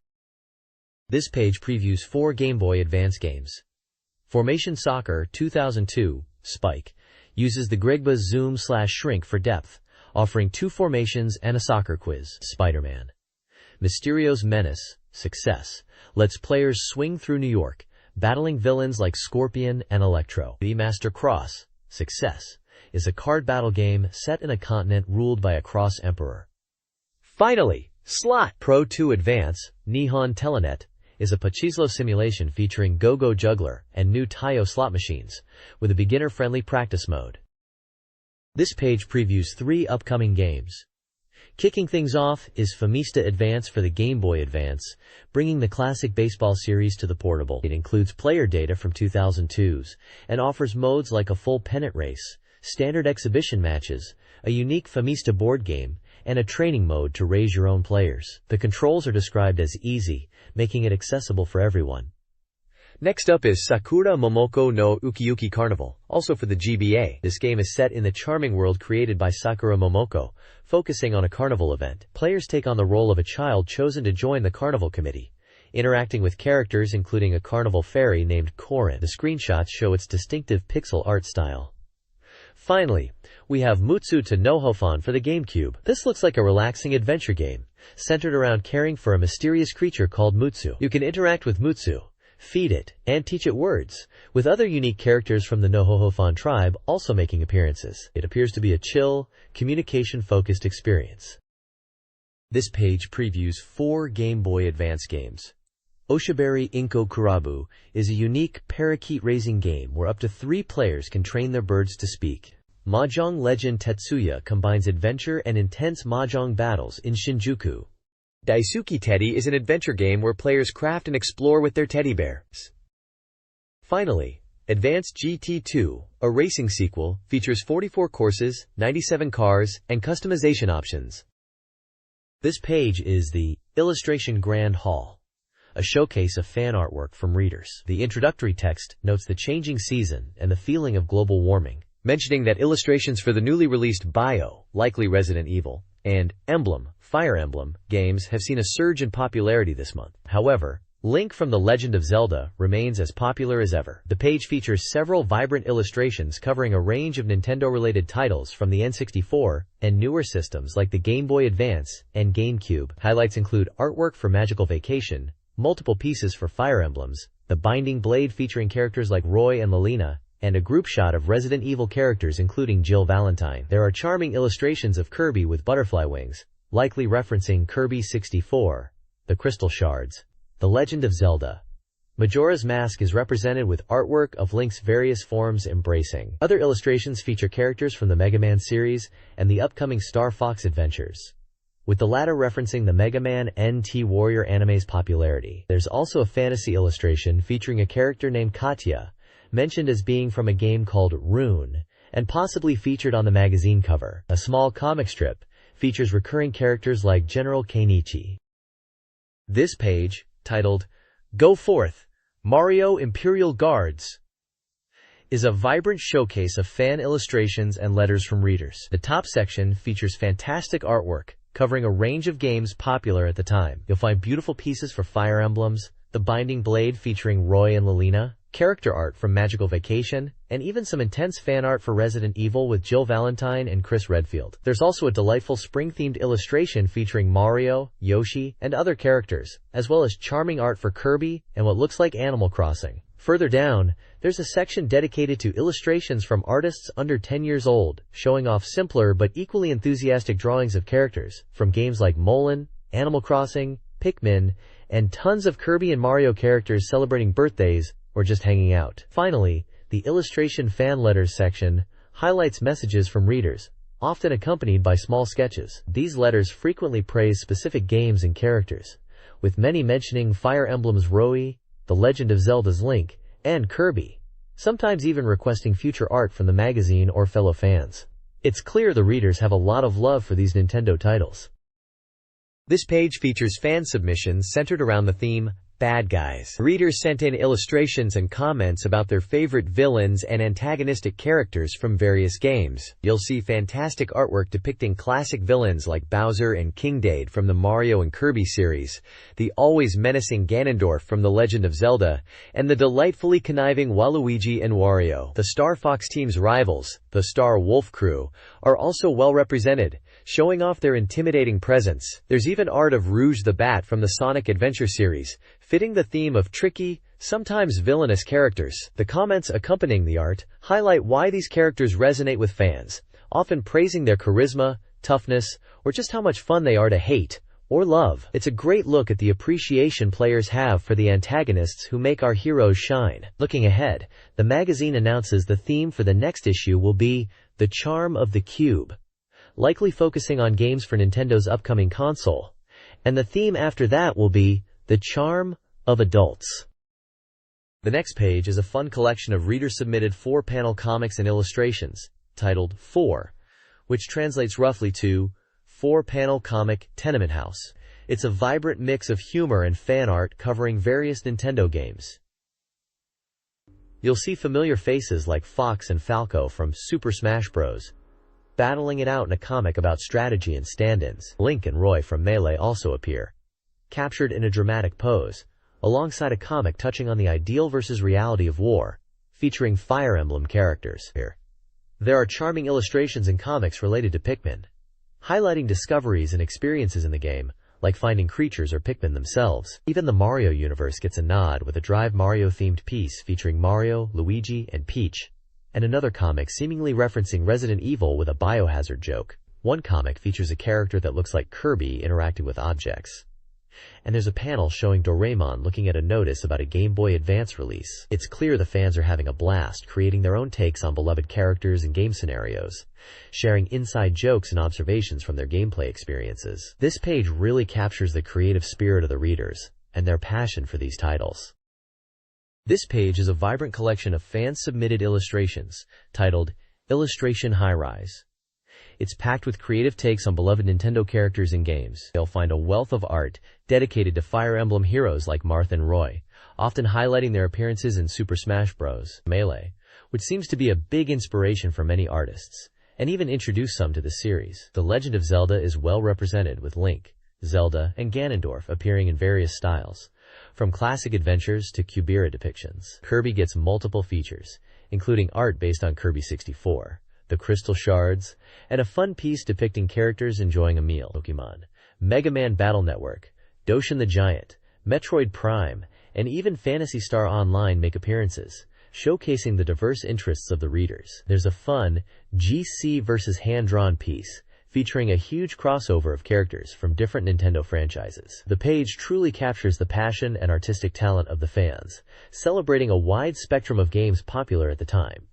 This page previews 4 Game Boy Advance games. Formation Soccer 2002, Spike, uses the Gregba zoom/shrink for depth, offering 2 formations and a soccer quiz. Spider-Man. Mysterio's Menace, Success, lets players swing through New York, battling villains like Scorpion and Electro. The Master Cross, Success, is a card battle game set in a continent ruled by a cross emperor. Finally, Slot Pro 2 Advance, Nihon Telenet, is a pachislo simulation featuring Go-Go Juggler and new Taio slot machines, with a beginner-friendly practice mode. This page previews 3 upcoming games. Kicking things off is Famista Advance for the Game Boy Advance, bringing the classic baseball series to the portable. It includes player data from 2002's and offers modes like a full pennant race, standard exhibition matches, a unique Famista board game, and a training mode to raise your own players. The controls are described as easy, making it accessible for everyone. Next up is Sakura Momoko no Ukiyuki Carnival, also for the GBA. This game is set in the charming world created by Sakura Momoko, focusing on a carnival event. Players take on the role of a child chosen to join the carnival committee, interacting with characters including a carnival fairy named Korin. The screenshots show its distinctive pixel art style. Finally, we have Mutsu to Nohofan for the GameCube. This looks like a relaxing adventure game, centered around caring for a mysterious creature called Mutsu. You can interact with Mutsu, feed it, and teach it words, with other unique characters from the Nohohofan tribe also making appearances. It appears to be a chill, communication-focused experience. This page previews 4 Game Boy Advance games. Oshibari Inko Kurabu is a unique parakeet-raising game where up to 3 players can train their birds to speak. Mahjong Legend Tetsuya combines adventure and intense mahjong battles in Shinjuku. Daisuki Teddy is an adventure game where players craft and explore with their teddy bears. Finally, Advance GT2, a racing sequel, features 44 courses, 97 cars, and customization options. This page is the Illustration Grand Hall, a showcase of fan artwork from readers. The introductory text notes the changing season and the feeling of global warming, mentioning that illustrations for the newly released Bio, likely Resident Evil, and Emblem, Fire Emblem, games have seen a surge in popularity this month. However, Link from The Legend of Zelda remains as popular as ever. The page features several vibrant illustrations covering a range of Nintendo-related titles from the N64 and newer systems like the Game Boy Advance and GameCube. Highlights include artwork for Magical Vacation, multiple pieces for Fire Emblems, the Binding Blade featuring characters like Roy and Lelina, and a group shot of Resident Evil characters including Jill Valentine. There are charming illustrations of Kirby with butterfly wings, likely referencing Kirby 64, the Crystal Shards, The Legend of Zelda. Majora's Mask is represented with artwork of Link's various forms embracing. Other illustrations feature characters from the Mega Man series and the upcoming Star Fox adventures, with the latter referencing the Mega Man NT Warrior anime's popularity. There's also a fantasy illustration featuring a character named Katya, mentioned as being from a game called Rune, and possibly featured on the magazine cover. A small comic strip features recurring characters like General Keinichi. This page, titled Go Forth, Mario Imperial Guards, is a vibrant showcase of fan illustrations and letters from readers. The top section features fantastic artwork covering a range of games popular at the time. You'll find beautiful pieces for Fire Emblems, the Binding Blade featuring Roy and Lelina, character art from Magical Vacation, and even some intense fan art for Resident Evil with Jill Valentine and Chris Redfield. There's also a delightful spring-themed illustration featuring Mario, Yoshi, and other characters, as well as charming art for Kirby and what looks like Animal Crossing. Further down, there's a section dedicated to illustrations from artists under 10 years old, showing off simpler but equally enthusiastic drawings of characters from games like Molin, Animal Crossing, Pikmin, and tons of Kirby and Mario characters celebrating birthdays or just hanging out. Finally, the illustration fan letters section highlights messages from readers, often accompanied by small sketches. These letters frequently praise specific games and characters, with many mentioning Fire Emblem's Roy, The Legend of Zelda's Link, and Kirby, sometimes even requesting future art from the magazine or fellow fans. It's clear the readers have a lot of love for these Nintendo titles. This page features fan submissions centered around the theme, Bad Guys. Readers sent in illustrations and comments about their favorite villains and antagonistic characters from various games. You'll see fantastic artwork depicting classic villains like Bowser and King Dedede from the Mario and Kirby series, the always menacing Ganondorf from The Legend of Zelda, and the delightfully conniving Waluigi and Wario. The Star Fox team's rivals, the Star Wolf crew, are also well represented, showing off their intimidating presence. There's even art of Rouge the Bat from the Sonic Adventure series, fitting the theme of tricky, sometimes villainous characters. The comments accompanying the art highlight why these characters resonate with fans, often praising their charisma, toughness, or just how much fun they are to hate or love. It's a great look at the appreciation players have for the antagonists who make our heroes shine. Looking ahead, the magazine announces the theme for the next issue will be The Charm of the Cube, likely focusing on games for Nintendo's upcoming console. And the theme after that will be The Charm of Adults. The next page is a fun collection of reader-submitted 4-panel comics and illustrations, titled 4, which translates roughly to 4-panel comic tenement house. It's a vibrant mix of humor and fan art covering various Nintendo games. You'll see familiar faces like Fox and Falco from Super Smash Bros. Battling it out in a comic about strategy and stand-ins. Link and Roy from Melee also appear, captured in a dramatic pose, alongside a comic touching on the ideal versus reality of war, featuring Fire Emblem characters. There are charming illustrations and comics related to Pikmin, highlighting discoveries and experiences in the game, like finding creatures or Pikmin themselves. Even the Mario universe gets a nod with a Drive Mario-themed piece featuring Mario, Luigi, and Peach, and another comic seemingly referencing Resident Evil with a biohazard joke. One comic features a character that looks like Kirby interacting with objects. And there's a panel showing Doraemon looking at a notice about a Game Boy Advance release. It's clear the fans are having a blast creating their own takes on beloved characters and game scenarios, sharing inside jokes and observations from their gameplay experiences. This page really captures the creative spirit of the readers and their passion for these titles. This page is a vibrant collection of fan-submitted illustrations, titled Illustration High Rise. It's packed with creative takes on beloved Nintendo characters and games. You'll find a wealth of art dedicated to Fire Emblem heroes like Marth and Roy, often highlighting their appearances in Super Smash Bros. Melee, which seems to be a big inspiration for many artists, and even introduced some to the series. The Legend of Zelda is well represented with Link, Zelda, and Ganondorf appearing in various styles, from classic adventures to Cubera depictions. Kirby gets multiple features, including art based on Kirby 64. The Crystal Shards, and a fun piece depicting characters enjoying a meal. Pokemon, Mega Man Battle Network, Doshin the Giant, Metroid Prime, and even Phantasy Star Online make appearances, showcasing the diverse interests of the readers. There's a fun GC versus hand-drawn piece, featuring a huge crossover of characters from different Nintendo franchises. The page truly captures the passion and artistic talent of the fans, celebrating a wide spectrum of games popular at the time.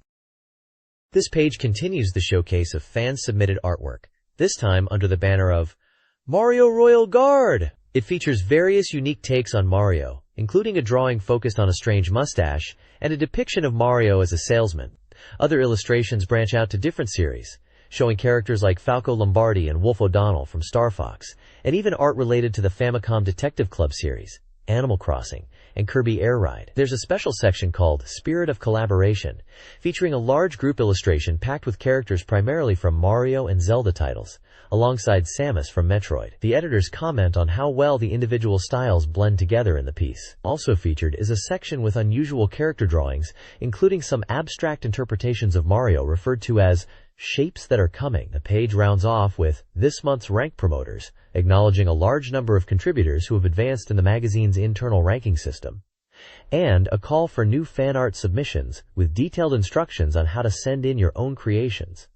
This page continues the showcase of fan-submitted artwork, this time under the banner of Mario Royal Guard. It features various unique takes on Mario, including a drawing focused on a strange mustache and a depiction of Mario as a salesman. Other illustrations branch out to different series, showing characters like Falco Lombardi and Wolf O'Donnell from Star Fox, and even art related to the Famicom Detective Club series, Animal Crossing, and Kirby Air Ride. There's a special section called Spirit of Collaboration, featuring a large group illustration packed with characters primarily from Mario and Zelda titles, alongside Samus from Metroid. The editors comment on how well the individual styles blend together in the piece. Also featured is a section with unusual character drawings, including some abstract interpretations of Mario referred to as shapes that are coming. The page rounds off with this month's rank promoters, acknowledging a large number of contributors who have advanced in the magazine's internal ranking system, and a call for new fan art submissions with detailed instructions on how to send in your own creations.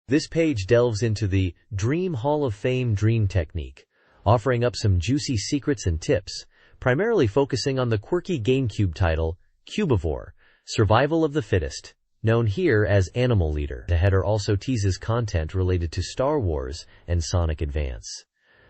This page delves into the Dream Hall of Fame Dream Technique, offering up some juicy secrets and tips, primarily focusing on the quirky GameCube title, Cubivore, Survival of the Fittest, known here as Animal Leader. The header also teases content related to Star Wars and Sonic Advance.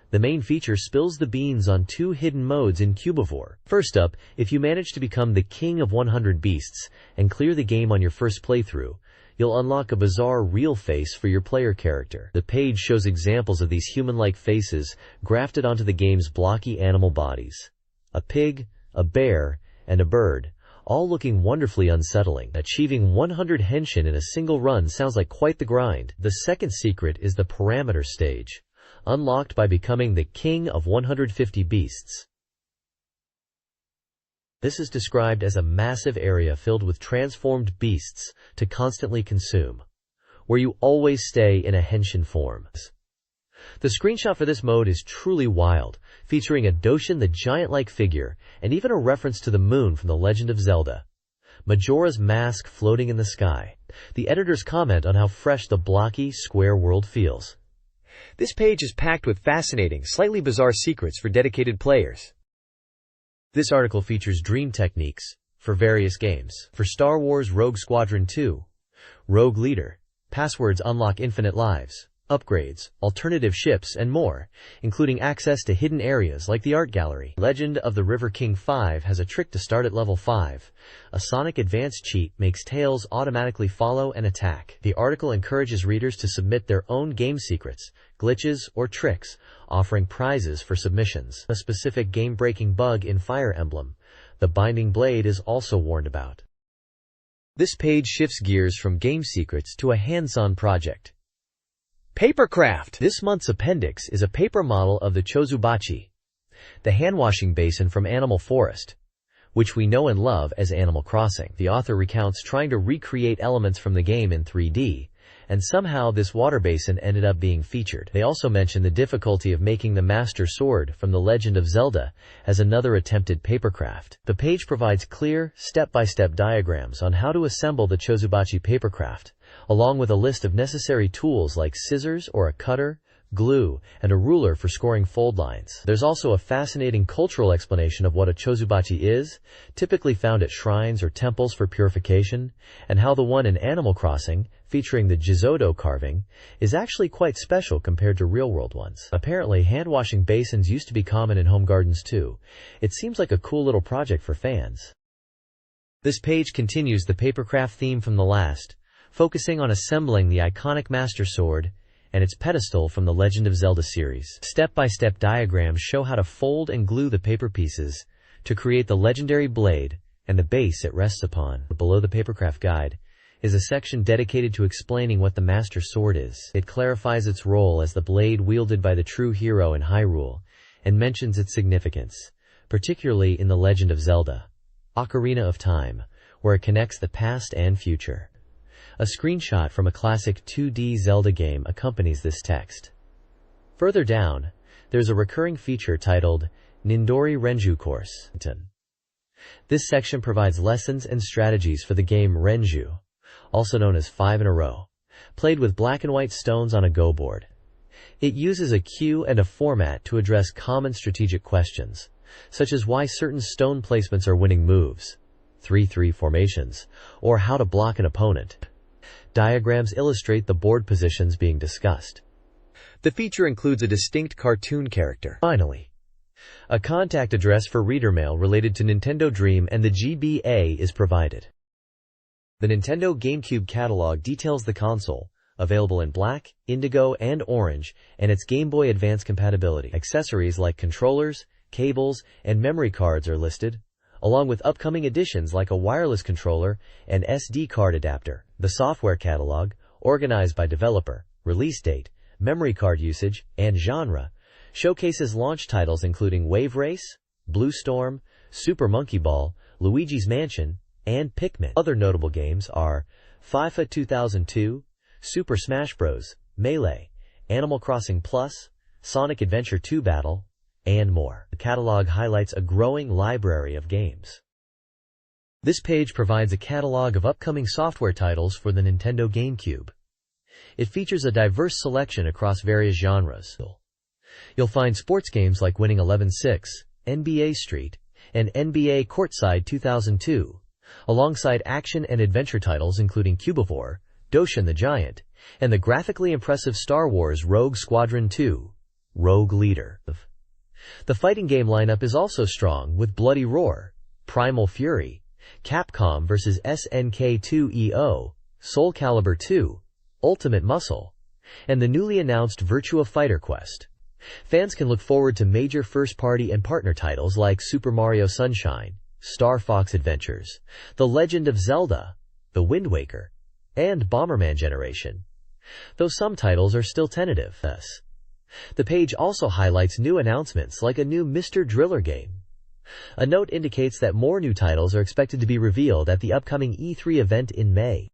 The main feature spills the beans on 2 hidden modes in Cubivore. First up, if you manage to become the king of 100 beasts and clear the game on your first playthrough, you'll unlock a bizarre real face for your player character. The page shows examples of these human-like faces grafted onto the game's blocky animal bodies. A pig, a bear, and a bird, all looking wonderfully unsettling. Achieving 100 henshin in a single run sounds like quite the grind. The second secret is the parameter stage, unlocked by becoming the king of 150 beasts. This is described as a massive area filled with transformed beasts to constantly consume, where you always stay in a henshin form. The screenshot for this mode is truly wild, featuring a Doshin the giant-like figure, and even a reference to the moon from the Legend of Zelda. Majora's mask floating in the sky. The editors comment on how fresh the blocky, square world feels. This page is packed with fascinating, slightly bizarre secrets for dedicated players. This article features dream techniques for various games. For Star Wars Rogue Squadron 2, Rogue Leader, passwords unlock infinite lives, upgrades, alternative ships, and more, including access to hidden areas like the art gallery. Legend of the River King 5 has a trick to start at level 5. A Sonic Advance cheat makes Tails automatically follow and attack. The article encourages readers to submit their own game secrets, glitches, or tricks, offering prizes for submissions. A specific game-breaking bug in Fire Emblem, the Binding Blade, is also warned about. This page shifts gears from game secrets to a hands-on project. Papercraft. This month's appendix is a paper model of the Chozubachi, the hand-washing basin from Animal Forest, which we know and love as Animal Crossing. The author recounts trying to recreate elements from the game in 3D, and somehow this water basin ended up being featured. They also mention the difficulty of making the Master Sword from the Legend of Zelda as another attempted papercraft. The page provides clear, step-by-step diagrams on how to assemble the Chozubachi papercraft, along with a list of necessary tools like scissors or a cutter, glue, and a ruler for scoring fold lines. There's also a fascinating cultural explanation of what a Chozubachi is, typically found at shrines or temples for purification, and how the one in Animal Crossing, featuring the Jizodo carving, is actually quite special compared to real-world ones. Apparently, hand-washing basins used to be common in home gardens too. It seems like a cool little project for fans. This page continues the papercraft theme from the last, focusing on assembling the iconic Master Sword and its pedestal from the Legend of Zelda series. Step-by-step diagrams show how to fold and glue the paper pieces to create the legendary blade and the base it rests upon. Below the papercraft guide is a section dedicated to explaining what the Master Sword is. It clarifies its role as the blade wielded by the true hero in Hyrule and mentions its significance, particularly in the Legend of Zelda, Ocarina of Time, where it connects the past and future. A screenshot from a classic 2D Zelda game accompanies this text. Further down, there's a recurring feature titled Nindori Renju Course. This section provides lessons and strategies for the game Renju, also known as 5 in a row, played with black and white stones on a Go board. It uses a queue and a format to address common strategic questions, such as why certain stone placements are winning moves, 3-3 formations, or how to block an opponent. Diagrams illustrate the board positions being discussed. The feature includes a distinct cartoon character. Finally, a contact address for reader mail related to Nintendo Dream and the GBA is provided. The Nintendo GameCube catalog details the console, available in black, indigo, and orange, and its Game Boy Advance compatibility. Accessories like controllers, cables, and memory cards are listed, along with upcoming additions like a wireless controller and SD card adapter. The software catalog, organized by developer, release date, memory card usage, and genre, showcases launch titles including Wave Race, Blue Storm, Super Monkey Ball, Luigi's Mansion, and Pikmin. Other notable games are FIFA 2002, Super Smash Bros., Melee, Animal Crossing Plus, Sonic Adventure 2 Battle, and more. The catalog highlights a growing library of games. This page provides a catalog of upcoming software titles for the Nintendo GameCube. It features a diverse selection across various genres. You'll find sports games like Winning 11-6, NBA Street, and NBA Courtside 2002, alongside action and adventure titles including Cubivore, Doshin the Giant, and the graphically impressive Star Wars Rogue Squadron 2, Rogue Leader. The fighting game lineup is also strong, with Bloody Roar, Primal Fury, Capcom vs. SNK 2EO, Soul Calibur 2, Ultimate Muscle, and the newly announced Virtua Fighter Quest. Fans can look forward to major first-party and partner titles like Super Mario Sunshine, Star Fox Adventures, The Legend of Zelda, The Wind Waker, and Bomberman Generation, though some titles are still tentative. The page also highlights new announcements like a new Mr. Driller game. A note indicates that more new titles are expected to be revealed at the upcoming E3 event in May.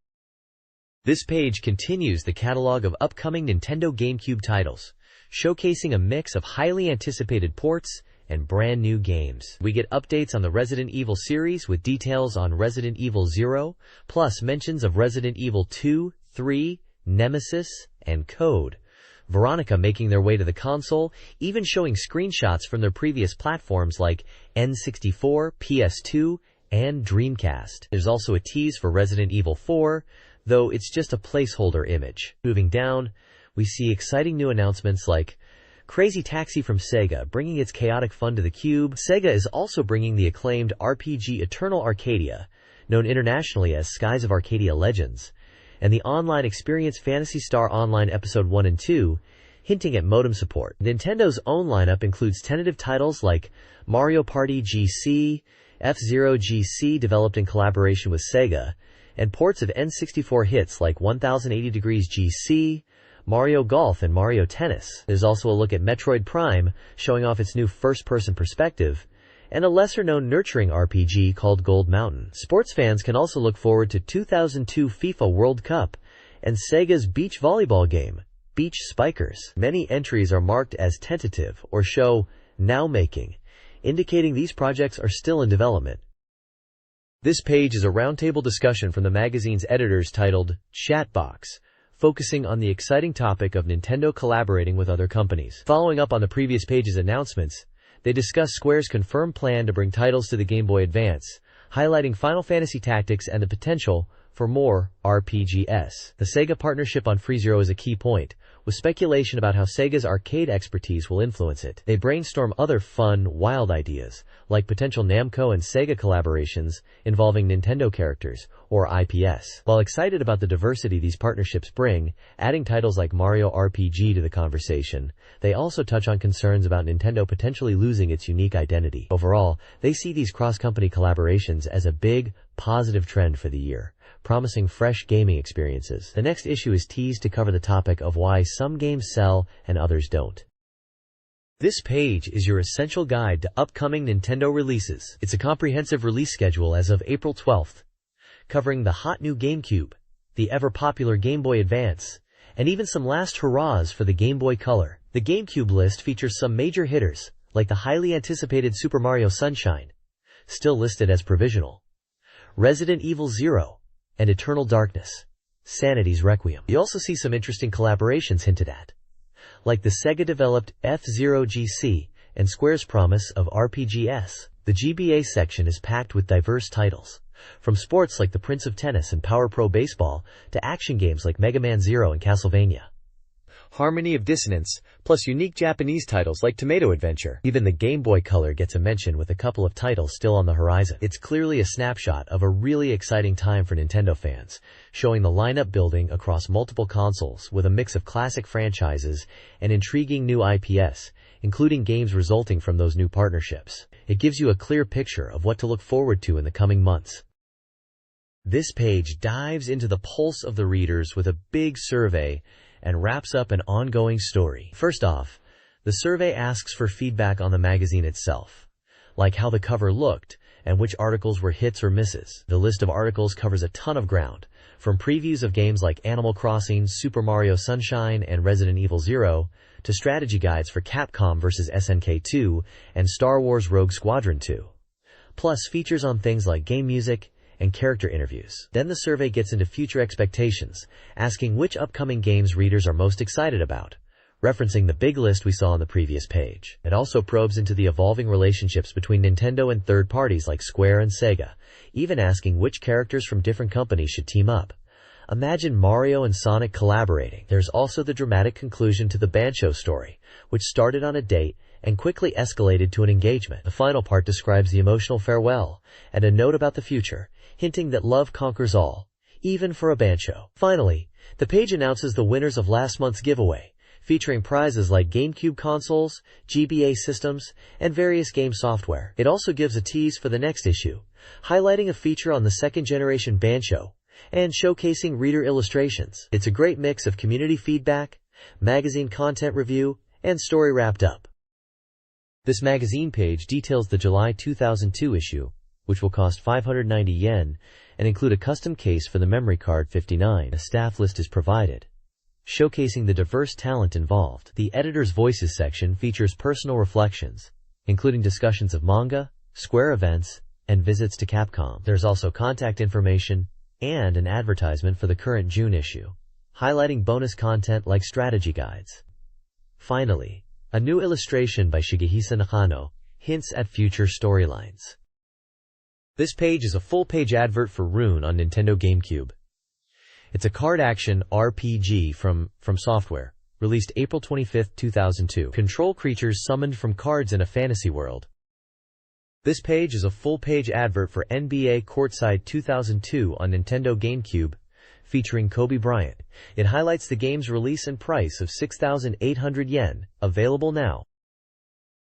This page continues the catalog of upcoming Nintendo GameCube titles, showcasing a mix of highly anticipated ports and brand new games. We get updates on the Resident Evil series with details on Resident Evil 0, plus mentions of Resident Evil 2, 3, Nemesis, and Code Veronica making their way to the console, even showing screenshots from their previous platforms like N64, PS2, and Dreamcast. There's also a tease for Resident Evil 4, though it's just a placeholder image. Moving down, we see exciting new announcements like Crazy Taxi from Sega, bringing its chaotic fun to the Cube. Sega is also bringing the acclaimed RPG Eternal Arcadia, known internationally as Skies of Arcadia Legends, and the online experience Phantasy Star Online Episode 1 and 2, hinting at modem support. Nintendo's own lineup includes tentative titles like Mario Party GC, F-Zero GC developed in collaboration with Sega, and ports of N64 hits like 1080 Degrees GC, Mario Golf, and Mario Tennis. There's also a look at Metroid Prime, showing off its new first-person perspective, and a lesser-known nurturing RPG called Gold Mountain. Sports fans can also look forward to 2002 FIFA World Cup and Sega's beach volleyball game, Beach Spikers. Many entries are marked as tentative or show now making, indicating these projects are still in development. This page is a roundtable discussion from the magazine's editors titled Chatbox, focusing on the exciting topic of Nintendo collaborating with other companies. Following up on the previous page's announcements, they discuss Square's confirmed plan to bring titles to the Game Boy Advance, highlighting Final Fantasy Tactics and the potential for more RPGs. The Sega partnership on FreeZero is a key point, with speculation about how Sega's arcade expertise will influence it. They brainstorm other fun, wild ideas, like potential Namco and Sega collaborations involving Nintendo characters, or IPs. While excited about the diversity these partnerships bring, adding titles like Mario RPG to the conversation, they also touch on concerns about Nintendo potentially losing its unique identity. Overall, they see these cross-company collaborations as a big, positive trend for the year, promising fresh gaming experiences. The next issue is teased to cover the topic of why some games sell and others don't. This page is your essential guide to upcoming Nintendo releases. It's a comprehensive release schedule as of April 12th, covering the hot new GameCube, the ever-popular Game Boy Advance, and even some last hurrahs for the Game Boy Color. The GameCube list features some major hitters, like the highly anticipated Super Mario Sunshine, still listed as provisional, Resident Evil 0, and Eternal Darkness, Sanity's Requiem. You also see some interesting collaborations hinted at, like the Sega-developed F-Zero GC and Square's promise of RPGs. The GBA section is packed with diverse titles, from sports like the Prince of Tennis and Power Pro Baseball to action games like Mega Man Zero and Castlevania. Harmony of Dissonance, plus unique Japanese titles like Tomato Adventure. Even the Game Boy Color gets a mention with a couple of titles still on the horizon. It's clearly a snapshot of a really exciting time for Nintendo fans, showing the lineup building across multiple consoles with a mix of classic franchises and intriguing new IPs, including games resulting from those new partnerships. It gives you a clear picture of what to look forward to in the coming months. This page dives into the pulse of the readers with a big survey and wraps up an ongoing story. First off, the survey asks for feedback on the magazine itself, like how the cover looked and which articles were hits or misses. The list of articles covers a ton of ground, from previews of games like Animal Crossing, Super Mario Sunshine, and Resident Evil 0, to strategy guides for Capcom vs. SNK 2 and Star Wars Rogue Squadron 2, plus features on things like game music and character interviews. Then the survey gets into future expectations, asking which upcoming games readers are most excited about, referencing the big list we saw on the previous page. It also probes into the evolving relationships between Nintendo and third parties like Square and Sega, even asking which characters from different companies should team up. Imagine Mario and Sonic collaborating. There's also the dramatic conclusion to the Bancho story, which started on a date and quickly escalated to an engagement. The final part describes the emotional farewell and a note about the future, hinting that love conquers all, even for a bancho. Finally, the page announces the winners of last month's giveaway, featuring prizes like GameCube consoles, GBA systems, and various game software. It also gives a tease for the next issue, highlighting a feature on the second-generation bancho and showcasing reader illustrations. It's a great mix of community feedback, magazine content review, and story wrapped up. This magazine page details the July 2002 issue, which will cost 590 yen and include a custom case for the memory card 59. A staff list is provided, showcasing the diverse talent involved. The editor's voices section features personal reflections, including discussions of manga, Square events, and visits to Capcom. There's also contact information and an advertisement for the current June issue, highlighting bonus content like strategy guides. Finally, a new illustration by Shigehisa Nakano hints at future storylines. This page is a full-page advert for Rune on Nintendo GameCube. It's a card-action RPG from Software, released April 25, 2002. Control creatures summoned from cards in a fantasy world. This page is a full-page advert for NBA Courtside 2002 on Nintendo GameCube, featuring Kobe Bryant. It highlights the game's release and price of 6,800 yen, available now.